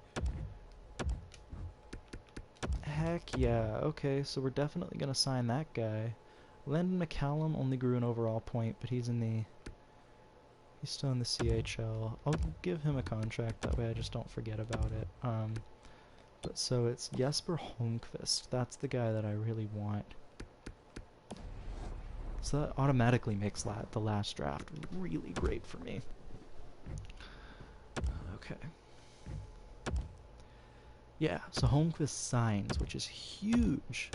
Heck yeah. Okay, so we're definitely going to sign that guy. Landon McCallum only grew an overall point, but he's still in the CHL. I'll give him a contract, that way I just don't forget about it. But so it's Jesper Holmqvist. That's the guy that I really want. So that automatically makes the last draft really great for me. Okay. Yeah, so Holmqvist signs, which is huge.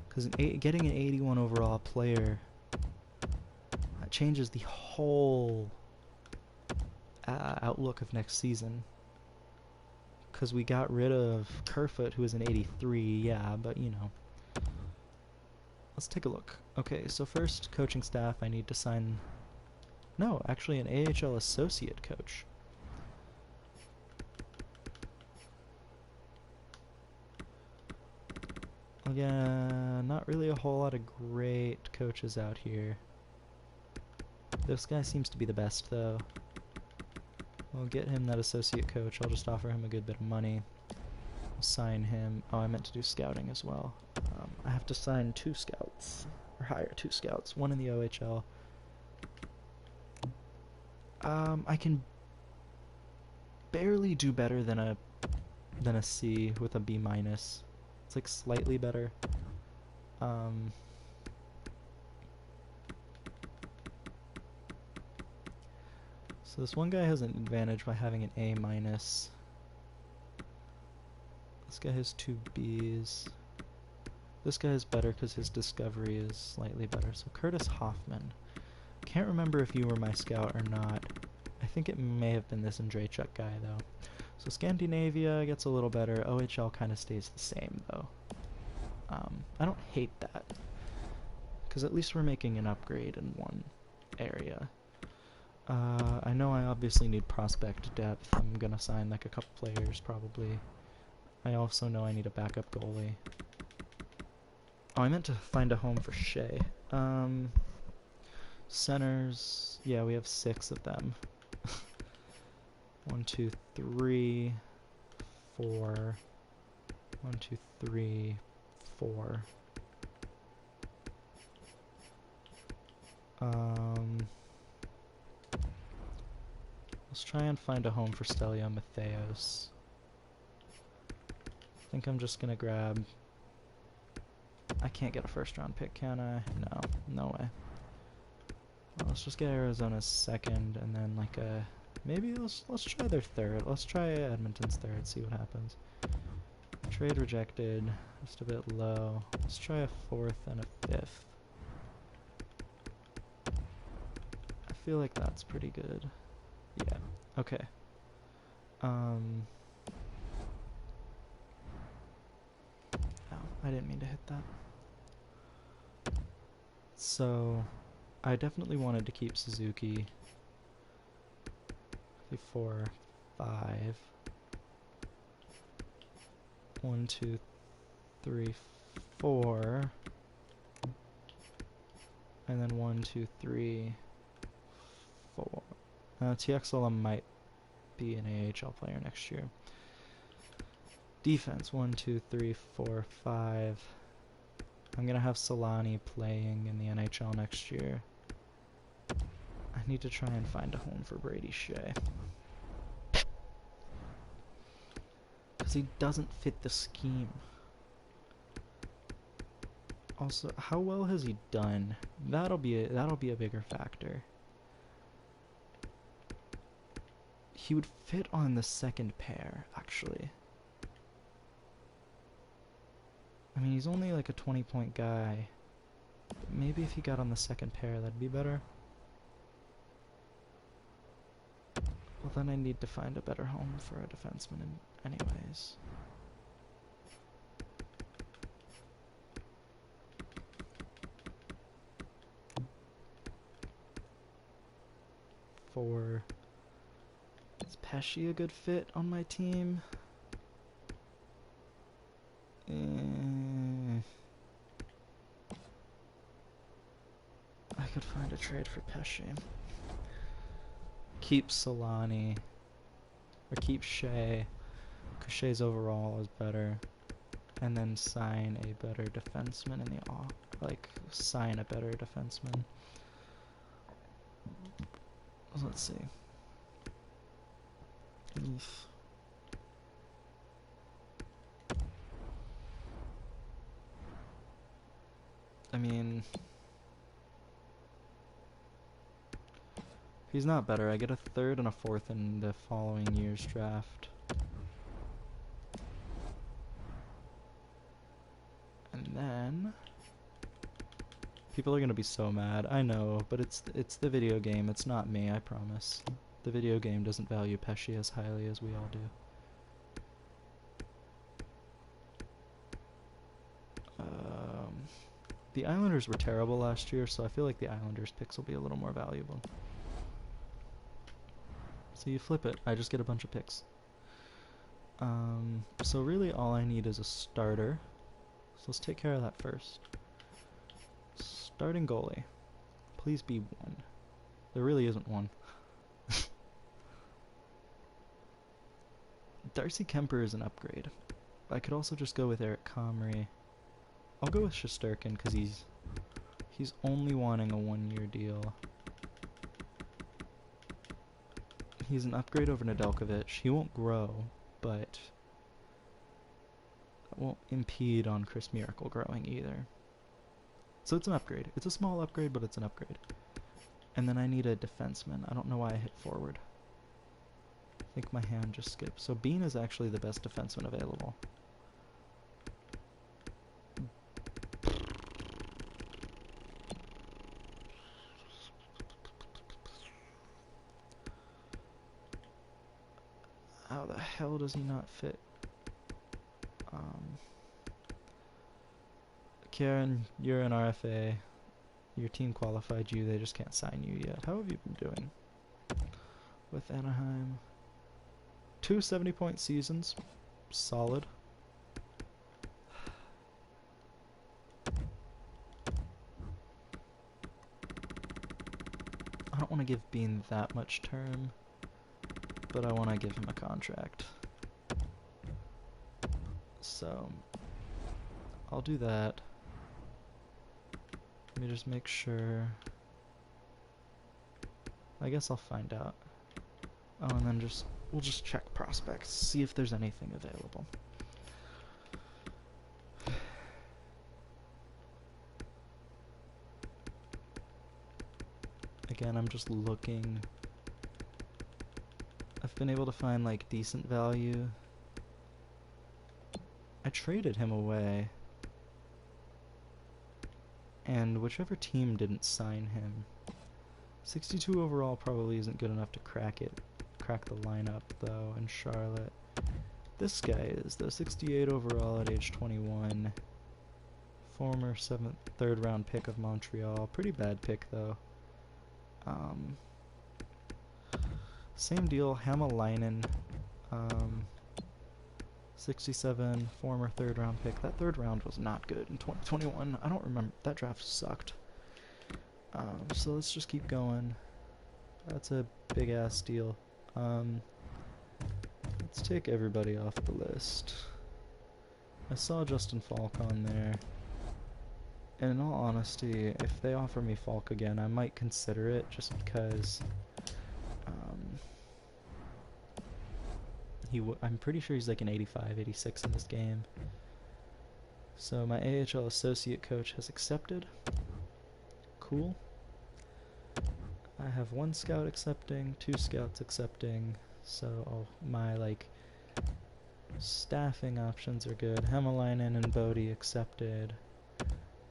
Because getting an 81 overall player, that changes the whole outlook of next season. Because we got rid of Kerfoot, who was an 83, yeah, but you know. Let's take a look. Okay, so first, coaching staff, I need to sign... No, actually an AHL associate coach. Yeah, not really a whole lot of great coaches out here. This guy seems to be the best, though. We'll get him that associate coach. I'll just offer him a good bit of money. I'll sign him. Oh, I meant to do scouting as well. I have to sign 2 scouts. Or hire 2 scouts. 1 in the OHL. I can barely do better than a C with a B-. It's like slightly better. So this one guy has an advantage by having an A minus. This guy has 2 Bs. This guy is better because his discovery is slightly better. So Curtis Hoffman. Can't remember if you were my scout or not. I think it may have been this Andrejchuk guy though. So Scandinavia gets a little better. OHL kind of stays the same though. I don't hate that, because at least we're making an upgrade in one area. I know I obviously need prospect depth. I'm gonna sign like a couple players probably. I also know I need a backup goalie. Oh, I meant to find a home for Shea. Centers, yeah, we have 6 of them. 1, 2, 3, 4. 1, 2, 3, 4. Let's try and find a home for Stelio Matheos. I think I'm just gonna grab... I can't get a first round pick, can I? No, no way. Well, let's just get Arizona's second, and then like a... Maybe let's try their third. Let's try Edmonton's third, see what happens. Trade rejected, just a bit low. Let's try a 4th and a 5th. I feel like that's pretty good. Yeah, okay. Oh, I didn't mean to hit that. So, I definitely wanted to keep Suzuki. 4, 5. 1, 2, 3, 4. And then 1, 2, 3, 4. TXLM might be an AHL player next year. Defense, 1, 2, 3, 4, 5. I'm gonna have Solani playing in the NHL next year. I need to try and find a home for Brady Shea. Because he doesn't fit the scheme. Also, how well has he done? That'll be a bigger factor. He would fit on the second pair, actually. I mean, he's only like a 20-point guy. But maybe if he got on the second pair, that'd be better. Well, then I need to find a better home for a defenseman anyways. Is Pesci a good fit on my team? I could find a trade for Pesci. Keep Solani. Or keep Shea. Because Shea's overall is better. And then sign a better defenseman in the off. Like, sign a better defenseman. Let's see. Oof. I mean, if he's not better, I get a 3rd and a 4th in the following year's draft. And then people are gonna be so mad. I know, but it's the video game. It's not me, I promise. The video game doesn't value Pesci as highly as we all do. The Islanders were terrible last year, so I feel like the Islanders picks will be a little more valuable. So you flip it, I just get a bunch of picks. So really all I need is a starter. So let's take care of that first. Starting goalie. Please be 1. There really isn't one. Darcy Kemper is an upgrade. I could also just go with Eric Comrie. I'll go with Shesterkin because he's only wanting a 1-year deal. He's an upgrade over Nedeljkovic. He won't grow, but won't impede on Chris Miracle growing either. So it's an upgrade. It's a small upgrade, but it's an upgrade. And then I need a defenseman. I don't know why I hit forward. I think my hand just skipped. So Bean is actually the best defenseman available. How the hell does he not fit? Karen, you're an RFA. Your team qualified you. They just can't sign you yet. How have you been doing with Anaheim? 2 70-point seasons. Solid. I don't want to give Bean that much term, but I want to give him a contract. So, I'll do that. Let me just make sure. I guess I'll find out. Oh, and then we'll just check prospects, see if there's anything available. Again, I'm just looking. I've been able to find like decent value. I traded him away. And whichever team didn't sign him. 62 overall probably isn't good enough to crack the lineup though in Charlotte. This guy is though, 68 overall at age 21. Former 3rd round pick of Montreal. Pretty bad pick though. Same deal, Hämäläinen. 67, former 3rd round pick. That 3rd round was not good in 2021. I don't remember. That draft sucked. So let's just keep going. That's a big ass deal. Let's take everybody off the list. I saw Justin Falk on there. And in all honesty, if they offer me Falk again, I might consider it just because I'm pretty sure he's like an 85, 86 in this game. So my AHL associate coach has accepted. Cool. I have 1 scout accepting, 2 scouts accepting, so my like staffing options are good. Hämäläinen and Bodie accepted.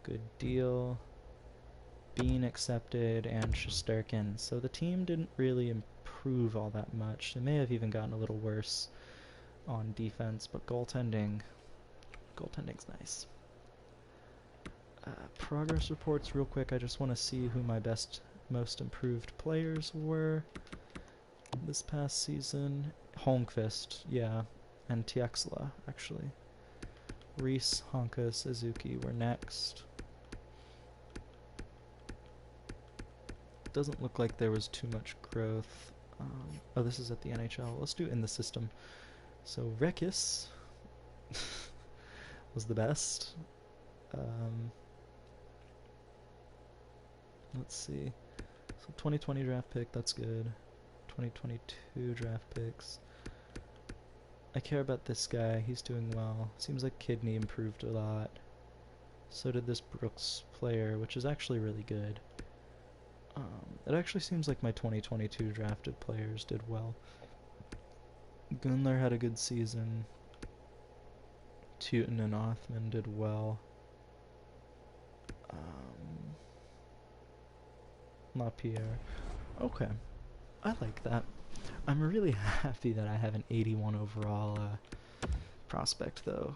Good deal. Bean accepted and Shesterkin. So the team didn't really improve all that much. They may have even gotten a little worse on defense, but goaltending's nice. Progress reports real quick. I just want to see who my most improved players were this past season. Holmqvist, yeah, and Tiexla, actually. Reese, Honka, Suzuki were next. Doesn't look like there was too much growth. Oh, this is at the NHL. Let's do it in the system. So Rekis was the best. Let's see. So 2020 draft pick, that's good. 2022 draft picks. I care about this guy. He's doing well. Seems like Kidney improved a lot. So did this Brooks player, which is actually really good. It actually seems like my 2022 drafted players did well. Gunler had a good season. Teuton and Othman did well. LaPierre. Okay. I like that. I'm really happy that I have an 81 overall prospect, though.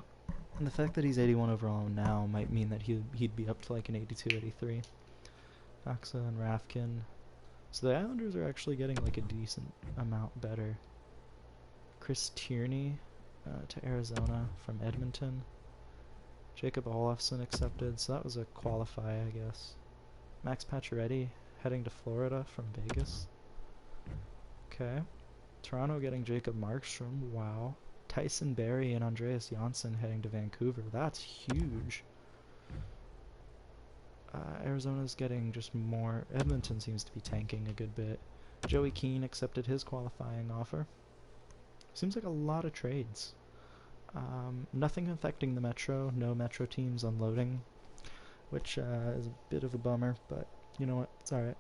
And the fact that he's 81 overall now might mean that he'd be up to like an 82, 83. Doxa and Rafkin. So the Islanders are actually getting like a decent amount better. Chris Tierney to Arizona from Edmonton. Jacob Olofsson accepted, so that was a qualify, I guess. Max Pacioretty heading to Florida from Vegas. Okay. Toronto getting Jacob Markstrom. Wow. Tyson Barrie and Andreas Janssen heading to Vancouver. That's huge. Arizona's getting just more. Edmonton seems to be tanking a good bit. Joey Keane accepted his qualifying offer. Seems like a lot of trades. Nothing affecting the Metro. No Metro teams unloading, which is a bit of a bummer, but you know what? It's alright.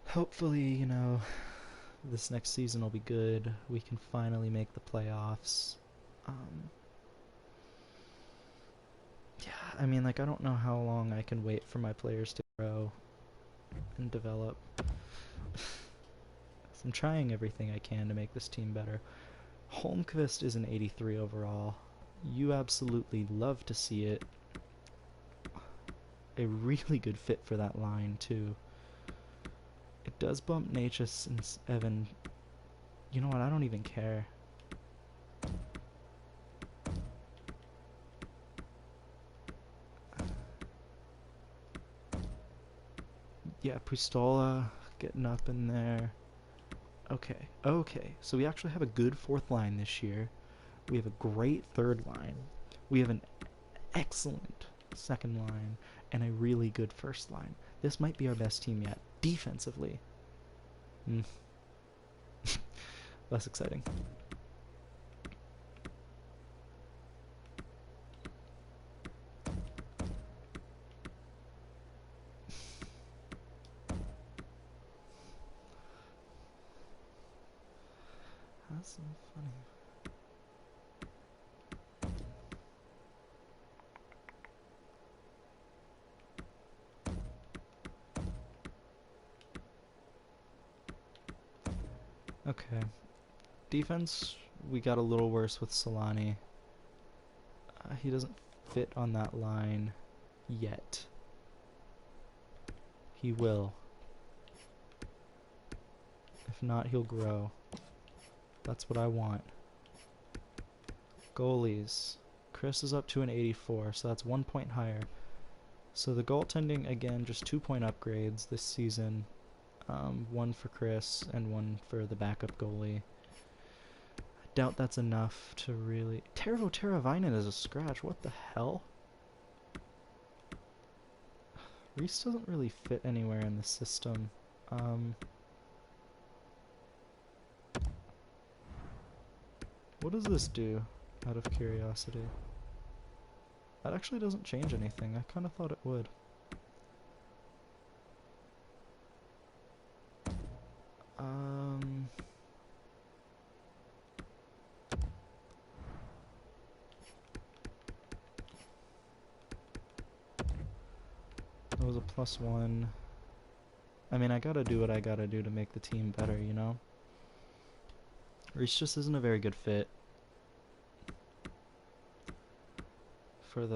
Hopefully, you know, this next season will be good. We can finally make the playoffs. Um, yeah, I mean, like, I don't know how long I can wait for my players to grow and develop. I'm trying everything I can to make this team better. Holmqvist is an 83 overall. You absolutely love to see it. A really good fit for that line, too. It does bump Natchez and Evan. You know what? I don't even care. Yeah, Pustola getting up in there. Okay, okay. So we actually have a good fourth line this year. We have a great third line. We have an excellent second line and a really good first line. This might be our best team yet. Defensively. Less exciting. That's so funny. Okay. Defense, we got a little worse with Solani. He doesn't fit on that line yet. He will. If not, he'll grow. That's what I want. Goalies. Chris is up to an 84, so that's 1 point higher. So the goaltending, again, just 2-point upgrades this season. One for Chris and one for the backup goalie. I doubt that's enough to really... Tervo Teravainen is a scratch. What the hell? Reese doesn't really fit anywhere in the system. What does this do, out of curiosity? That actually doesn't change anything. I kind of thought it would. That was a +1. I mean, I gotta do what I gotta do to make the team better, you know? Reese just isn't a very good fit for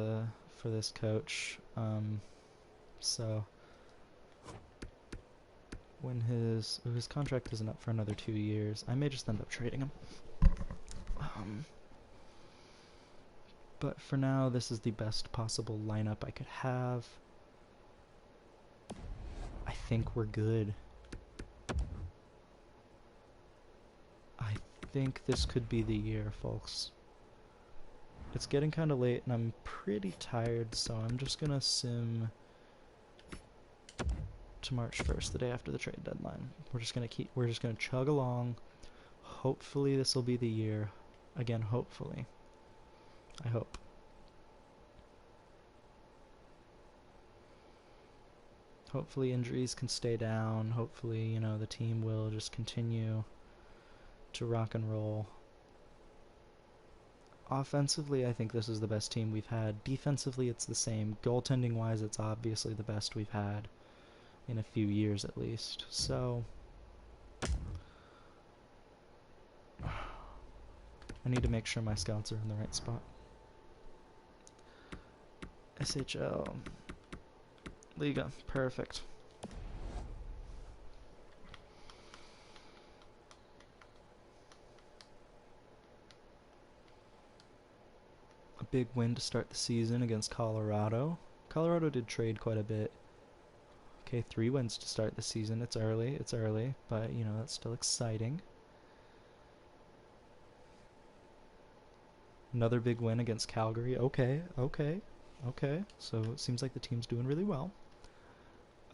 this coach. So when his contract isn't up for another 2 years, I may just end up trading him. But for now, this is the best possible lineup I could have. I think we're good. I think this could be the year, folks. It's getting kind of late and I'm pretty tired, so I'm just gonna sim to March 1st, the day after the trade deadline. We're just gonna chug along. Hopefully this will be the year. Again, hopefully. I hope. Hopefully injuries can stay down. Hopefully, you know, the team will just continue to rock and roll. Offensively, I think this is the best team we've had. Defensively, it's the same. Goaltending-wise, it's obviously the best we've had in a few years at least. So I need to make sure my scouts are in the right spot. SHL. Liga. Perfect. A big win to start the season against Colorado. Colorado did trade quite a bit. Okay, 3 wins to start the season. It's early, but, you know, that's still exciting. Another big win against Calgary. Okay. So it seems like the team's doing really well.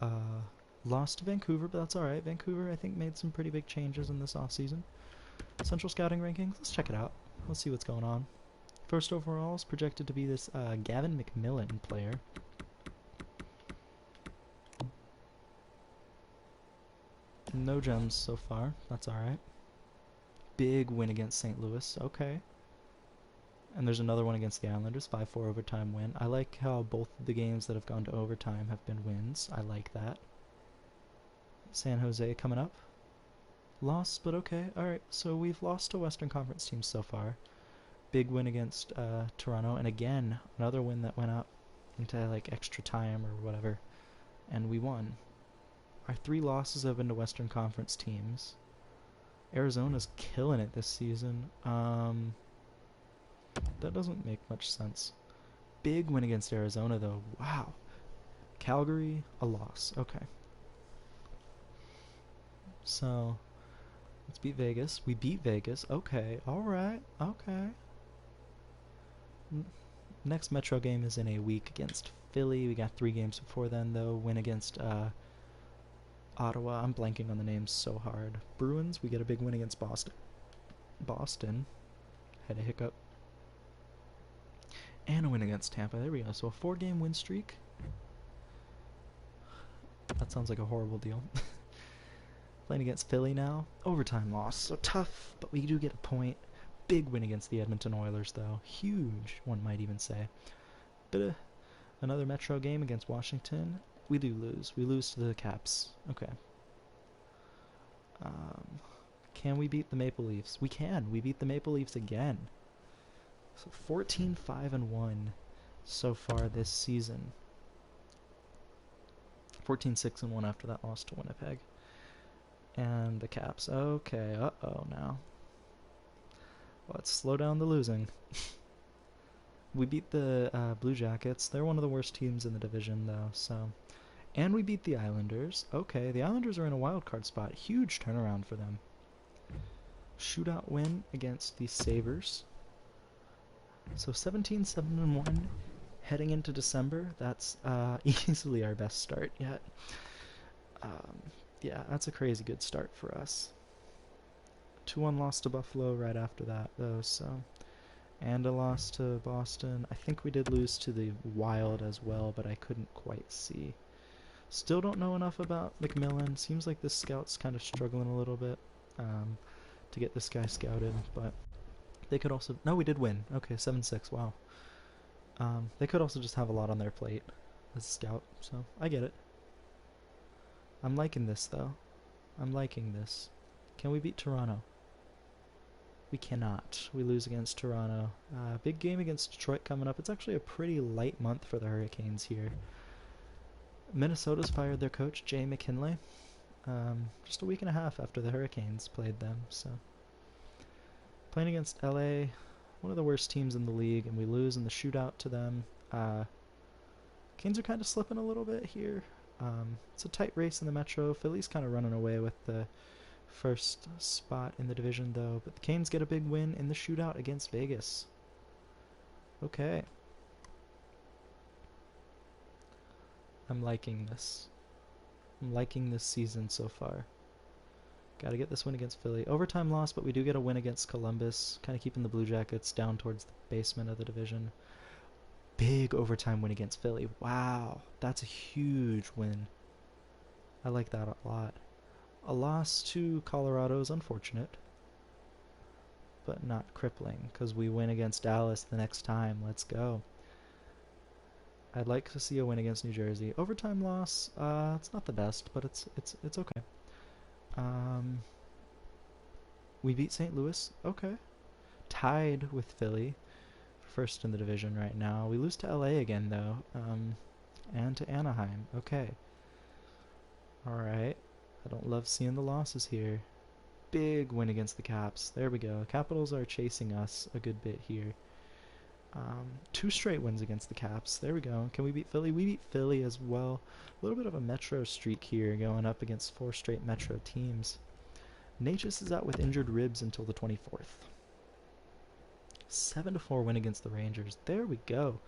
Uh, Lost to Vancouver, but that's alright. Vancouver, I think, made some pretty big changes in this offseason. Central Scouting Rankings, let's check it out. Let's see what's going on. First overall is projected to be this Gavin McMillan player. No gems so far, that's alright. Big win against St. Louis, okay. And there's another one against the Islanders, 5-4 overtime win. I like how both of the games that have gone to overtime have been wins. I like that. San Jose coming up. Lost, but okay. Alright, so we've lost to Western Conference teams so far. Big win against Toronto, and again, another win that went up into like extra time or whatever, and we won. Our 3 losses have been to Western Conference teams. Arizona's killing it this season. That doesn't make much sense. Big win against Arizona, though. Wow. Calgary, a loss. Okay. So, let's beat Vegas. We beat Vegas. Okay. Alright. Okay. Next Metro game is in a week against Philly. We got 3 games before then, though. Win against Ottawa. I'm blanking on the names so hard. Bruins, we get a big win against Boston. Boston had a hiccup. And a win against Tampa. There we go. So a 4-game win streak. That sounds like a horrible deal. Playing against Philly now. Overtime loss. So tough, but we do get a point. Big win against the Edmonton Oilers, though. Huge, one might even say. But another Metro game against Washington. We do lose. We lose to the Caps. Okay. Can we beat the Maple Leafs? We can. We beat the Maple Leafs again. So 14-5-1 so far this season. 14-6-1 after that loss to Winnipeg. And the Caps. Okay, uh-oh now. Let's slow down the losing. We beat the Blue Jackets. They're one of the worst teams in the division, though, so... And we beat the Islanders. Okay, the Islanders are in a wildcard spot. Huge turnaround for them. Shootout win against the Sabres. So 17-7-1 heading into December. That's easily our best start yet. Yeah, that's a crazy good start for us. 2-1 loss to Buffalo right after that, though, so... And a loss to Boston. I think we did lose to the Wild as well, but I couldn't quite see. Still don't know enough about McMillan. Seems like this scout's kind of struggling a little bit to get this guy scouted, but they could also... No, we did win. Okay, 7-6, wow. They could also just have a lot on their plate as a scout, so I get it. I'm liking this, though. I'm liking this. Can we beat Toronto? We cannot. We lose against Toronto. Big game against Detroit coming up. It's actually a pretty light month for the Hurricanes here. Minnesota's fired their coach, Jay McKinley, just a week and a half after the Hurricanes played them. So playing against LA, one of the worst teams in the league, and we lose in the shootout to them. Canes are kind of slipping a little bit here. It's a tight race in the Metro. Philly's kind of running away with the first spot in the division, though. But the Canes get a big win in the shootout against Vegas. Okay. I'm liking this. I'm liking this season so far. Gotta get this win against Philly. Overtime loss, but we do get a win against Columbus. Kind of keeping the Blue Jackets down towards the basement of the division. Big overtime win against Philly. Wow, that's a huge win. I like that a lot. A loss to Colorado is unfortunate, but not crippling, because we win against Dallas the next time. Let's go. I'd like to see a win against New Jersey. Overtime loss, it's not the best, but it's okay. We beat St. Louis. Okay. Tied with Philly. First in the division right now. We lose to LA again, though. And to Anaheim. Okay. Alright. I don't love seeing the losses here. Big win against the Caps. There we go. Capitals are chasing us a good bit here. 2 straight wins against the Caps. There we go. Can we beat Philly? We beat Philly as well. A little bit of a Metro streak here, going up against 4 straight Metro teams. Natchez is out with injured ribs until the 24th. 7-4 win against the Rangers. There we go.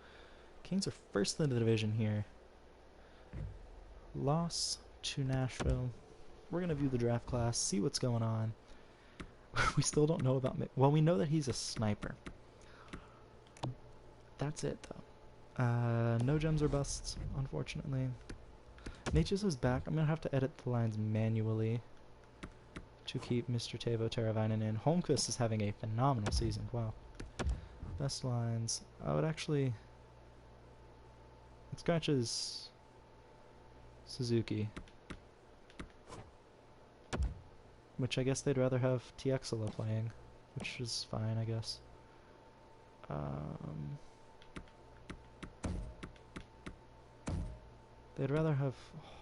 Kings are first in the division here. Loss to Nashville. We're going to view the draft class, see what's going on. We still don't know about... Well, we know that he's a sniper. That's it, though. No gems or busts, unfortunately. Natchez is back. I'm going to have to edit the lines manually to keep Mr. Teuvo Teravainen in. Holmqvist is having a phenomenal season. Wow. Best lines. I would actually... It scratches Suzuki. Which I guess they'd rather have Tiexela playing. Which is fine, I guess. They'd rather have...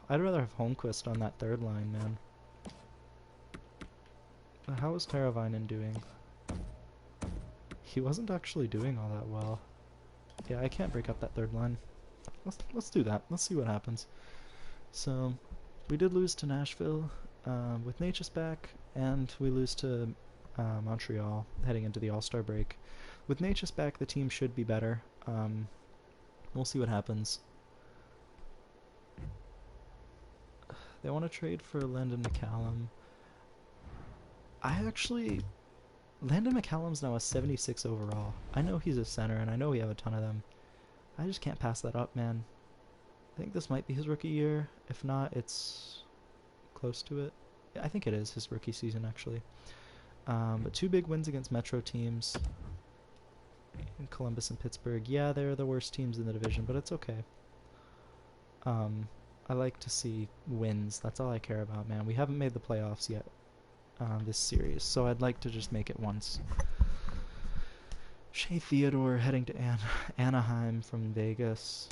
I'd rather have Holmqvist on that third line, man. How is Teravainen doing? He wasn't actually doing all that well. Yeah, I can't break up that third line. Let's do that. Let's see what happens. So, we did lose to Nashville with Natchez back, and we lose to Montreal heading into the All-Star break. With Natchez back, the team should be better. We'll see what happens. They want to trade for Landon McCallum. Landon McCallum's now a 76 overall. I know he's a center, and I know we have a ton of them. I just can't pass that up, man. I think this might be his rookie year. If not, it's close to it. Yeah, I think it is his rookie season, actually. But 2 big wins against Metro teams. In Columbus and Pittsburgh. Yeah, they're the worst teams in the division, but it's okay. I like to see wins. That's all I care about, man. We haven't made the playoffs yet this series, so I'd like to just make it once. Shea Theodore heading to Anaheim from Vegas.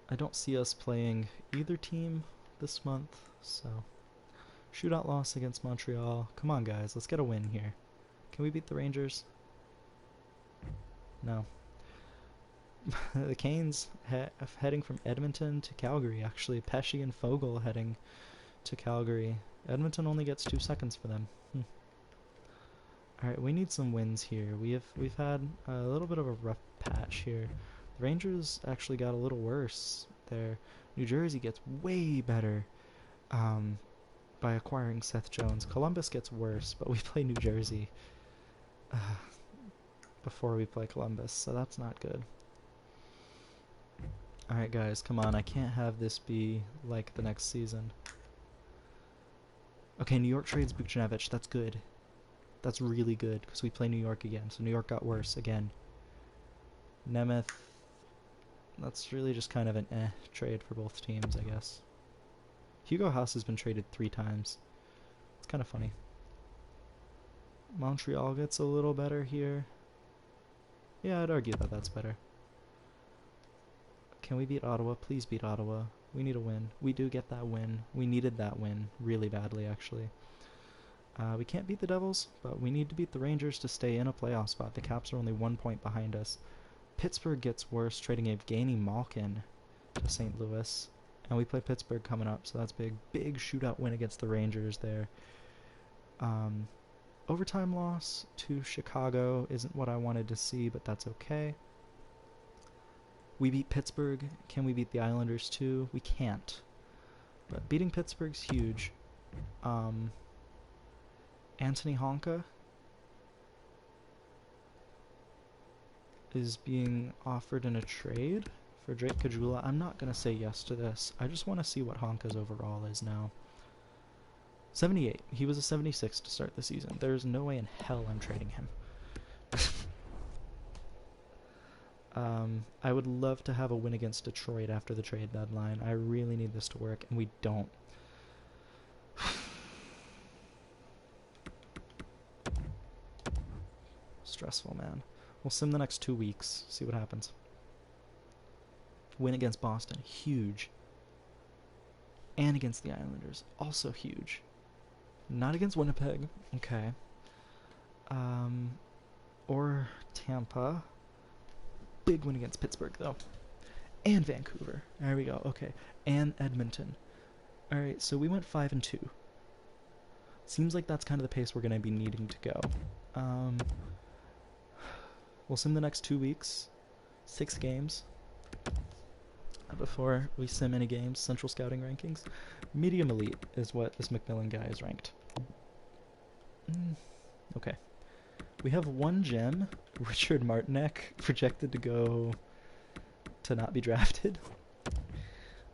I don't see us playing either team this month, so... Shootout loss against Montreal. Come on, guys, let's get a win here. Can we beat the Rangers? No. The Canes heading from Edmonton to Calgary, actually. Pesce and Fogle heading to Calgary. Edmonton only gets 2 seconds for them. Alright, we need some wins here. We've had a little bit of a rough patch here. The Rangers actually got a little worse there. New Jersey gets way better by acquiring Seth Jones. Columbus gets worse, but we play New Jersey before we play Columbus, so that's not good. Alright guys, come on, I can't have this be like the next season. Okay, New York trades Buchnevich, that's good. That's really good, because we play New York again, so New York got worse again. Nemeth, that's really just kind of an trade for both teams, I guess. Hugo Haas has been traded 3 times. It's kind of funny. Montreal gets a little better here. Yeah, I'd argue that that's better. Can we beat Ottawa? Please beat Ottawa. We need a win. We do get that win. We needed that win really badly, actually. We can't beat the Devils, but we need to beat the Rangers to stay in a playoff spot. The Caps are only 1 point behind us. Pittsburgh gets worse, trading Evgeny Malkin to St. Louis. And we play Pittsburgh coming up, so that's big. Big shootout win against the Rangers there. Overtime loss to Chicago isn't what I wanted to see, but that's okay. We beat Pittsburgh. Can we beat the Islanders too? We can't. But beating Pittsburgh's huge. Anthony Honka is being offered in a trade for Drake Caggiula. I'm not going to say yes to this. I just want to see what Honka's overall is now. 78. He was a 76 to start the season. There's no way in hell I'm trading him. I would love to have a win against Detroit after the trade deadline. I really need this to work, and we don't. Stressful, man. We'll sim the next 2 weeks, see what happens. Win against Boston, huge. And against the Islanders, also huge. Not against Winnipeg, okay. Or Tampa. Big win against Pittsburgh, though. And Vancouver. There we go, okay. And Edmonton. Alright, so we went 5-2. Seems like that's kind of the pace we're going to be needing to go. We'll sim the next 2 weeks. 6 games. before we sim any games. Central Scouting rankings. Medium elite is what this McMillan guy is ranked. Okay. We have one gem, Richard Martinek, projected to go to not be drafted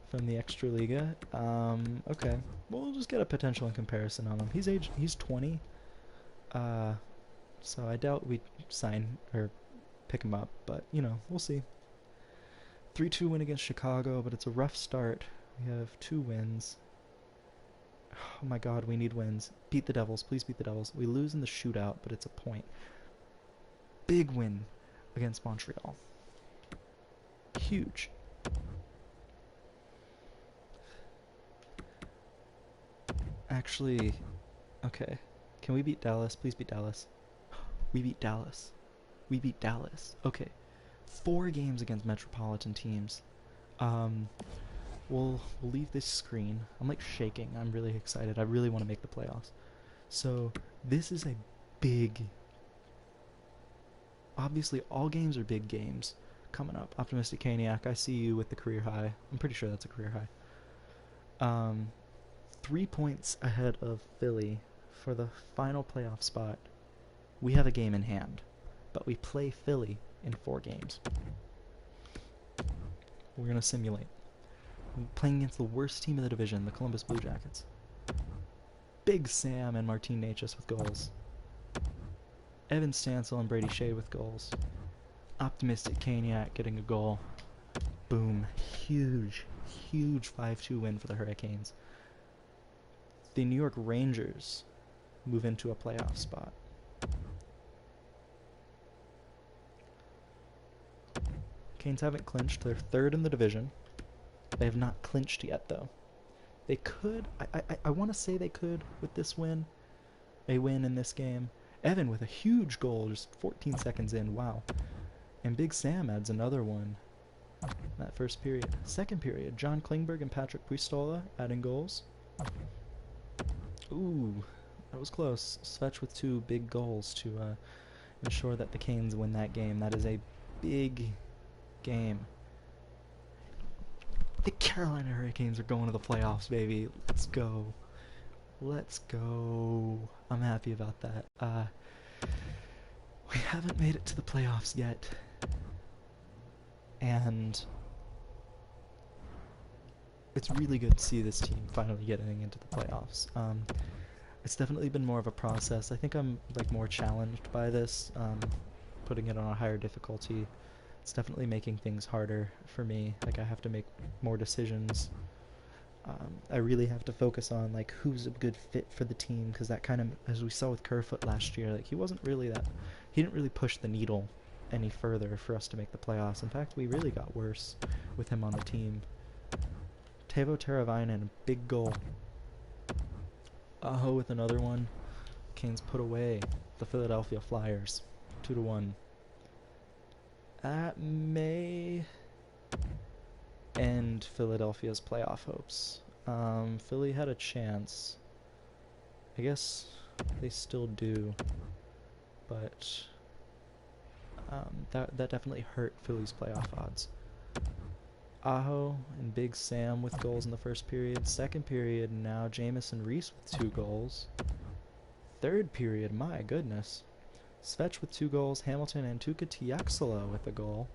from the Extraliga. Okay. We'll just get a potential in comparison on him. He's 20. So I doubt we'd sign or pick him up, but you know, we'll see. 3-2 win against Chicago, but it's a rough start. We have 2 wins. Oh my god, we need wins. Beat the Devils. Please beat the Devils. We lose in the shootout, but it's a point. Big win against Montreal. Huge. Actually, okay. Can we beat Dallas? Please beat Dallas. We beat Dallas. We beat Dallas. Okay. 4 games against Metropolitan teams. We'll leave this screen. I'm like shaking. I'm really excited. I really want to make the playoffs. So this is a big. Obviously, all games are big games coming up. Optimistic Caniac, I see you with the career high. I'm pretty sure that's a career high. 3 points ahead of Philly for the final playoff spot. We have a game in hand, but we play Philly in 4 games. We're going to simulate. We're playing against the worst team in the division, the Columbus Blue Jackets. Big Sam and Martin Necas with goals. Evan Stansel and Brady Shea with goals. Optimistic Caniac getting a goal. Boom. Huge 5-2 win for the Hurricanes. The New York Rangers move into a playoff spot. Canes haven't clinched. They're 3rd in the division. They have not clinched yet, though. They could. I want to say they could with this win. A win in this game. Evan with a huge goal just 14 seconds in. Wow. And Big Sam adds another one. That first period. Second period. John Klingberg and Patrick Puistola adding goals. Ooh. That was close. Svech with 2 big goals to ensure that the Canes win that game. That is a big game. The Carolina Hurricanes are going to the playoffs, baby. Let's go. Let's go. I'm happy about that. We haven't made it to the playoffs yet. And it's really good to see this team finally getting into the playoffs. It's definitely been more of a process. I think I'm like more challenged by this, putting it on a higher difficulty. It's definitely making things harder for me. Like I have to make more decisions. I really have to focus on like who's a good fit for the team, because that kind of, as we saw with Kerfoot last year, like he didn't really push the needle any further for us to make the playoffs. In fact, we really got worse with him on the team. Teuvo Teravainen, big goal. Aho with another one. Canes put away the Philadelphia Flyers, 2-1. That may end Philadelphia's playoff hopes. Philly had a chance. I guess they still do, but that definitely hurt Philly's playoff odds. Aho and Big Sam with goals in the first period. Second period, now Jamison Reese with 2 goals. Third period, my goodness. Svech with 2 goals. Hamilton and Tuukka Tiaksala with a goal.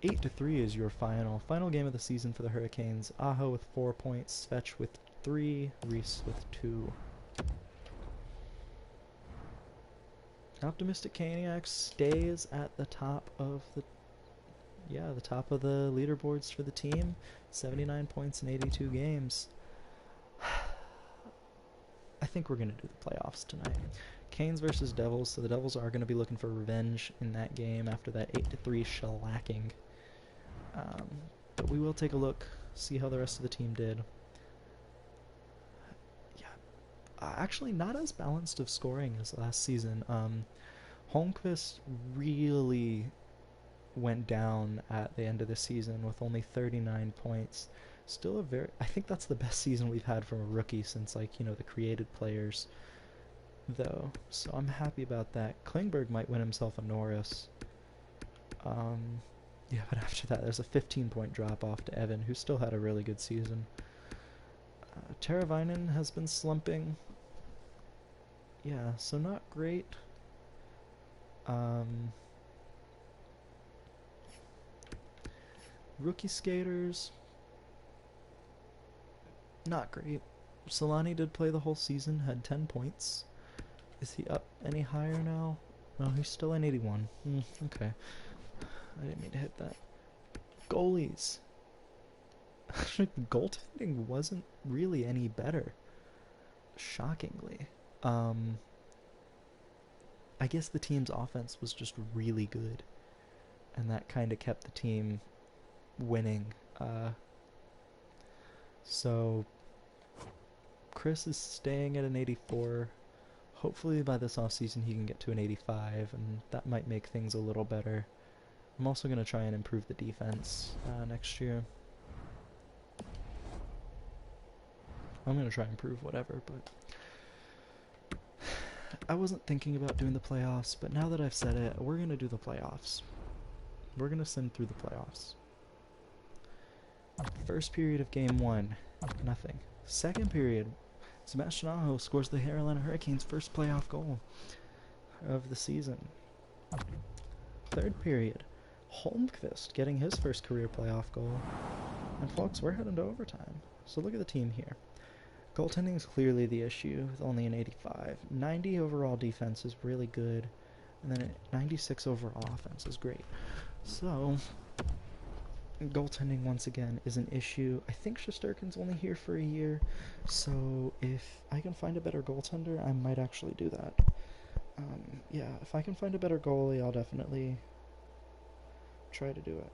8-3 is your final game of the season for the Hurricanes. Aho with 4 points. Svech with 3. Reese with 2. Optimistic Caniac stays at the top of the leaderboards for the team. 79 points in 82 games. I think we're going to do the playoffs tonight. Canes versus Devils, so the Devils are going to be looking for revenge in that game after that 8-3 shellacking. But we will take a look, see how the rest of the team did. Yeah, actually not as balanced of scoring as last season. Holmqvist really went down at the end of the season with only 39 points. Still I think that's the best season we've had from a rookie since, like, you know, the created players, though. So I'm happy about that. Klingberg might win himself a Norris. Yeah, but after that, there's a 15-point drop off to Evan, who still had a really good season. Teravainen has been slumping. Yeah, so not great. Rookie skaters, not great. Solani did play the whole season, had 10 points. Is he up any higher now? No, he's still in 81. Okay. I didn't mean to hit that. Goalies. Actually, the goaltending wasn't really any better. Shockingly. I guess the team's offense was just really good. And that kind of kept the team winning. So Chris is staying at an 84. Hopefully by this offseason he can get to an 85, and that might make things a little better. I'm also going to try and improve the defense next year. I'm going to try and improve whatever, but I wasn't thinking about doing the playoffs, but now that I've said it, we're going to do the playoffs. We're going to sim through the playoffs. First period of game 1, nothing. Second period, Sebastian Aho scores the Carolina Hurricanes' first playoff goal of the season. Third period, Holmqvist getting his first career playoff goal. And folks, we're heading to overtime. So look at the team here. Goaltending is clearly the issue with only an 85. 90 overall defense is really good. And then 96 overall offense is great. So goaltending once again is an issue. I think Shesterkin's only here for a year, so if I can find a better goaltender, I might actually do that. Yeah, if I can find a better goalie, I'll definitely try to do it.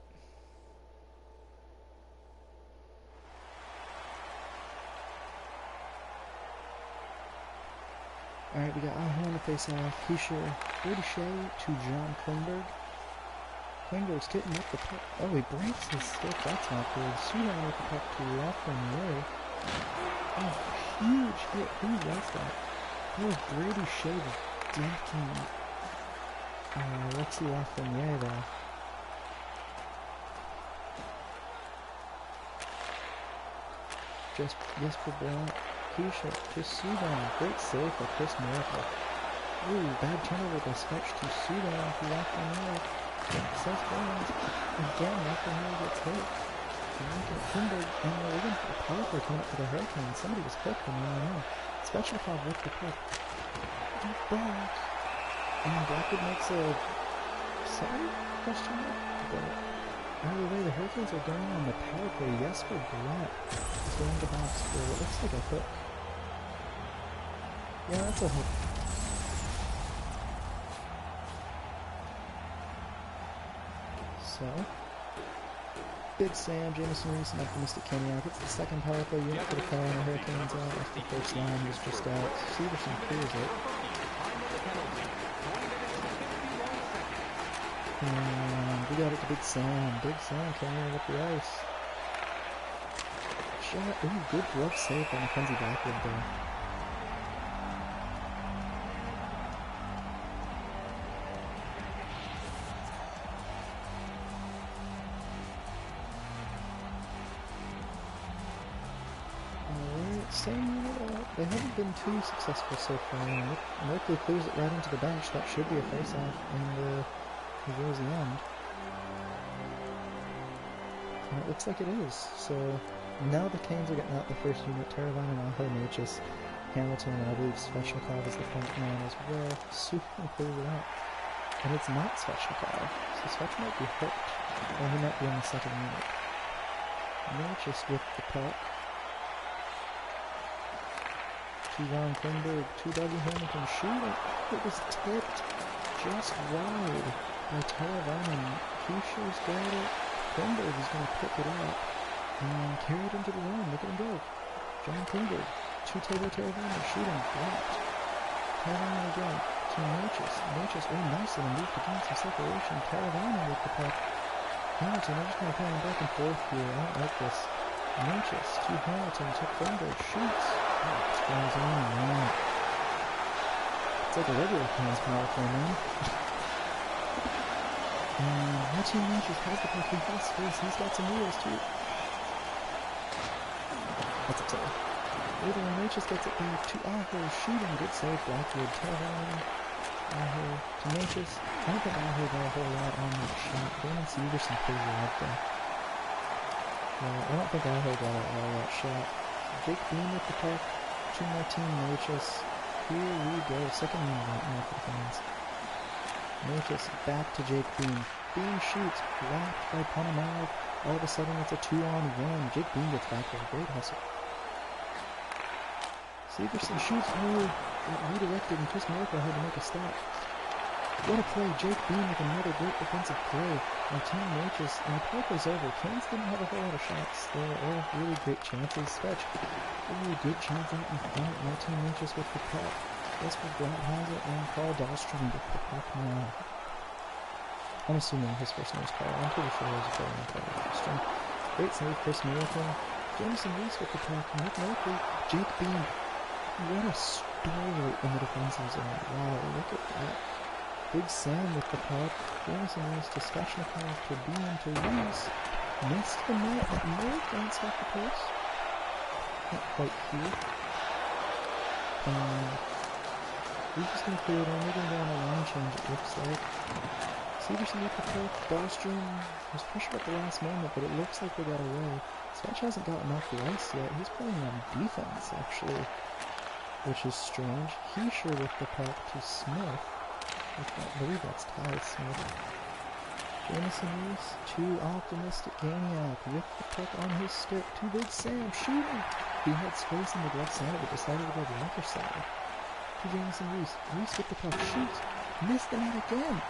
Alright, we got Aho on the face-off. Brady Shea to John Klingberg. Klingberg's getting up the puck. Oh, he breaks his stick. That's not good. Soudan with the puck to Lafreniere. Oh, huge hit. Who was that? That was Brady Shea decking Alexis Lafreniere there. Jesper Bratt. Keisha to Soudan. Great save for Chris Miracle. Ooh, bad turnover by Sketch to Soudan to Lafreniere. Seth Burns. Again, Lafreniere gets hit. Klingberg, and we're going to power play coming up for the Hurricanes. Somebody was cooking, I don't know. Svechnikov with the puck. Deep back. And Blackwood makes a sorry question mark. But either way, the Hurricanes are going on the power play. Jesper Bratt is going to box for what looks like a hook. Yeah, that's a hook. So, Big Sam, Jameson Reese, and Optimistic Kenyak. It's the second power play unit for the Carolina Hurricanes out after the first line was just out. Severson clears it. And we got it to Big Sam. Big Sam carrying it up the ice. Shot. Ooh, good glove save by Mackenzie Blackwood there. They haven't been too successful so far. Merkley clears it right into the bench. That should be a face-off in the Jersey end. And it looks like it is. So now the Canes are getting out the first unit. Teravainen, Aho, Necas, Hamilton, and I believe Svechnikov is the front man as well. Super clears it out. And it's not Svechnikov. So Svech might be hooked. Or he might be on the second unit. Necas with the puck. To Ron Klingberg, to Dougie Hamilton, shooting. It was tipped just wide by Teravainen. Keisha's got it. Klingberg is going to pick it up and carry it into the zone. Look at him go. John Klingberg to Taylor Teravainen, shooting, blocked. Teravainen again to Necas. Necas, oh, nice little move to gain some separation. Teravainen with the puck. Hamilton, they're just going to play him back and forth here. I don't like this. Necas to Hamilton, to Klingberg, shoots. It's like a regular Canes power play, man. And Martin Natchez has the puck in his space. He's got some wheels too. That's upsetting. Either Natchez gets it back to Aho, shooting, good save, Blackwood, Terran, Aho to Natchez. I don't think Aho got a whole lot on that shot. Damon Severson plays it out there. Yeah, I don't think Aho got it all that shot. Jake Bean with the puck to Martin Natchez. Here we go, second unit right now for the fans. Natchez back to Jake Bean. Bean shoots, blocked by Ponomarev. All of a sudden it's a 2-on-1. Jake Bean gets back there, great hustle. Severson shoots hard, redirected, and Chris Miracle had to make a stop. What a play, Jake Bean with another great defensive play. Martin Natchez, and the puck was over. Canes didn't have a whole lot of shots there, or really great chances. Fetch, really good chance out in front. Martin Natchez with the puck. Jesper Bratt has it, and Carl Dahlstrom with the puck now. I'm assuming his first name is Carl. I'm pretty sure it was Carl Dahlstrom. Great save, Chris Miracle. Jameson Reese with the puck. Nick Merkley, Jake Bean. What a story in the defensive zone. Wow, look at that. Big Sam with the puck. Jameson Reese to Svechnikov to Bean to Reese. Missed the net, but no bounce off the post. Not quite here. We're just going to clear it on. We're going to go on a line change, it looks like. Severson with the puck. Dahlstrom was pressured at the last moment, but it looks like they got away. Svech hasn't gotten off the ice yet. He's playing on defense, actually, which is strange. Heischer with the puck to Smith. I believe that's Ty Smith. Jameson Reese to Optimistic Gagniac with the puck on his stick to Big Sam shooting. He had space in the left side, but decided to go to the other side. To Jameson Reese. Reese with the puck shoots. Missed the net again.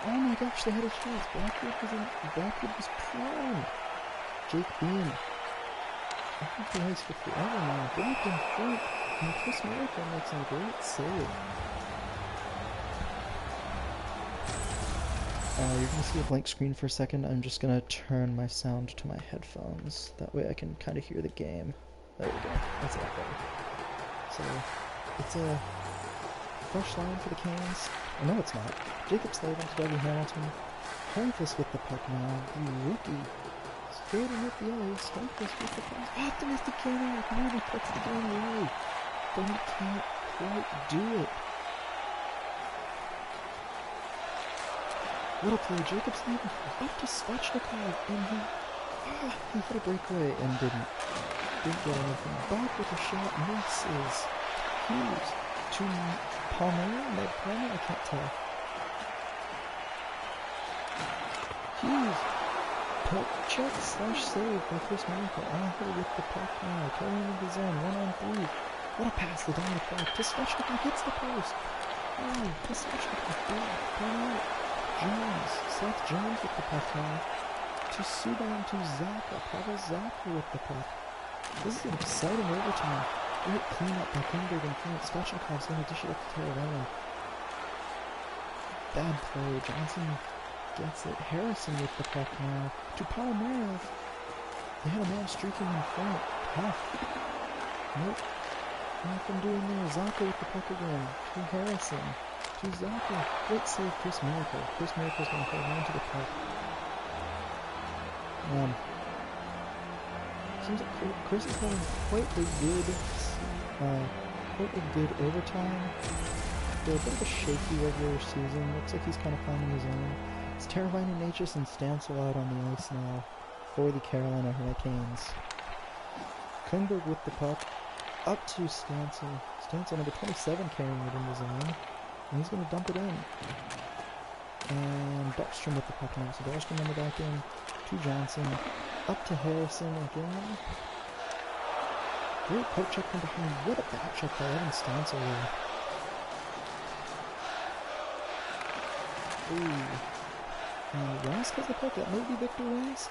Oh my gosh, they had a chance. Blackwood was prone. Jake Bean. I think the ice for forever now. Blocked in front. And Chris Miracle makes a great save. You're going to see a blank screen for a second. I'm just going to turn my sound to my headphones. That way I can kind of hear the game. There we go. That's a lot better. So, it's a fresh line for the Canes. Oh, no, it's not. Jacob Slavin to Dougie Hamilton. Holmquist with the puck now. The rookie. Skating with the ice. Holmquist with the puck. Optimistic Gagniac really puts the game away. But he can't quite do it. What a play, Jacob Slavin up to Svechnikov, and he hit a breakaway and didn't get anything. Back with a shot, misses. Hughes to Palmer, Ned Palmer, I can't tell. Hughes, poke check / save by Chris Miracle. Aho with the puck now, carrying into the zone, 1-on-3. What a pass, the down the puck to Svechnikov, hits the post. Oh, to Svechnikov, Palmer. Jones, Seth Jones with the puck now, to Subban, to Zappa, Pavel Zappa with the puck. This is an exciting overtime. Great cleanup by Klingberg in front. Svechnikov's going to dish it up to Teravainen. Bad play. Johnson gets it. Harrison with the puck now, to Ponomarev. They had a man streaking in front. Tough. Nope. Nothing doing there. Zappa with the puck again, to Harrison. To Zappa. Great save, Chris Miracle. Chris Miracle's going to hold on to the puck. Seems like Chris is having quite a good overtime. They're a bit of a shaky regular season. Looks like he's kind of finding his own. It's Teravainen, Natchez, and Stansel out on the ice now for the Carolina Hurricanes. Klingberg with the puck. Up to Stansel. Stansel, number 27, carrying it in the zone. And he's going to dump it in. And Dahlstrom with the puck now. So Dahlstrom on the back end to Johnson. Up to Harrison again. Great poke check from behind. What a back check by Evan Stansel there. Ooh. And Rask has the puck. That might be Victor Rask.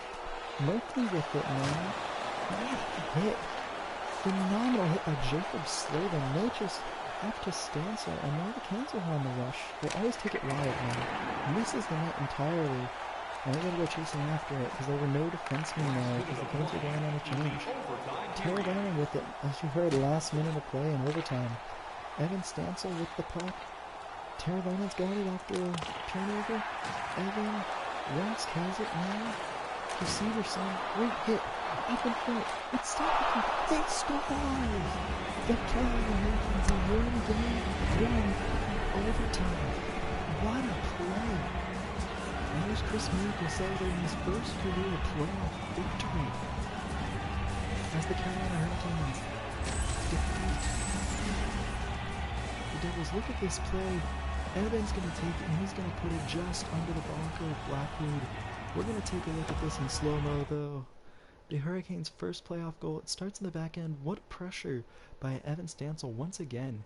Merkley with it now. What a hit. Phenomenal hit by Jacob Slavin. Natchez up to Stansel, and now the Canes are on the rush. They always take it wide now. Misses the net entirely, and they gotta go chasing after it, because there were no defensemen there, because the Canes were going on a change. Teravainen with it, as you heard, last minute of play in overtime. Evan Stansel with the puck. Teravainen's got it off the turnover. Evan Rusk has it now. To Severson. Great hit. Up in front. It's stopping. They score! The Carolina Hurricanes have won the game. Won overtime. What a play. And there's Chris Miracle celebrating his first career playoff victory. As the Carolina Hurricanes defeat the Devils. Look at this play. Evan's going to take it and he's going to put it just under the bunker of Blackwood. We're going to take a look at this in slow-mo though. The Hurricanes' first playoff goal. It starts in the back end. What pressure by Evan Stansel once again.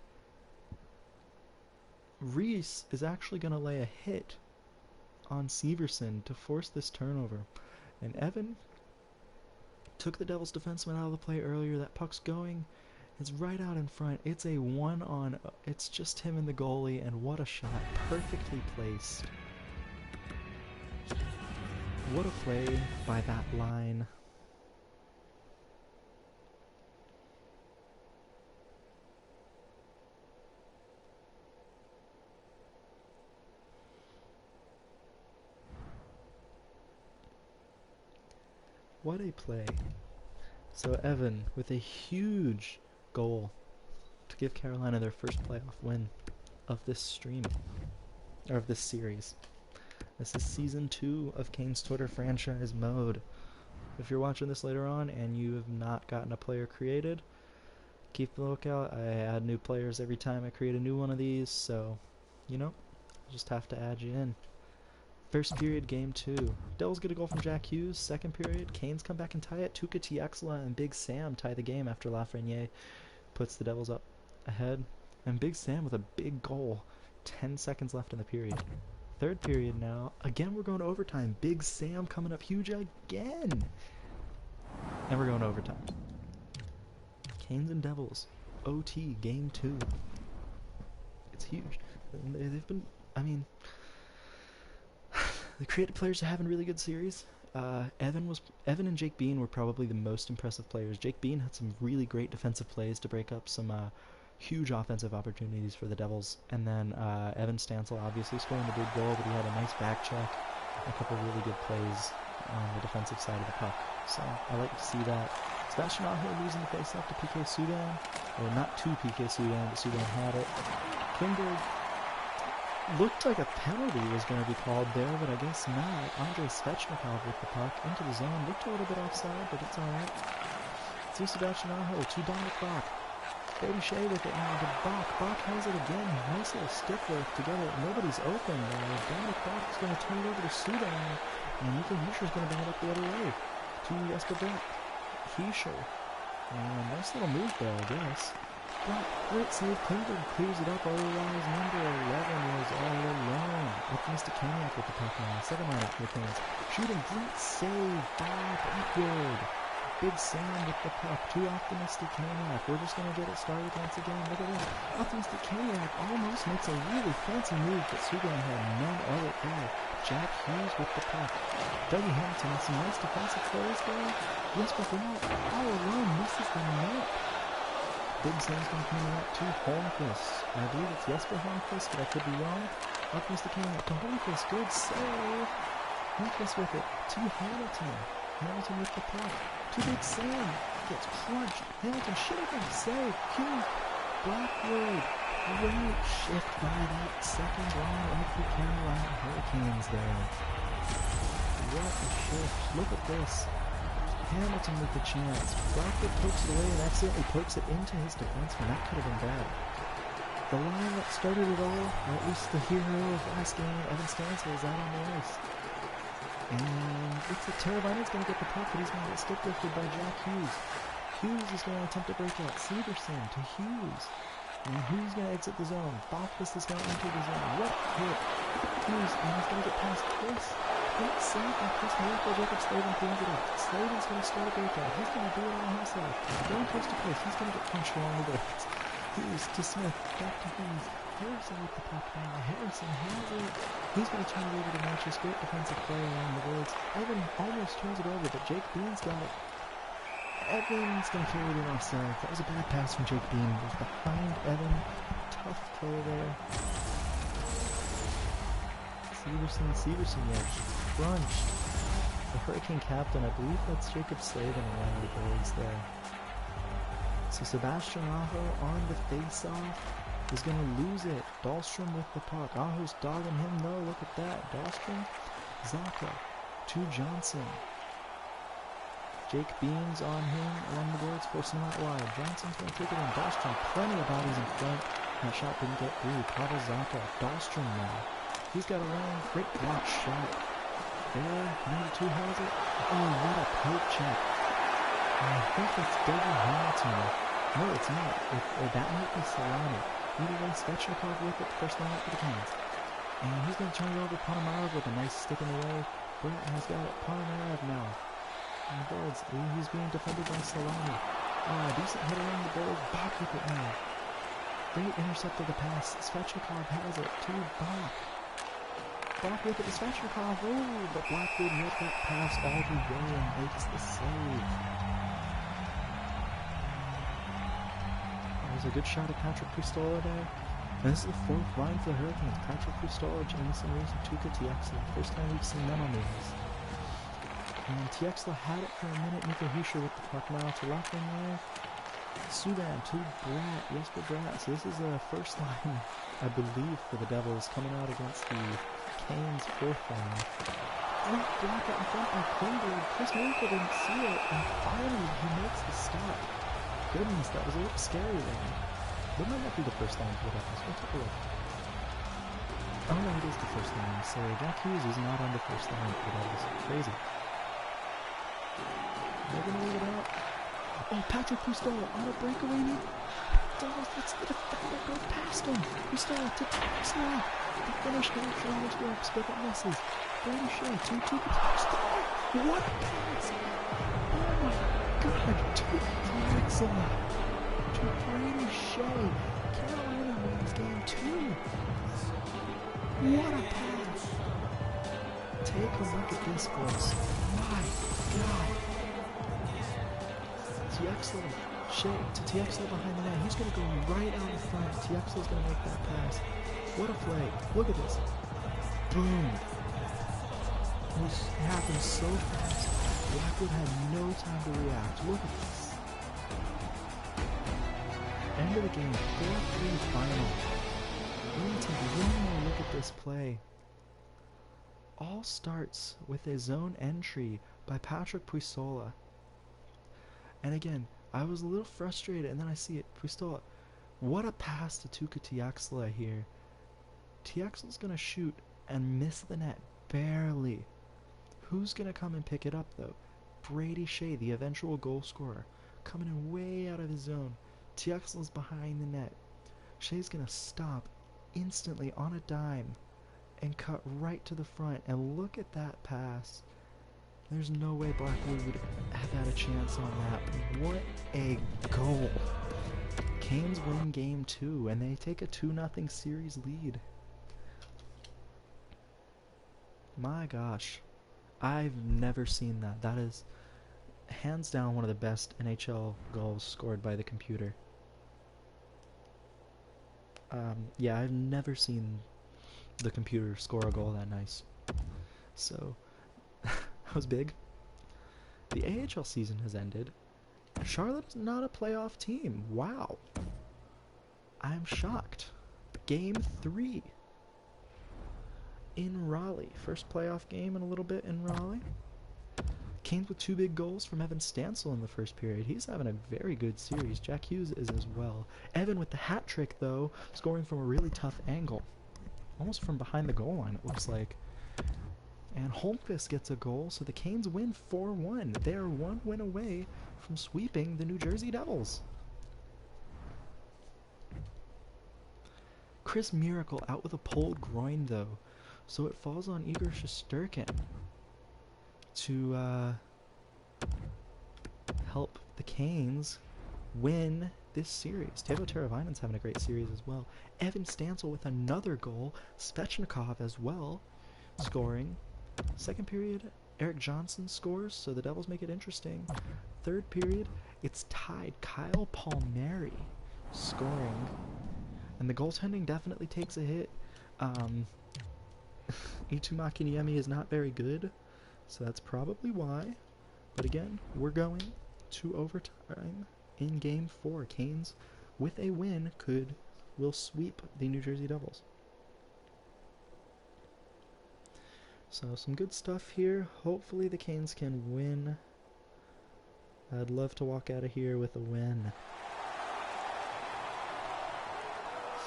Reese is actually going to lay a hit on Severson to force this turnover. And Evan took the Devils defenseman out of the play earlier. That puck's going. It's right out in front. It's a one-on. It's just him and the goalie, and what a shot. Perfectly placed. What a play by that line. What a play. So Evan with a huge goal to give Carolina their first playoff win of this stream, or of this series. This is season 2 of Kane's Twitter franchise mode. If you're watching this later on and you have not gotten a player created, keep a lookout. I add new players every time I create a new one of these, so you know, just have to add you in. First period, game 2. Devils get a goal from Jack Hughes. Second period, Canes come back and tie it. Tuukka Tiaksala and Big Sam tie the game after Lafreniere puts the Devils up ahead. And Big Sam with a big goal. 10 seconds left in the period. Third period now. Again, we're going to overtime. Big Sam coming up huge again. And we're going to overtime. Canes and Devils. OT, game 2. It's huge. They've been, I mean, the creative players are having a really good series. Evan and Jake Bean were probably the most impressive players. Jake Bean had some really great defensive plays to break up some huge offensive opportunities for the Devils. And then Evan Stansel obviously scoring the big goal, but he had a nice back check, a couple really good plays on the defensive side of the puck. So I like to see that. Sebastian Aho losing the faceoff to PK Subban. Or not to PK Subban, but Subban had it. Klingberg looked like a penalty was going to be called there, but I guess not. Andrei Svechnikov with the puck into the zone. Looked a little bit offside, but it's alright. To Sebastian Aho, to Dominic Bach. Brady Shea with it now to Bach. Bach has it again. Nice little stick work together. Nobody's open there. Dominic Bach is going to turn it over to Subban, and Nico Hischier is going to bring it up the other way to Jesper Bratt. Hischier. And nice little move there, I guess. But great save. Klingberg clears it up. Otherwise, number 11 was all alone. Optimistic Kaniak with the puck now. 7 line up for the Canes. Shooting. Great save by Blackwood. Big Sam with the puck. Too optimistic Kaniak. We're just going to get it started once again. Look at this. Optimistic Kaniak almost makes a really fancy move, but Subban had none of it there. Jack Hughes with the puck. Dougie Hamilton with some nice defensive plays there. Jesper Bratt all alone misses the net. Big Sam's going to come out to Holmquist. I believe it's Jesper Holmquist, but I could be wrong. Optimistic Kaniak to Holmquist. Good save. Holmquist with it to Hamilton. Hamilton with the puck. To Big Sam. Gets crunched. Hamilton should have been saved. Hughes. Blackwood. Great shift by that second line of the Carolina Hurricanes there. What a shift. Look at this. Hamilton with the chance. Blackwood pokes it away and accidentally pokes it into his defenseman. That could have been bad. The line that started it all, or at least the hero of last game, Evan Stansel, is out on the ice. And looks like Teravainen's going to get the puck, but he's going to get stick lifted by Jack Hughes. Hughes is going to attempt to break out. Severson to Hughes. And Hughes is going to exit the zone. Bothus is going to enter the zone. What a hit. Hughes, and he's going to get past Chris. Great save by Chris Miracle. Jacob Slavin cleans it up. Slavin's going to start a breakout. He's going to do it all himself. Going close to Chris. He's going to get punched along the boards. Hughes to Smith. Back to Hughes. Harrison with the puck now. Harrison has it. He's going to turn it over to Matches. Great defensive play along the boards. Evan almost turns it over, but Jake Bean's got it. Evan's going to carry it in offside. That was a bad pass from Jake Bean. It was behind Evan. Tough play there. Severson gets crunched. The Hurricane Captain, I believe that's Jacob Slavin around the boards there. So Sebastian Aho on the face-off is going to lose it. Dahlstrom with the puck. Aho's dogging him though. Look at that. Dahlstrom, Zaka to Johnson. Jake Beams on him along the boards, forcing him out wide. Johnson's going to take it in. Dahlstrom, plenty of bodies in front. That shot didn't get through. Pavel Zaka, Dahlstrom now. He's got a long, great block shot. There, number 2 has it. Oh, what a poke check. I think it's Dougie Hamilton. No, it's not. That might be Solani. Either way, Svechnikov with it, first line up for the Canes. And he's going to turn it over to Ponomarev with a nice stick in the way. Brett has got it. Ponomarev now. On the boards. He's being defended by Solani. Decent hit around the boards. Bach with it now. Great intercept of the pass. Svechnikov has it to Bach. Bach with it to Svechnikov. Oh, but Blackwood let that pass all the way and makes the save. There's a good shot at Patrick Puistola there. And this is the 4th line for the Hurricanes. Patrick Puistola, Jamison Reese, and Tuukka Tiexla. First time we've seen them on the ice. And Tiexla had it for a minute. Nico Hischier with the puck now to left wing there. Subban to Bratt. Jesper Bratt. So this is a first line, I believe, for the Devils coming out against the Canes 4th line. Great block out in front by Klingberg. Chris Miracle didn't see it. And finally he makes the stop. Goodness, that was a little scary there. That might not be the first line for the Devils. We'll take a look. Oh no, it is the first line. Sorry, Jack Hughes is not on the first line for the Devils. Crazy. They're gonna leave it out. Oh, Patrick Puistola on a breakaway knee. Devils, it's the defender goes past him. Puistola to Tiexla. The finish goes for Alex Brooks, but it misses. Brady Shea, 2-2 Puistola. What a pass! Oh my God, to Tiexla. To Brady Shea. Carolina wins game 2. What a pass! Take a look at this, folks. My God. Tiexla, Shea to Tiexla behind the net. He's going to go right out in front. Tiexla's going to make that pass. What a play. Look at this. Boom. It happened so fast. Blackwood had no time to react. Look at this. End of the game. 4-3 final. We're going to take one more look at this play. All starts with a zone entry by Patrick Puistola. And again, I was a little frustrated, and then I see it. Puistola, what a pass to Tuukka Tiexla here. Tiexla's going to shoot and miss the net, barely. Who's going to come and pick it up, though? Brady Shea, the eventual goal scorer, coming in way out of his zone. Tiexla's behind the net. Shea's going to stop instantly on a dime and cut right to the front. And look at that pass. There's no way Blackwood would have had a chance on that. What a goal. Canes win game 2, and they take a 2-0 series lead. My gosh. I've never seen that. That is hands down one of the best NHL goals scored by the computer. Yeah, I've never seen the computer score a goal that nice. So, that was big. The AHL season has ended. Charlotte is not a playoff team. Wow. I'm shocked. Game 3 in Raleigh. First playoff game in a little bit in Raleigh. Canes with 2 big goals from Evan Stansel in the first period. He's having a very good series. Jack Hughes is as well. Evan with the hat trick, though, scoring from a really tough angle. Almost from behind the goal line, it looks like. And Holmqvist gets a goal, so the Canes win 4-1. They are 1 win away from sweeping the New Jersey Devils. Chris Miracle out with a pulled groin, though, so it falls on Igor Shesterkin to help the Canes win this series. Teuvo Teravainen's having a great series as well. Evan Stansel with another goal. Svechnikov as well, scoring. Second period, Eric Johnson scores, so the Devils make it interesting. Third period, it's tied. Kyle Palmieri scoring. And the goaltending definitely takes a hit. Itumaki Niemi is not very good, so that's probably why. But again, we're going to overtime in Game 4. Canes, with a win, will sweep the New Jersey Devils. So some good stuff here. Hopefully the Canes can win. I'd love to walk out of here with a win.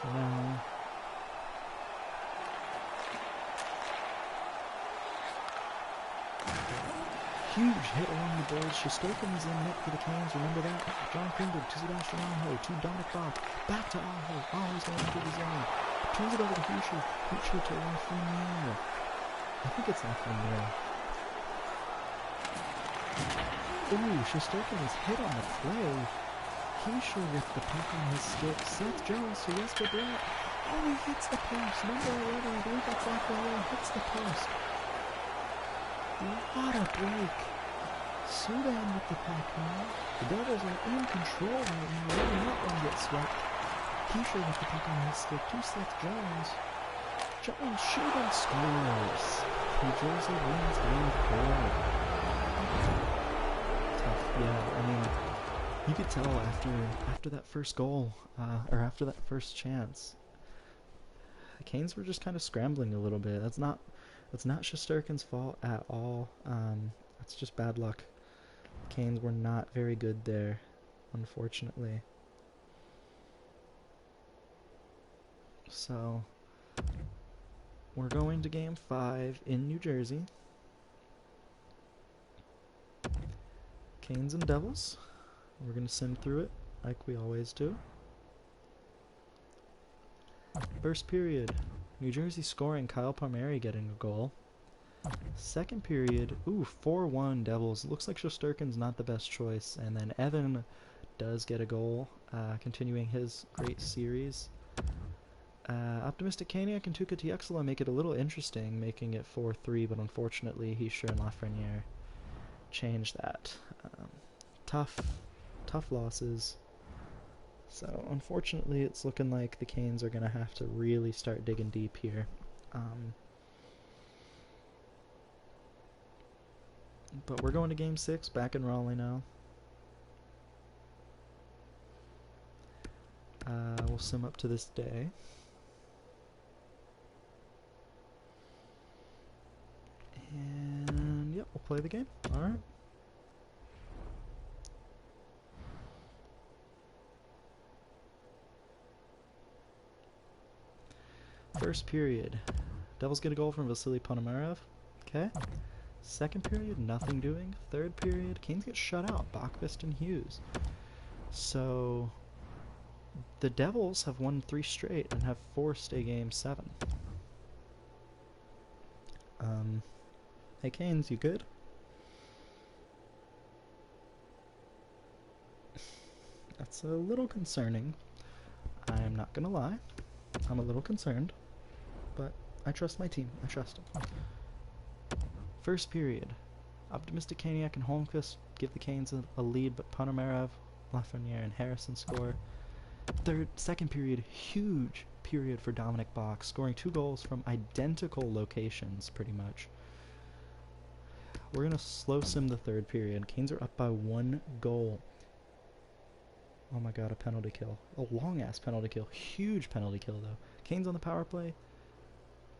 So now... huge hit along the boards. Shesterkin's in net for the Canes. Remember that? John Klingberg to Sebastian Aho, to Dominic Bach, back to Aho. Aho's going into the zone. Turns it over to Hischier. Hischier to Lafreniere. I think it's Lafreniere. Ooh, Shesterkin is hit on the play. Hischier with the puck on his stick. Seth Jones to Jesper Bratt. Oh, he hits the post. Number 11, I believe that's Lafreniere, hits the post. What a break. Subban with the puck now. The Devils are in control right now. They do not want to get swept. Hischier with the puck on his stick to Seth Jones. Jones shooting scores. New Jersey wins Game 4. Tough, yeah. I mean, you could tell after that first goal, or after that first chance, the Canes were just kind of scrambling a little bit. That's not Shesterkin's fault at all. That's just bad luck. The Canes were not very good there, unfortunately. So, we're going to Game 5 in New Jersey. Canes and Devils. We're going to sim through it like we always do. First period. New Jersey scoring, Kyle Palmieri getting a goal. Second period, 4-1 Devils. Looks like Shesterkin's not the best choice. And then Evan does get a goal, continuing his great series. Optimistic Kaniak and Tuukka Tiexula make it a little interesting, making it 4-3, but unfortunately Hischier and Lafreniere change that. Tough losses. So, unfortunately, it's looking like the Canes are going to have to really start digging deep here. But we're going to Game 6, back in Raleigh now. We'll sim up to this day. And, yep, we'll play the game. Alright. First period. Devils get a goal from Vasily Ponomarev. Okay. Second period, nothing doing. Third period, Canes get shut out. Bachvist and Hughes. So, the Devils have won 3 straight and have forced a Game 7. Hey Canes, you good? That's a little concerning. I'm not gonna lie. I'm a little concerned. But I trust my team. I trust them. First period. Optimistic Kaniak and Holmqvist give the Canes a lead, but Ponomarev, Lafreniere, and Harrison score. Second period, huge period for Dominic Bach, scoring 2 goals from identical locations, pretty much. We're going to slow sim the third period. Canes are up by 1 goal. Oh my god, a penalty kill. A long-ass penalty kill. Huge penalty kill, though. Canes on the power play.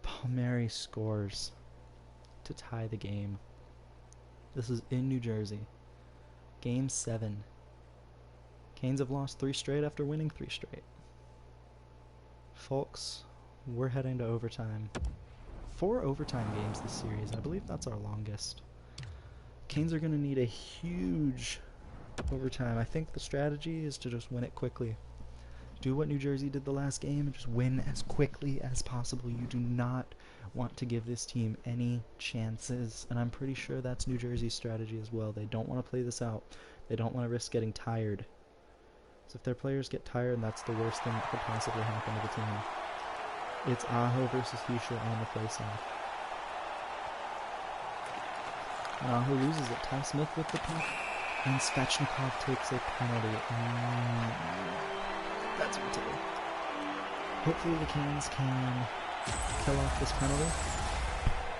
Palmieri scores to tie the game. This is in New Jersey. Game 7. Canes have lost 3 straight after winning 3 straight. Folks, we're heading to overtime. 4 overtime games this series. I believe that's our longest. Canes are going to need a huge overtime. I think the strategy is to just win it quickly. Do what New Jersey did the last game and just win as quickly as possible. You do not want to give this team any chances, and I'm pretty sure that's New Jersey's strategy as well. They don't want to play this out. They don't want to risk getting tired. So if their players get tired, that's the worst thing that could possibly happen to the team. It's Aho versus Hischier on the faceoff. And Aho loses it. Ty Smith with the puck, and Svechnikov takes a penalty. That's what to do. Hopefully the Canes can kill off this penalty.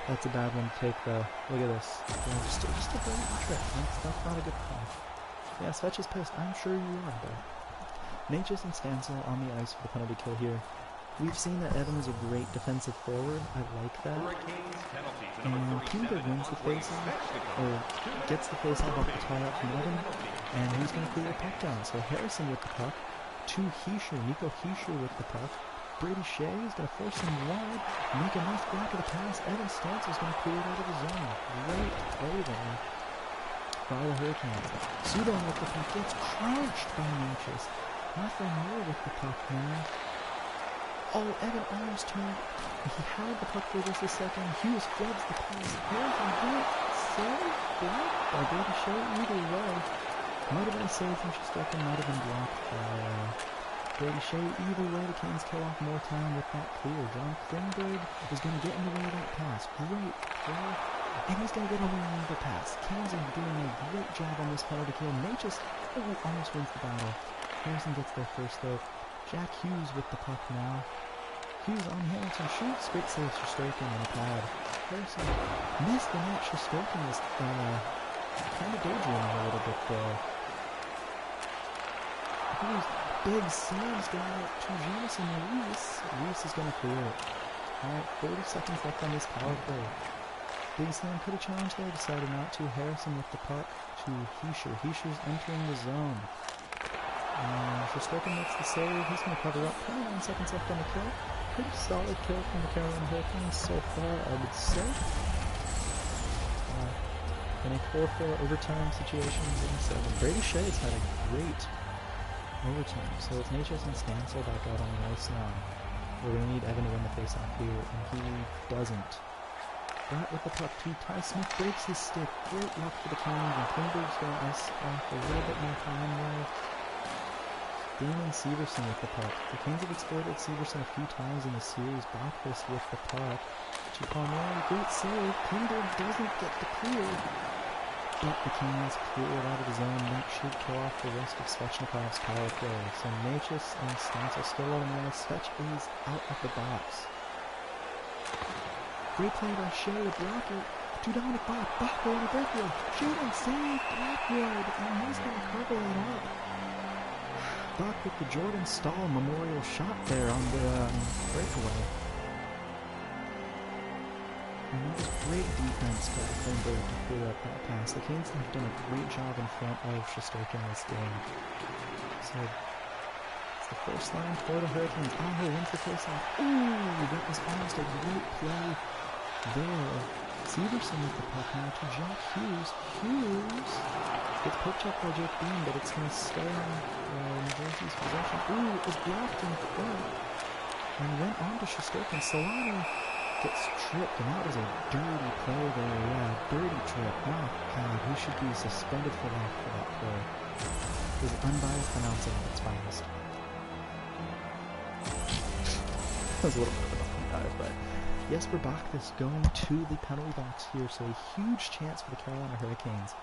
That's a bad one to take, though. Look at this. Yeah, just a blatant trip. That's not a good call. Yeah, Svetch is pissed. I'm sure you are, but Natchez and Stansel on the ice for the penalty kill here. We've seen that Evan is a great defensive forward. I like that. And Klingberg wins the face-off, or gets the face-off off the tie-out from Evan, and he's going to clear the puck down. So Harrison with the puck to Hischier. Nico Hischier with the puck. Brady Shea is going to force him wide, make a nice block of the pass. Evan Stansel is going to clear it out of the zone. Great play there by the Hurricanes. Subban with the puck gets crunched by Natchez. Nothing more with the puck now. Oh, Evan almost turned. He had the puck for just a second. Hughes floods the pass. Harrison great save. Blocked by Brady Shea either way. Might have been a save from Shesterkin, might have been blocked by Brady Shea. Either way, the Canes kill off more time with that clear. John Klingberg is going to get in the way of that pass. Great play. And he's going to get in the way of the pass. Canes are doing a great job on this penalty kill. Natchez almost wins the battle. Harrison gets there first, though. Jack Hughes with the puck now. Hughes on Hamilton shoots. Great save, Shesterkin on the pad. Harrison missed the net. Shesterkin was kind of daydreaming a little bit there. Hughes, big saves going out to Jamison Reese. Reese is going to clear it. Alright, 40 seconds left on this power play. Big Sam could have challenged there, decided not to. Harrison with the puck to Hischier. Hischier's entering the zone. Shesterkin makes the save. He's going to cover up. 29 seconds left on the kill. Pretty solid kill from the Carolina Hurricanes so far, I would say. In a 4-4 overtime situation, Game 7. Brady Shea has had a great overtime. So it's Natchez and Stansel back out on the ice now. We're going to need Evan to win the face-off here, and he doesn't. Brett with the puck to Ty Smith, breaks his stick. Great luck for the Canes, and Klingberg's going to ice off a little bit more time there. Damon Severson with the puck. The Canes have exploited Severson a few times in the series. Bockfist with the puck to Palmieri. Great save. Klingberg doesn't get the clear, but the Canes clear it out of the zone. That should kill off the rest of Svechnikov's power play. So Natchez and Stansel still on the ice. Svech is out of the box. Great play by Shea to block it. To Dominic Bach. Bach going to Berkwood. Shooting save. Blackwood. And he's going to cover it up. Bach with the Jordan Stahl memorial shot there on the breakaway. And that was great defense by Klingberg to clear up that pass. The Canes have done a great job in front of Shesterkin this game. So, it's the first line for the Hurricanes. Aho wins the faceoff. Ooh, that was almost a great play there. Severson with the puck now to Jack Hughes. Hughes gets poke checked by Jake Bean, but it's going to stay on New Jersey's possession. Ooh, it was blocked in front and went on to Shesterkin. Solano gets tripped, and that was a dirty play there. Yeah, dirty trip. My God, he should be suspended for that play. His unbiased announcing at its finest. That was a little bit of a dive, but Jesper Bockfist going to the penalty box here, so a huge chance for the Carolina Hurricanes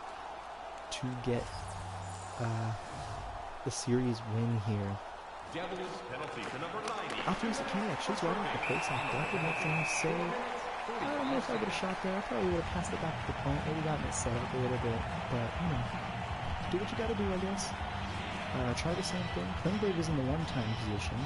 to get the series win here. Devils penalty to number 90. After Sakaniak shoots right off the faceoff. Blackwood makes a nice save. I don't know if I would have shot there. I probably would have passed it back to the point. Maybe gotten it set up a little bit. But, you know, do what you gotta do, I guess. Try the same thing. Klingberg is in the one-time position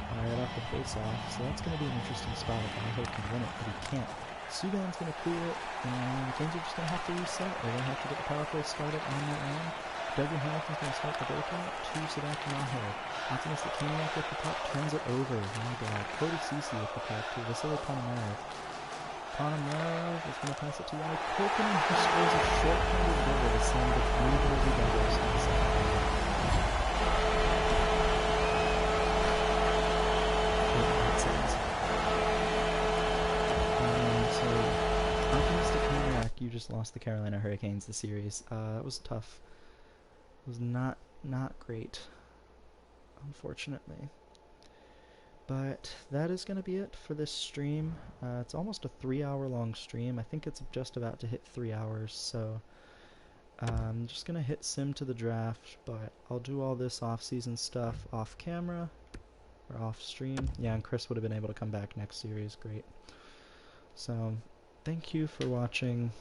right off the face-off, so that's going to be an interesting spot if Aho can win it, but he can't. Subban's going to clear it, and the Canes are just going to have to reset. They're going to have to get the power play started on their own. Douglas Hamilton's going to start the breakout to Sebastian Aho. Optimistic Kaniak with the puck, turns it over. My God. Cody Ceci with the puck to Vasily Ponomarev. Ponomarev is going to pass it to Yannick Kokanen, who scores a short-handed goal to send the New Jersey Devils in the second game. Optimistic Kaniak, you just lost the Carolina Hurricanes the series. That was tough. It was not great, unfortunately. But that is going to be it for this stream. It's almost a 3-hour long stream. I think it's just about to hit 3 hours, so I'm just going to hit sim to the draft, but I'll do all this off-season stuff off camera or off stream. Yeah, and Chris would have been able to come back next series. Great. So thank you for watching.